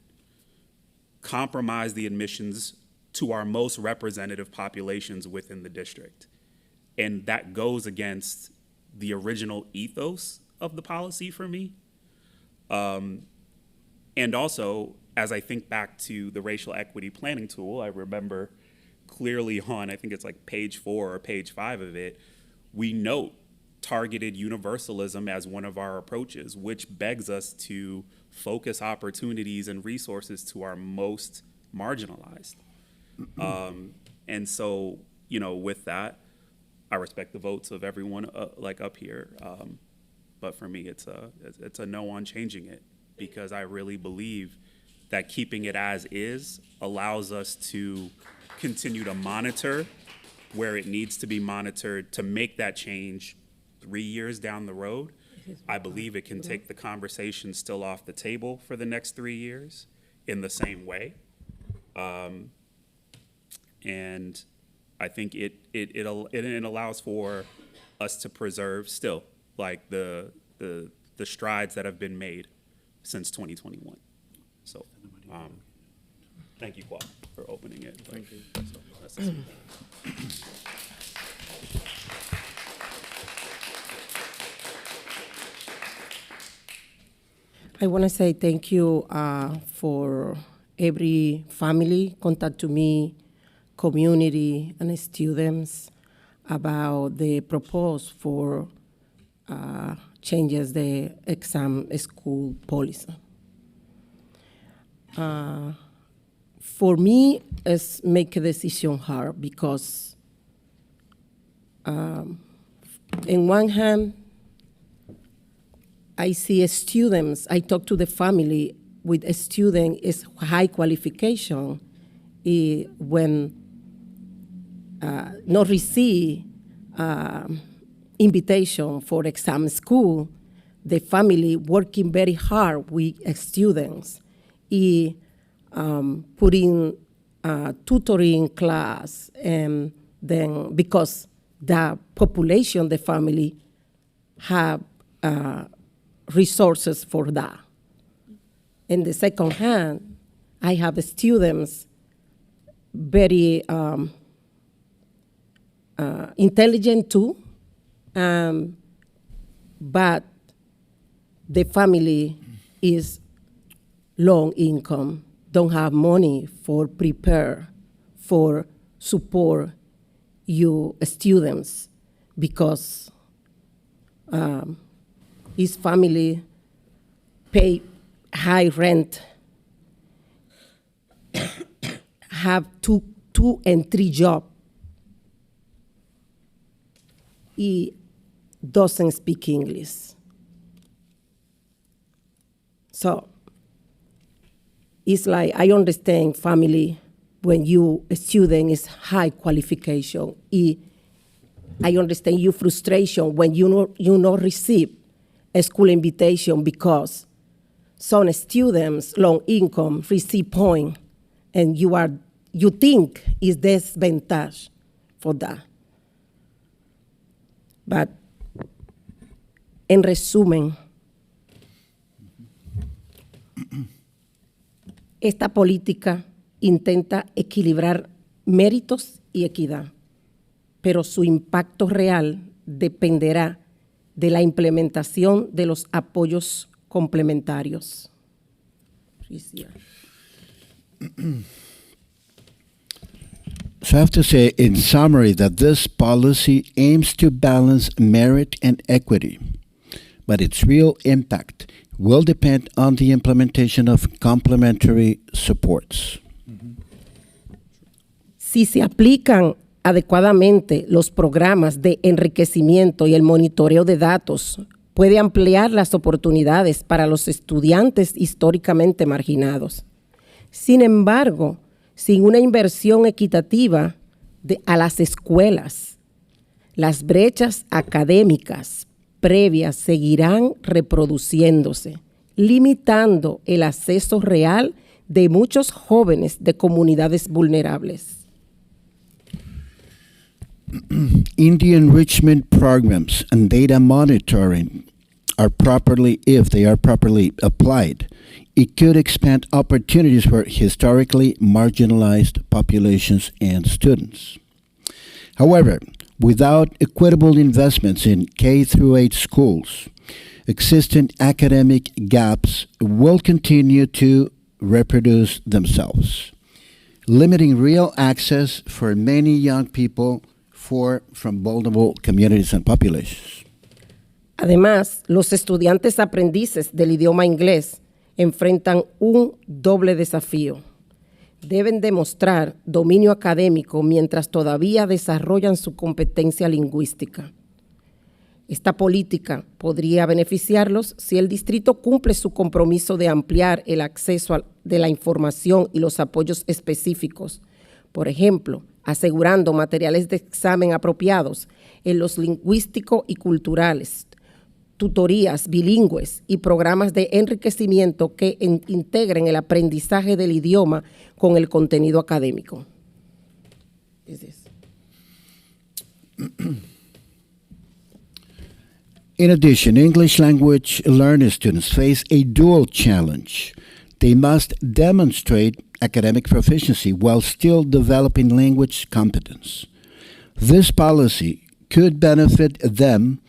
compromise the admissions to our most representative populations within the district. And that goes against the original ethos of the policy for me. And also, as I think back to the racial equity planning tool, I remember clearly on, I think it's like page 4 or page 5 of it, we note targeted universalism as one of our approaches, which begs us to focus opportunities and resources to our most marginalized. And so, you know, with that, I respect the votes of everyone like up here. But for me, it's a no on changing it, because I really believe that keeping it as is allows us to continue to monitor where it needs to be monitored to make that change 3 years down the road. I believe it can take the conversation still off the table for the next 3 years in the same way. And I think it allows for us to preserve still like the strides that have been made since 2021. So thank you, Kwok, for opening it. Thank you. So that's it. I want to say thank you for every family contact to me, community and students about the proposal for changes the exam school policy. For me, it's make a decision hard because in one hand, I see students, I talk to the family with a student is high qualification when not receive invitation for exam school, the family working very hard with students, putting tutoring class, and then because the population, the family have resources for that. In the second hand, I have students very intelligent too, but the family is low income, don't have money for prepare, for support you students because his family pay high rent, have two and three jobs. He doesn't speak English. So it's like, I understand family when you a student is high qualification. I understand your frustration when you not receive a school invitation because some students, low income, receive point, and you think is disadvantage for that. But en resumen, esta política intenta equilibrar méritos y equidad, pero su impacto real dependerá de la implementación de los apoyos complementarios. So I have to say, in summary, that this policy aims to balance merit and equity, but its real impact will depend on the implementation of complementary supports. Si se aplican adecuadamente los programas de enriquecimiento y el monitoreo de datos, puede ampliar las oportunidades para los estudiantes históricamente marginados. Sin embargo, sin una inversión equitativa a las escuelas, las brechas académicas previas seguirán reproduciéndose, limitando el acceso real de muchos jóvenes de comunidades vulnerables. In the enrichment programs and data monitoring if they are properly applied, it could expand opportunities for historically marginalized populations and students. However, without equitable investments in K-8 schools, existing academic gaps will continue to reproduce themselves, limiting real access for many young people from vulnerable communities and populations. Además, los estudiantes aprendices del idioma inglés enfrentan un doble desafío. Deben demostrar dominio académico mientras todavía desarrollan su competencia lingüística. Esta política podría beneficiarlos si el distrito cumple su compromiso de ampliar el acceso de la información y los apoyos específicos. Por ejemplo, asegurando materiales de examen apropiados en los lingüístico y culturales, tutorías bilingües y programas de enriquecimiento que integren el aprendizaje del idioma con el contenido académico. In addition, English language learner students face a dual challenge. They must demonstrate academic proficiency while still developing language competence. This policy could benefit them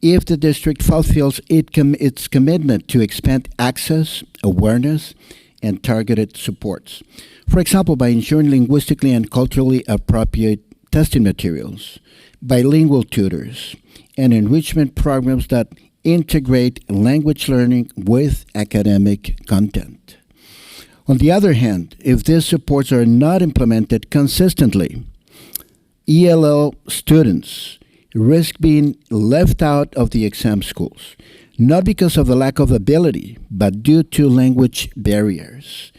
if the district fulfills its commitment to expand access, awareness, and targeted supports. For example, by ensuring linguistically and culturally appropriate testing materials, bilingual tutors, and enrichment programs that integrate language learning with academic content. On the other hand, if these supports are not implemented consistently, ELL students risk being left out of the exam schools, not because of the lack of ability, but due to language barriers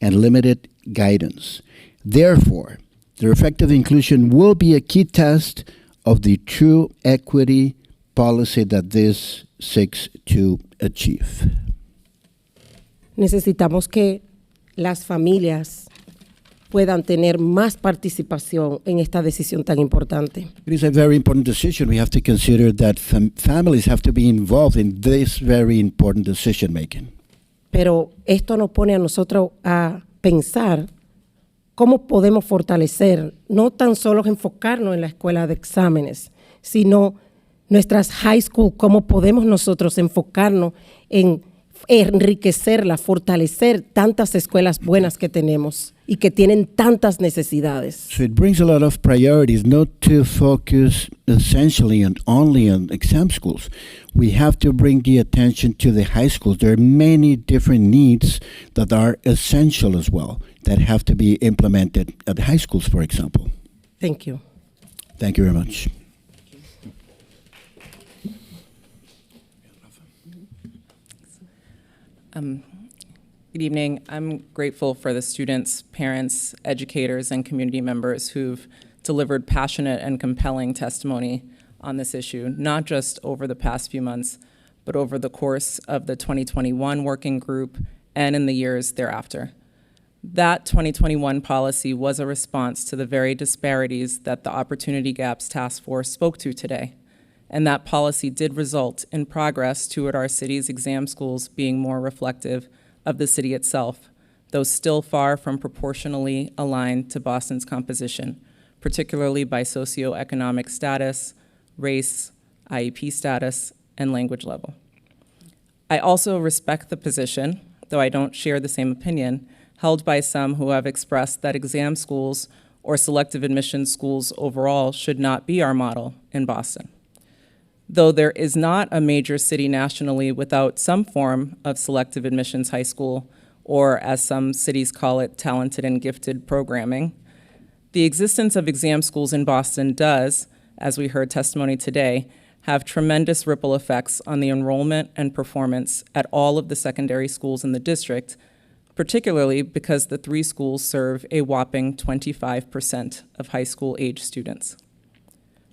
and limited guidance. Therefore, their effective inclusion will be a key test of the true equity policy that this seeks to achieve. Necesitamos que las familias puedan tener más participación en esta decisión tan importante. It is a very important decision. We have to consider that families have to be involved in this very important decision making. Pero esto nos pone a nosotros a pensar cómo podemos fortalecer, no tan solo enfocarnos en la escuela de exámenes, sino nuestras high school, cómo podemos nosotros enfocarnos en enriquecerla, fortalecer tantas escuelas buenas que tenemos y que tienen tantas necesidades. So it brings a lot of priorities, not to focus essentially and only on exam schools. We have to bring the attention to the high schools. There are many different needs that are essential as well, that have to be implemented at high schools, for example. Thank you. Thank you very much. Good evening. I'm grateful for the students, parents, educators, and community members who've delivered passionate and compelling testimony on this issue, not just over the past few months, but over the course of the 2021 working group and in the years thereafter. That 2021 policy was a response to the very disparities that the Opportunity Gaps Task Force spoke to today. And that policy did result in progress toward our city's exam schools being more reflective of the city itself, though still far from proportionally aligned to Boston's composition, particularly by socioeconomic status, race, IEP status, and language level. I also respect the position, though I don't share the same opinion, held by some who have expressed that exam schools or selective admission schools overall should not be our model in Boston. Though there is not a major city nationally without some form of selective admissions high school, or as some cities call it, talented and gifted programming, the existence of exam schools in Boston does, as we heard testimony today, have tremendous ripple effects on the enrollment and performance at all of the secondary schools in the district, particularly because the three schools serve a whopping 25% of high school age students.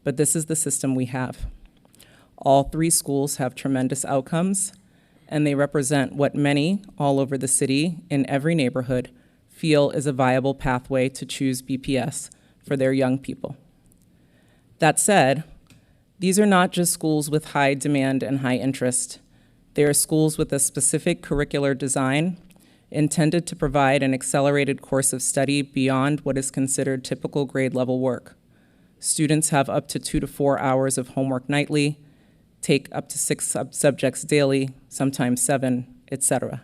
But this is the system we have. All three schools have tremendous outcomes, and they represent what many all over the city, in every neighborhood, feel is a viable pathway to choose BPS for their young people. That said, these are not just schools with high demand and high interest. They are schools with a specific curricular design intended to provide an accelerated course of study beyond what is considered typical grade level work. Students have up to 2 to 4 hours of homework nightly, take up to 6 subjects daily, sometimes 7, etc.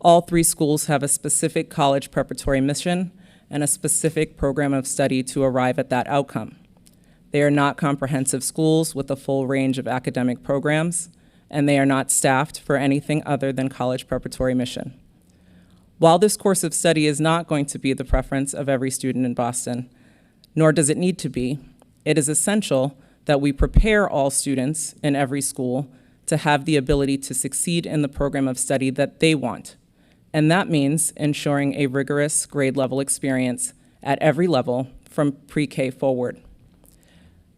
All three schools have a specific college preparatory mission and a specific program of study to arrive at that outcome. They are not comprehensive schools with a full range of academic programs, and they are not staffed for anything other than college preparatory mission. While this course of study is not going to be the preference of every student in Boston, nor does it need to be, it is essential that we prepare all students in every school to have the ability to succeed in the program of study that they want. And that means ensuring a rigorous grade level experience at every level from pre-K forward.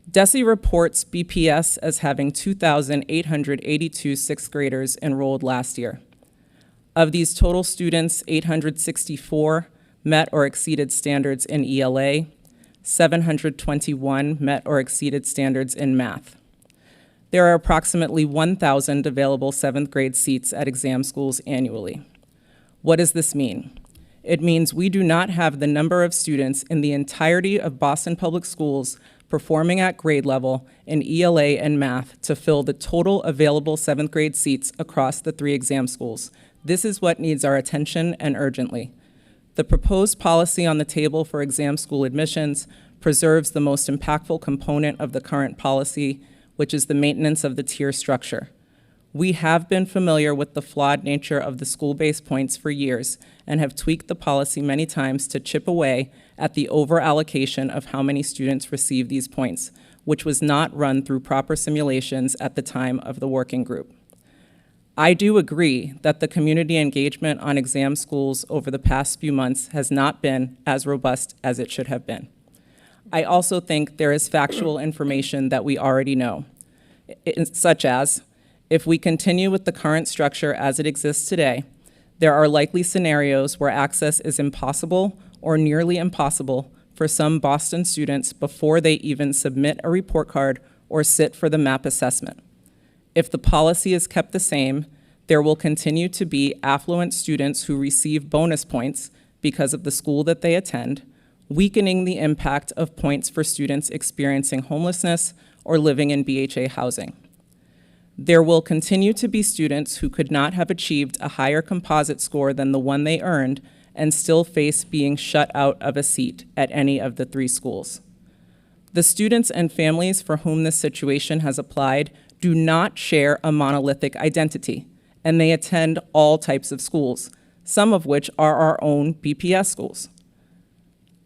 DESE reports BPS as having 2,882 sixth graders enrolled last year. Of these total students, 864 met or exceeded standards in ELA, 721 met or exceeded standards in math. There are approximately 1,000 available seventh grade seats at exam schools annually. What does this mean? It means we do not have the number of students in the entirety of Boston Public Schools performing at grade level in ELA and math to fill the total available seventh grade seats across the three exam schools. This is what needs our attention and urgently. The proposed policy on the table for exam school admissions preserves the most impactful component of the current policy, which is the maintenance of the tier structure. We have been familiar with the flawed nature of the school-based points for years and have tweaked the policy many times to chip away at the over-allocation of how many students receive these points, which was not run through proper simulations at the time of the working group. I do agree that the community engagement on exam schools over the past few months has not been as robust as it should have been. I also think there is factual information that we already know, such as, if we continue with the current structure as it exists today, there are likely scenarios where access is impossible or nearly impossible for some Boston students before they even submit a report card or sit for the MAP assessment. If the policy is kept the same, there will continue to be affluent students who receive bonus points because of the school that they attend, weakening the impact of points for students experiencing homelessness or living in BHA housing. There will continue to be students who could not have achieved a higher composite score than the one they earned and still face being shut out of a seat at any of the three schools. The students and families for whom this situation has applied do not share a monolithic identity, and they attend all types of schools, some of which are our own BPS schools.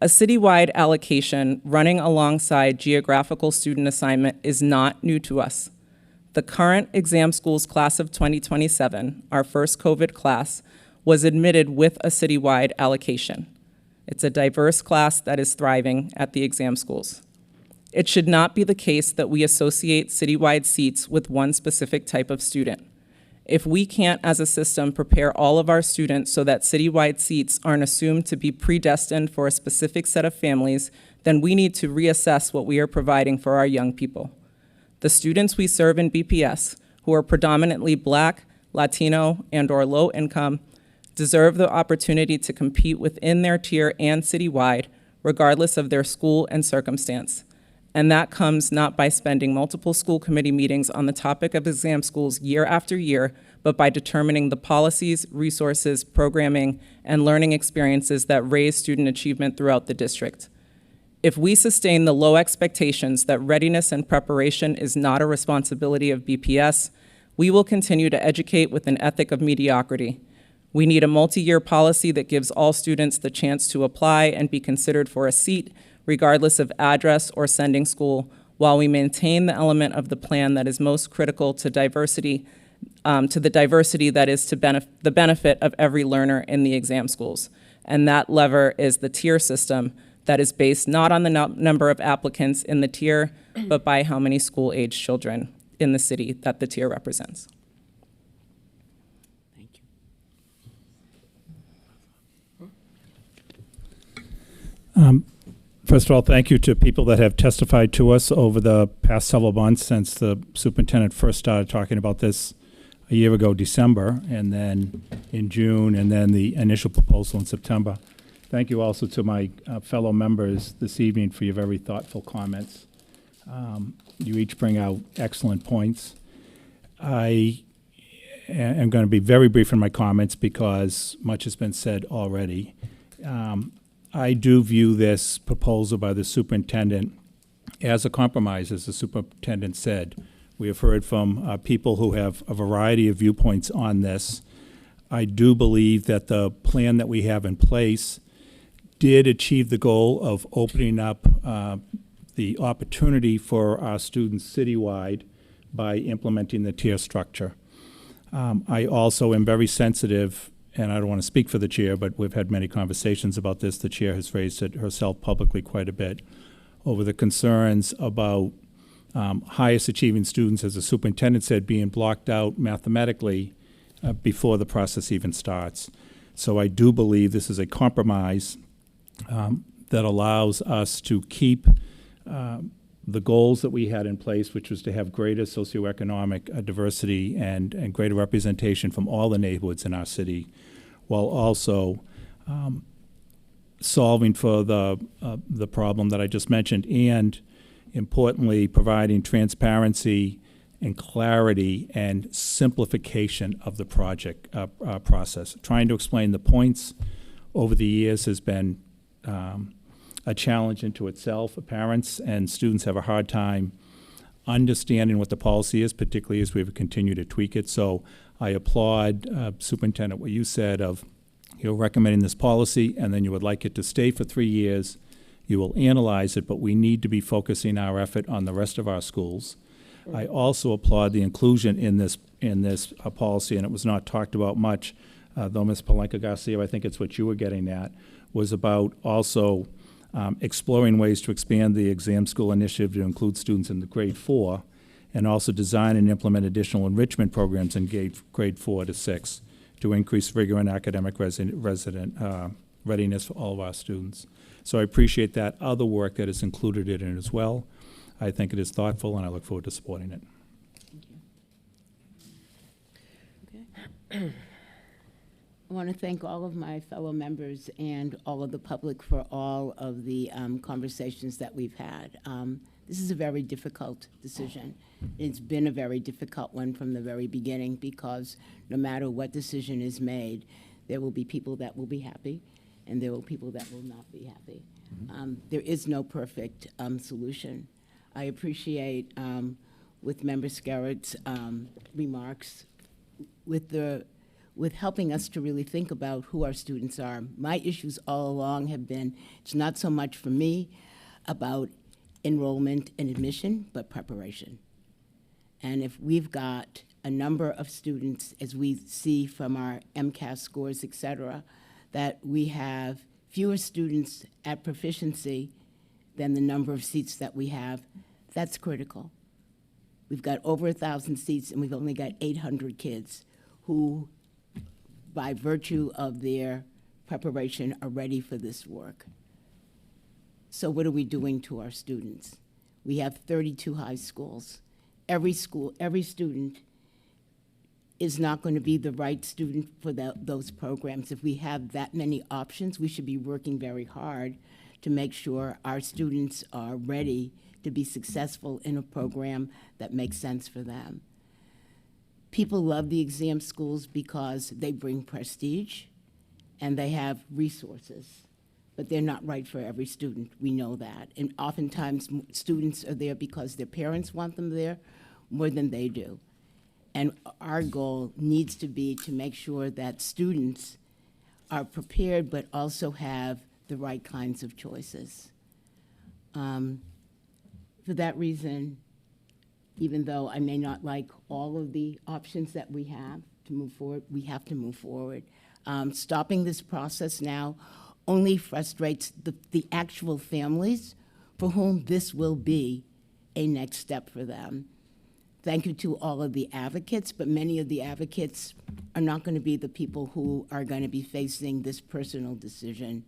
A citywide allocation running alongside geographical student assignment is not new to us. The current exam schools class of 2027, our first COVID class, was admitted with a citywide allocation. It's a diverse class that is thriving at the exam schools. It should not be the case that we associate citywide seats with one specific type of student. If we can't, as a system, prepare all of our students so that citywide seats aren't assumed to be predestined for a specific set of families, then we need to reassess what we are providing for our young people. The students we serve in BPS, who are predominantly Black, Latino, and/or low income, deserve the opportunity to compete within their tier and citywide, regardless of their school and circumstance. And that comes not by spending multiple school committee meetings on the topic of exam schools year after year, but by determining the policies, resources, programming, and learning experiences that raise student achievement throughout the district. If we sustain the low expectations that readiness and preparation is not a responsibility of BPS, we will continue to educate with an ethic of mediocrity. We need a multi-year policy that gives all students the chance to apply and be considered for a seat, regardless of address or sending school, while we maintain the element of the plan that is most critical to diversity, to the diversity that is to the benefit of every learner in the exam schools. And that lever is the tier system that is based not on the number of applicants in the tier, but by how many school-age children in the city that the tier represents. First of all, thank you to people that have testified to us over the past several months since the superintendent first started talking about this a year ago, December, and then in June, and then the initial proposal in September. Thank you also to my fellow members this evening for your very thoughtful comments. You each bring out excellent points. I I'm going to be very brief in my comments because much has been said already. I do view this proposal by the superintendent as a compromise, as the superintendent said. We have heard from people who have a variety of viewpoints on this. I do believe that the plan that we have in place did achieve the goal of opening up the opportunity for our students citywide by implementing the tier structure. I also am very sensitive, and I don't want to speak for the chair, but we've had many conversations about this. The chair has raised it herself publicly quite a bit over the concerns about highest achieving students, as the superintendent said, being blocked out mathematically before the process even starts. So I do believe this is a compromise that allows us to keep the goals that we had in place, which was to have greater socioeconomic diversity and greater representation from all the neighborhoods in our city, while also solving for the problem that I just mentioned, and importantly, providing transparency and clarity and simplification of the project process. Trying to explain the points over the years has been a challenge into itself. Parents and students have a hard time understanding what the policy is, particularly as we continue to tweak it. So I applaud Superintendent what you said of you're recommending this policy and then you would like it to stay for 3 years. You will analyze it, but we need to be focusing our effort on the rest of our schools. I also applaud the inclusion in this policy, and it was not talked about much, though Ms. Palenka Garcia, I think it's what you were getting at, was about also exploring ways to expand the exam school initiative to include students in the grade 4, and also design and implement additional enrichment programs in grade 4 to 6 to increase rigor and academic readiness for all of our students. So I appreciate that other work that is included in it as well. I think it is thoughtful, and I look forward to supporting it. Okay. I want to thank all of my fellow members and all of the public for all of the conversations that we've had. This is a very difficult decision. It's been a very difficult one from the very beginning because no matter what decision is made, there will be people that will be happy and there will be people that will not be happy. There is no perfect solution. I appreciate with Member Scarrett's remarks with helping us to really think about who our students are. My issues all along have been, it's not so much for me about enrollment and admission, but preparation. And if we've got a number of students, as we see from our MCAS scores, et cetera, that we have fewer students at proficiency than the number of seats that we have, that's critical. We've got over 1,000 seats and we've only got 800 kids who, by virtue of their preparation, are ready for this work. So what are we doing to our students? We have 32 high schools. Every student is not going to be the right student for those programs. If we have that many options, we should be working very hard to make sure our students are ready to be successful in a program that makes sense for them. People love the exam schools because they bring prestige and they have resources, but they're not right for every student. We know that. And oftentimes students are there because their parents want them there more than they do. And our goal needs to be to make sure that students are prepared but also have the right kinds of choices. For that reason, even though I may not like all of the options that we have to move forward, we have to move forward. Stopping this process now only frustrates the actual families for whom this will be a next step for them. Thank you to all of the advocates, but many of the advocates are not going to be the people who are going to be facing this personal decision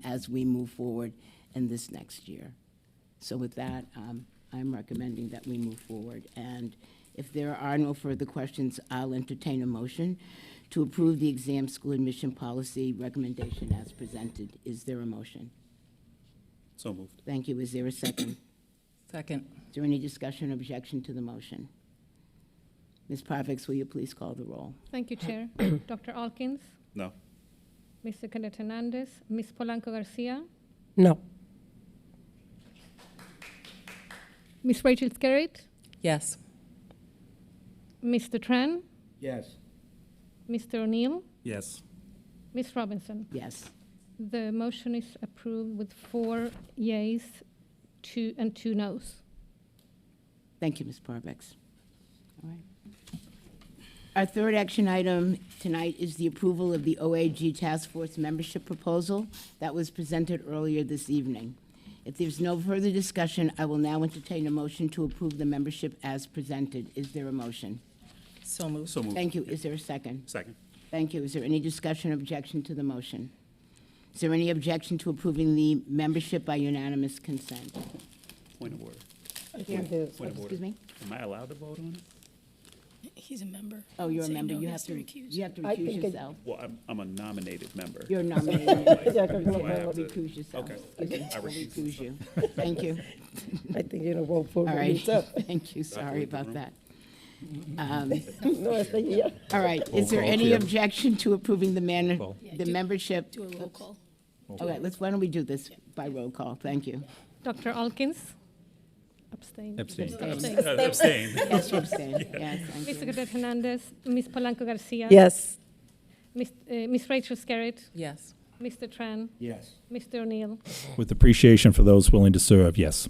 as we move forward in this next year. So with that, I'm recommending that we move forward. And if there are no further questions, I'll entertain a motion to approve the exam school admission policy recommendation as presented. Is there a motion? So moved. Thank you. Is there a second? Second. Is there any discussion or objection to the motion? Ms. Parvex, will you please call the roll? Thank you, Chair. Dr. Alkins, No. Mr. Cadet Hernandez, Ms. Polanco Garcia, No. Ms. Rachel Skerritt, Yes. Mr. Tran, Yes. Mr. O'Neill, Yes. Ms. Robinson. Yes. The motion is approved with 4 yeas, 2 noes. Thank you, Ms. Parvex. All right. Our third action item tonight is the approval of the OAG Task Force membership proposal that was presented earlier this evening. If there's no further discussion, I will now entertain a motion to approve the membership as presented. Is there a motion? So moved. So moved. Thank you. Is there a second? Second. Thank you. Is there any discussion or objection to the motion? Is there any objection to approving the membership by unanimous consent? Point of order. Here. Point of order. Excuse me? Am I allowed to vote on it? He's a member. Oh, you're a Say member. no, You he have has to recuse. you have to I recuse think yourself. Well, I'm a nominated member. You're nominated. Yeah, You Do I have will to- recuse yourself. Okay. Excuse me. I We'll recuse recuse you. Thank you. I think you're going to vote for All right. yourself. Thank you. Sorry leave the about room? that. No, está ya. All right. Is there call, any Chair. objection to approving the Roll. the membership? Do a roll call. Okay, why don't we do this by roll call? Thank you. Dr. Alkins? Abstain. Abstain. Abstain. Yes, you abstain. Yes, thank Mr. you. Cadet Hernandez, Ms. Polanco Garcia. Yes. Ms. Rachel Skerritt, Yes. Mr. Tran, Yes. Mr. O'Neill, With appreciation for those willing to serve, yes.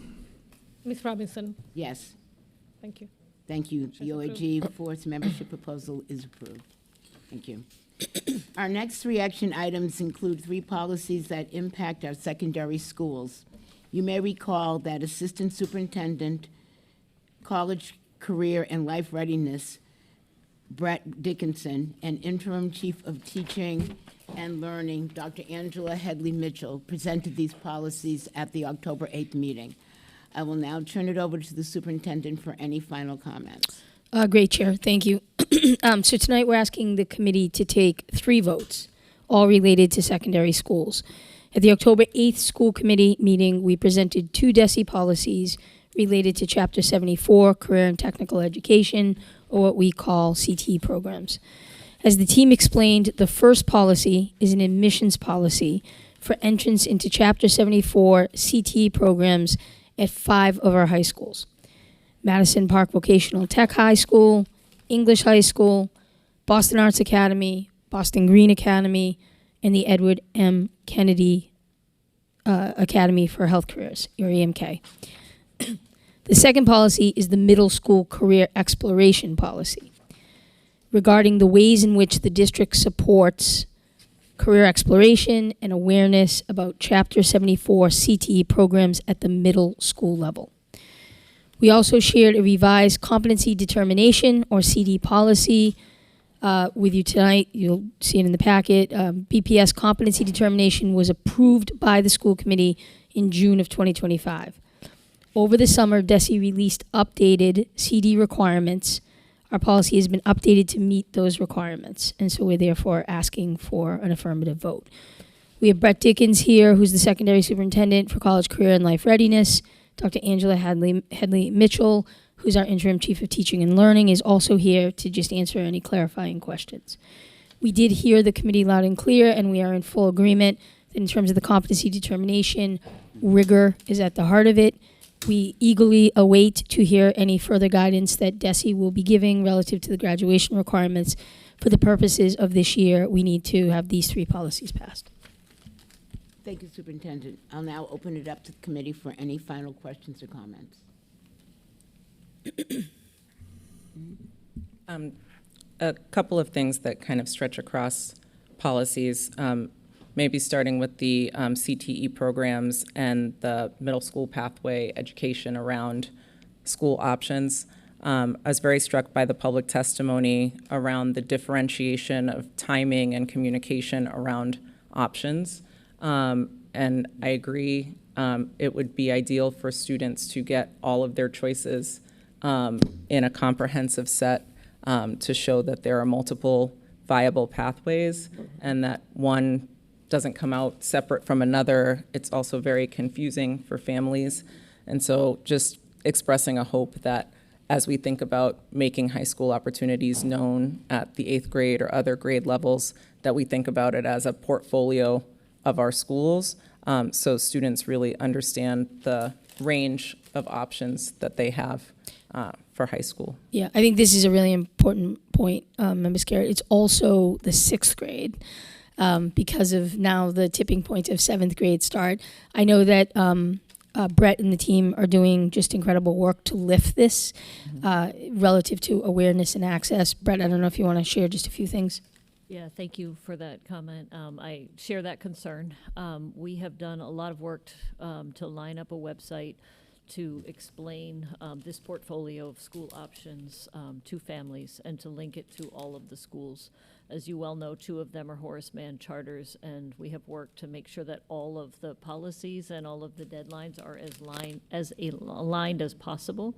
Ms. Robinson. Yes, Thank you. thank you. The OAG Force membership proposal is approved. Thank you. Our next 3 action items include 3 policies that impact our secondary schools. You may recall that Assistant Superintendent, College Career and Life Readiness, Brett Dickinson, and Interim Chief of Teaching and Learning, Dr. Angela Headley Mitchell, presented these policies at the October 8th meeting. I will now turn it over to the superintendent for any final comments. Great, Chair. Thank you. So tonight we're asking the committee to take 3 votes, all related to secondary schools. At the October 8th school committee meeting, we presented 2 DESE policies related to Chapter 74, Career and Technical Education, or what we call CTE programs. As the team explained, the first policy is an admissions policy for entrance into Chapter 74 CTE programs at 5 of our high schools: Madison Park Vocational Tech High School, English High School, Boston Arts Academy, Boston Green Academy, and the Edward M. Kennedy Academy for Health Careers, or EMK. The second policy is the Middle School Career Exploration Policy, regarding the ways in which the district supports career exploration and awareness about Chapter 74 CTE programs at the middle school level. We also shared a revised competency determination, or CD policy, with you tonight. You'll see it in the packet. BPS competency determination was approved by the school committee in June of 2025. Over the summer, DESE released updated CD requirements. Our policy has been updated to meet those requirements, and so we're therefore asking for an affirmative vote. We have Brett Dickens here, who's the secondary superintendent for College Career and Life Readiness. Dr. Angela Headley Mitchell, who's our interim chief of teaching and learning, is also here to just answer any clarifying questions. We did hear the committee loud and clear, and we are in full agreement that in terms of the competency determination, rigor is at the heart of it. We eagerly await to hear any further guidance that DESE will be giving relative to the graduation requirements. For the purposes of this year, we need to have these 3 policies passed. Thank you, Superintendent. I'll now open it up to the committee for any final questions or comments. A couple of things that kind of stretch across policies, maybe starting with the CTE programs and the middle school pathway education around school options. I was very struck by the public testimony around the differentiation of timing and communication around options. And I agree, it would be ideal for students to get all of their choices in a comprehensive set to show that there are multiple viable pathways and that one doesn't come out separate from another. It's also very confusing for families. And so just expressing a hope that as we think about making high school opportunities known at the 8th grade or other grade levels, that we think about it as a portfolio of our schools, so students really understand the range of options that they have for high school. Yeah, I think this is a really important point, Member Scarrett. It's also the 6th grade because of now the tipping point of 7th grade start. I know that Brett and the team are doing just incredible work to lift this relative to awareness and access. Brett, I don't know if you want to share just a few things. Yeah, thank you for that comment. I share that concern. We have done a lot of work to line up a website to explain this portfolio of school options to families and to link it to all of the schools. As you well know, 2 of them are Horace Mann charters, and we have worked to make sure that all of the policies and all of the deadlines are as aligned as possible.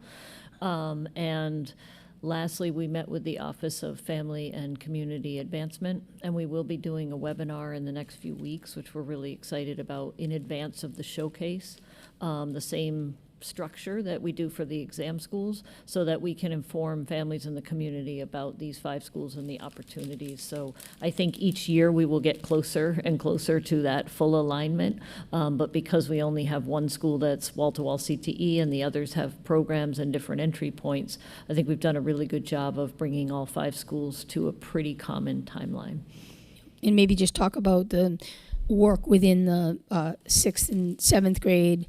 And lastly, we met with the Office of Family and Community Advancement, and we will be doing a webinar in the next few weeks, which we're really excited about, in advance of the showcase, the same structure that we do for the exam schools, so that we can inform families in the community about these 5 schools and the opportunities. So I think each year we will get closer and closer to that full alignment, but because we only have one school that's wall-to-wall CTE and the others have programs and different entry points, I think we've done a really good job of bringing all 5 schools to a pretty common timeline. And maybe just talk about the work within the 6th and 7th grade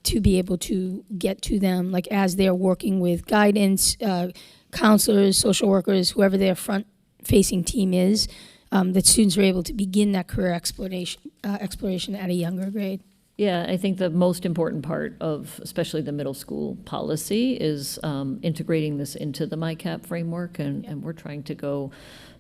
to be able to get to them, like as they're working with guidance, counselors, social workers, whoever their front-facing team is, that students are able to begin that career exploration at a younger grade. Yeah, I think the most important part of especially the middle school policy is integrating this into the MyCap framework, and we're trying to go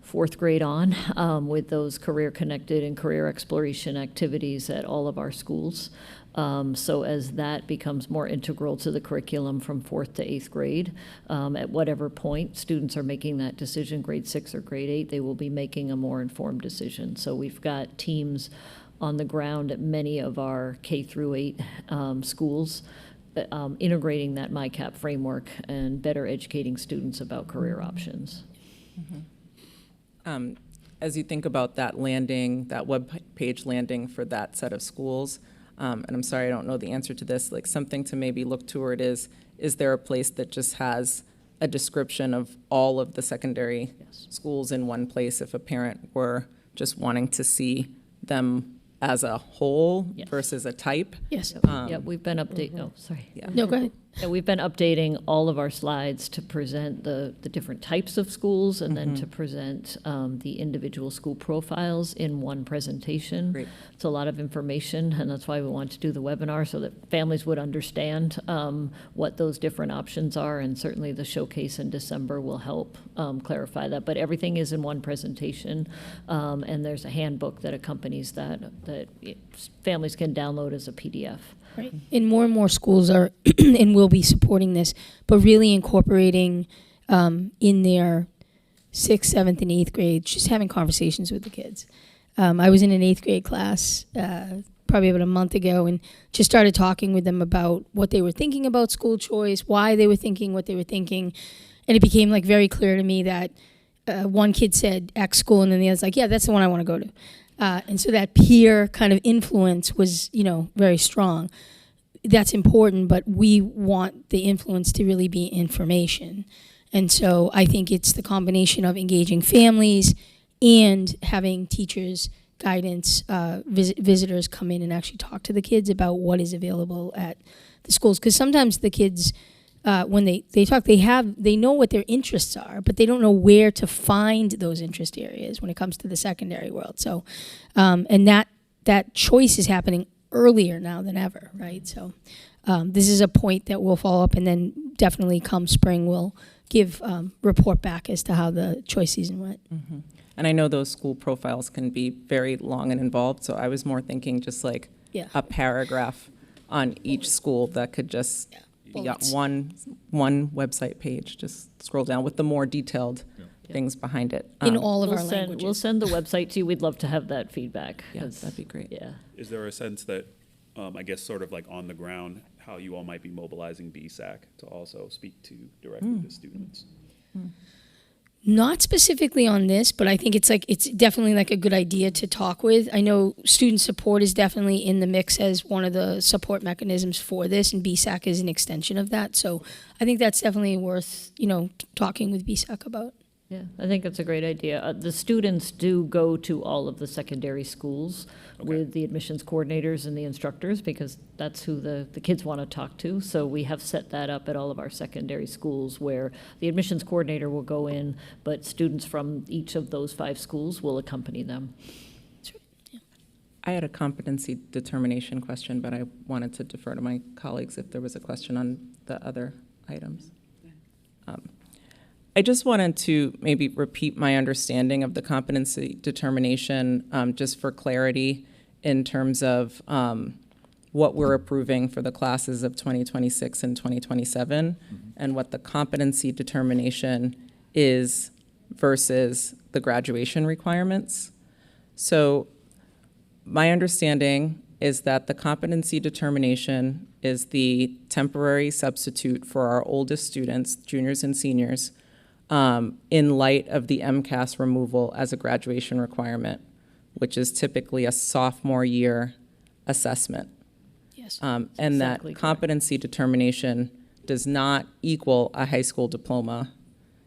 4th grade on with those career-connected and career exploration activities at all of our schools. So as that becomes more integral to the curriculum from 4th to 8th grade, at whatever point students are making that decision, grade 6 or grade 8, they will be making a more informed decision. So we've got teams on the ground at many of our K through 8 schools, integrating that MyCap framework and better educating students about career options. As you think about that landing, that web page landing for that set of schools, and I'm sorry I don't know the answer to this, like something to maybe look toward is there a place that just has a description of all of the secondary schools in one place if a parent were just wanting to see them as a whole versus a type? Yes. Yeah, we've been updating, No, go ahead. Yeah, we've been updating all of our slides to present the different types of schools and then to present the individual school profiles in one presentation. Great. It's a lot of information, and that's why we want to do the webinar, so that families would understand what those different options are, and certainly the showcase in December will help clarify that. But everything is in one presentation, and there's a handbook that accompanies that families can download as a PDF. Right. And more schools are and will be supporting this, but really incorporating in their 6th, 7th, and 8th grade, just having conversations with the kids. I was in an 8th grade class probably about a month ago and just started talking with them about what they were thinking about school choice, why they were thinking what they were thinking. And it became like very clear to me that one kid said X school, and then the other's like, yeah, that's the one I want to go to. And so that peer kind of influence was, very strong. That's important, but we want the influence to really be information. And so I think it's the combination of engaging families and having teachers, guidance, visitors come in and actually talk to the kids about what is available at the schools. Because sometimes the kids, when they talk, they know what their interests are, but they don't know where to find those interest areas when it comes to the secondary world. So, and that choice is happening earlier now than ever, right? So, this is a point that we'll follow up, and then definitely come spring we'll give report back as to how the choice season went. Mm-hmm. And I know those school profiles can be very long and involved, so I was more thinking just like a paragraph on each school that could just be on one website page. Just scroll down with the more detailed things behind it. In all of our languages. We'll send the website to you. We'd love to have that feedback. Yes, that'd be great. Yeah. Is there a sense that, I guess, sort of like on the ground, how you all might be mobilizing BSAC to also speak to directly to students. Not specifically on this, but I think it's definitely like a good idea to talk with. I know student support is definitely in the mix as one of the support mechanisms for this, and BSAC is an extension of that. So I think that's definitely worth, talking with BSAC about. Yeah, I think that's a great idea. The students do go to all of the secondary schools with the admissions coordinators and the instructors, because that's who the kids want to talk to. So we have set that up at all of our secondary schools where the admissions coordinator will go in, but students from each of those 5 schools will accompany them. I had a competency determination question, but I wanted to defer to my colleagues if there was a question on the other items. I just wanted to maybe repeat my understanding of the competency determination, just for clarity in terms of what we're approving for the classes of 2026 and 2027, and what the competency determination is versus the graduation requirements. So my understanding is that the competency determination is the temporary substitute for our oldest students, juniors and seniors, in light of the MCAS removal as a graduation requirement, which is typically a sophomore year assessment. Yes. And exactly that competency determination does not equal a high school diploma.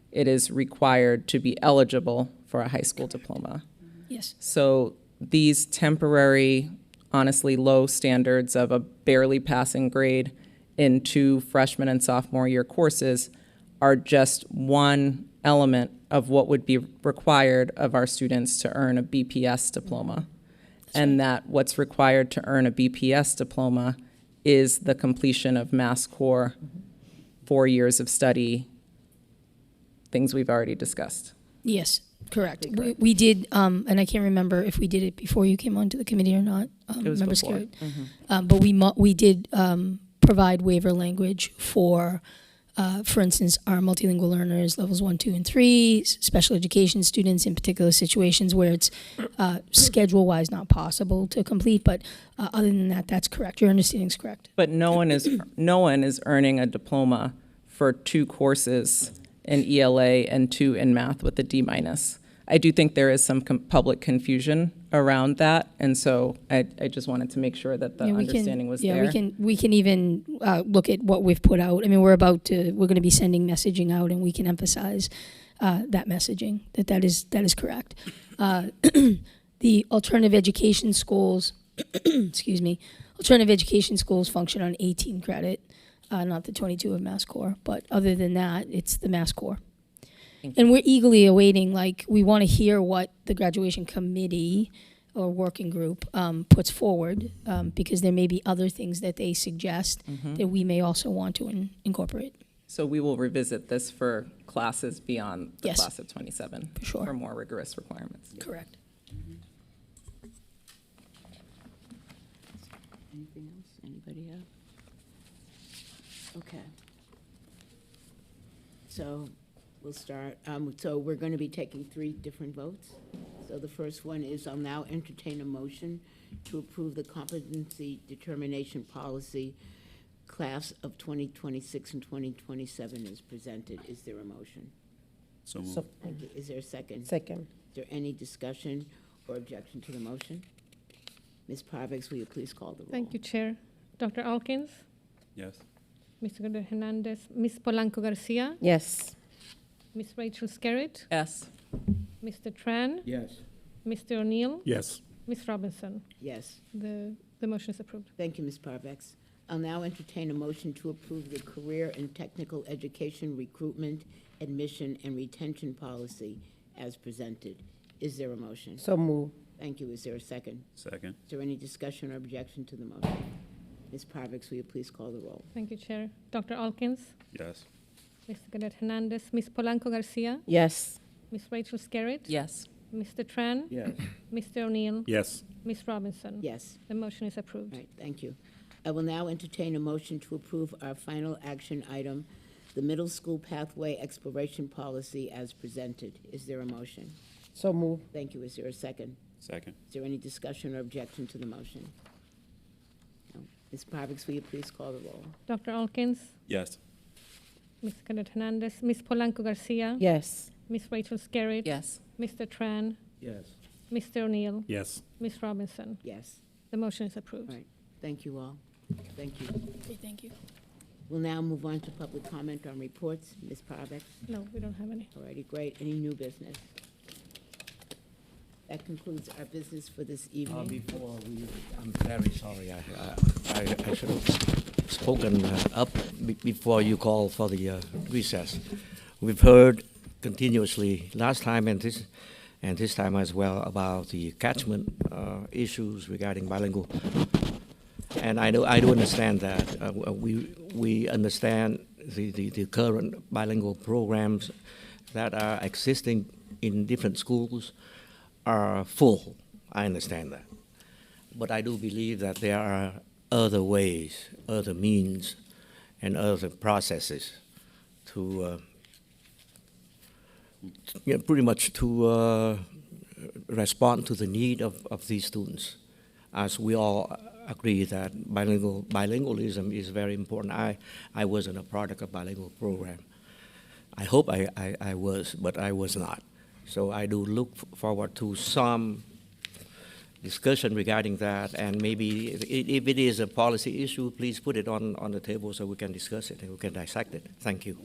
It is required to be eligible for a high school diploma. Yes. So these temporary, honestly low standards of a barely passing grade in 2 freshman and sophomore year courses are just one element of what would be required of our students to earn a BPS diploma. And that what's required to earn a BPS diploma is the completion of Mass Core, 4 years of study, things we've already discussed. Yes, correct. We did, and I can't remember if we did it before you came onto the committee or not. It was Member before. Scarrett. But we did provide waiver language for instance, our multilingual learners, levels 1, 2, and 3, special education students in particular situations where it's schedule-wise not possible to complete. But other than that, that's correct. Your understanding is correct. But no one is earning a diploma for 2 courses in ELA and 2 in math with a D-. I do think there is some public confusion around that, and so I just wanted to make sure that the understanding was there. We can even look at what we've put out. I mean, we're going to be sending messaging out, and we can emphasize that messaging, that is correct. The alternative education schools, excuse me, alternative education schools function on 18 credit, not the 22 of Mass Core, but other than that, it's the Mass Core. And we're eagerly awaiting, we want to hear what the graduation committee or working group puts forward, because there may be other things that they suggest that we may also want to incorporate. So we will revisit this for classes beyond the Yes. class of 27. For sure. For more rigorous requirements. Correct. Anything else? Anybody have? Okay. So we'll start. So we're going to be taking 3 different votes. So the first one is I'll now entertain a motion to approve the competency determination policy class of 2026 and 2027 is presented. Is there a motion? So moved. Thank you. Is there a second? Second. Is there any discussion or objection to the motion? Ms. Parvex, will you please call the roll? Thank you, Chair. Dr. Alkins, Yes. Mr. Godel Hernandez, Ms. Polanco Garcia, Yes. Ms. Rachel Skerritt, Yes. Mr. Tran, Yes. Mr. O'Neill, Yes. Ms. Robinson. Yes. The motion is approved. Thank you, Ms. Parvex. I'll now entertain a motion to approve the career and technical education recruitment, admission, and retention policy as presented. Is there a motion? So move. Thank you. Is there a second? Second. Is there any discussion or objection to the motion? Ms. Parvex, will you please call the roll? Thank you, Chair. Dr. Alkins, Yes. Mr. Godel Hernandez, Ms. Polanco Garcia, Yes. Ms. Rachel Skerritt, Yes. Mr. Tran, Yes. Mr. O'Neill, Yes. Ms. Robinson. Yes. The motion is approved. All right, thank you. I will now entertain a motion to approve our final action item, the middle school pathway exploration policy as presented. Is there a motion? So move. Thank you. Is there a second? Second. Is there any discussion or objection to the motion? No. Ms. Parvex, will you please call the roll? Dr. Alkins, Yes. Ms. Cadet Hernandez, Ms. Polanco Garcia, Yes. Ms. Rachel Skerritt, Yes. Mr. Tran, Yes. Mr. O'Neill, Yes. Ms. Robinson. Yes. The motion is approved. Right. Thank you all. Thank you. Okay, thank you. We'll now move on to public comment on reports. Ms. Parvex? No, we don't have any. Alrighty, great. Any new business? That concludes our business for this evening. Before we, I'm very sorry. I should have spoken up before you called for the recess. We've heard continuously last time and this time as well about the catchment issues regarding bilingual. And I do understand that. We understand the current bilingual programs that are existing in different schools are full. I understand that. But I do believe that there are other ways, other means, and other processes to pretty much to respond to the need of these students. As we all agree that bilingualism is very important. I wasn't a product of bilingual program. I hope I was, but I was not. So I do look forward to some discussion regarding that, and maybe if it is a policy issue, please put it on the table so we can discuss it and we can dissect it. Thank you.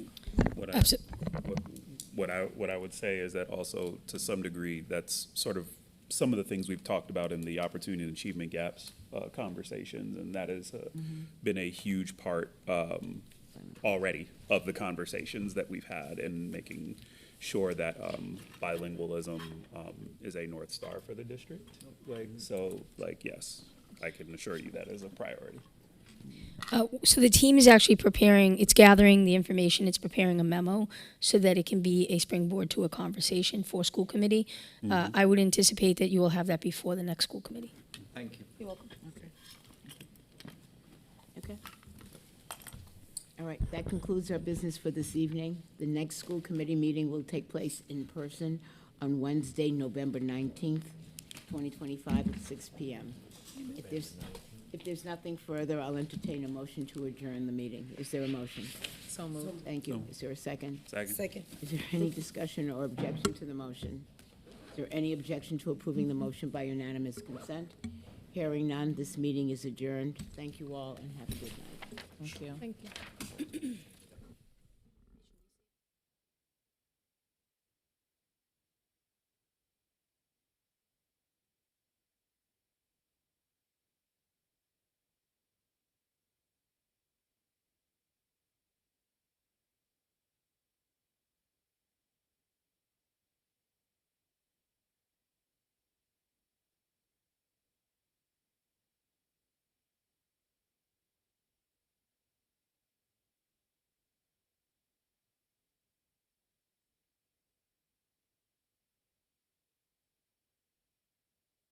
What I would say is that also, to some degree, that's sort of some of the things we've talked about in the opportunity and achievement gaps conversations, and that has been a huge part already of the conversations that we've had in making sure that bilingualism is a North Star for the district. So, yes, I can assure you that is a priority. So the team is actually preparing, it's gathering the information, it's preparing a memo so that it can be a springboard to a conversation for school committee. I would anticipate that you will have that before the next school committee. Thank you. You're welcome. Okay. All right, that concludes our business for this evening. The next school committee meeting will take place in person on Wednesday, November 19th, 2025 at 6 p.m. If there's nothing further, I'll entertain a motion to adjourn the meeting. Is there a motion? So moved. Thank you. Is there a second? Second. Is there any discussion or objection to the motion? Is there any objection to approving the motion by unanimous consent? Hearing none, this meeting is adjourned. Thank you all and have a good night. Thank you. Thank you.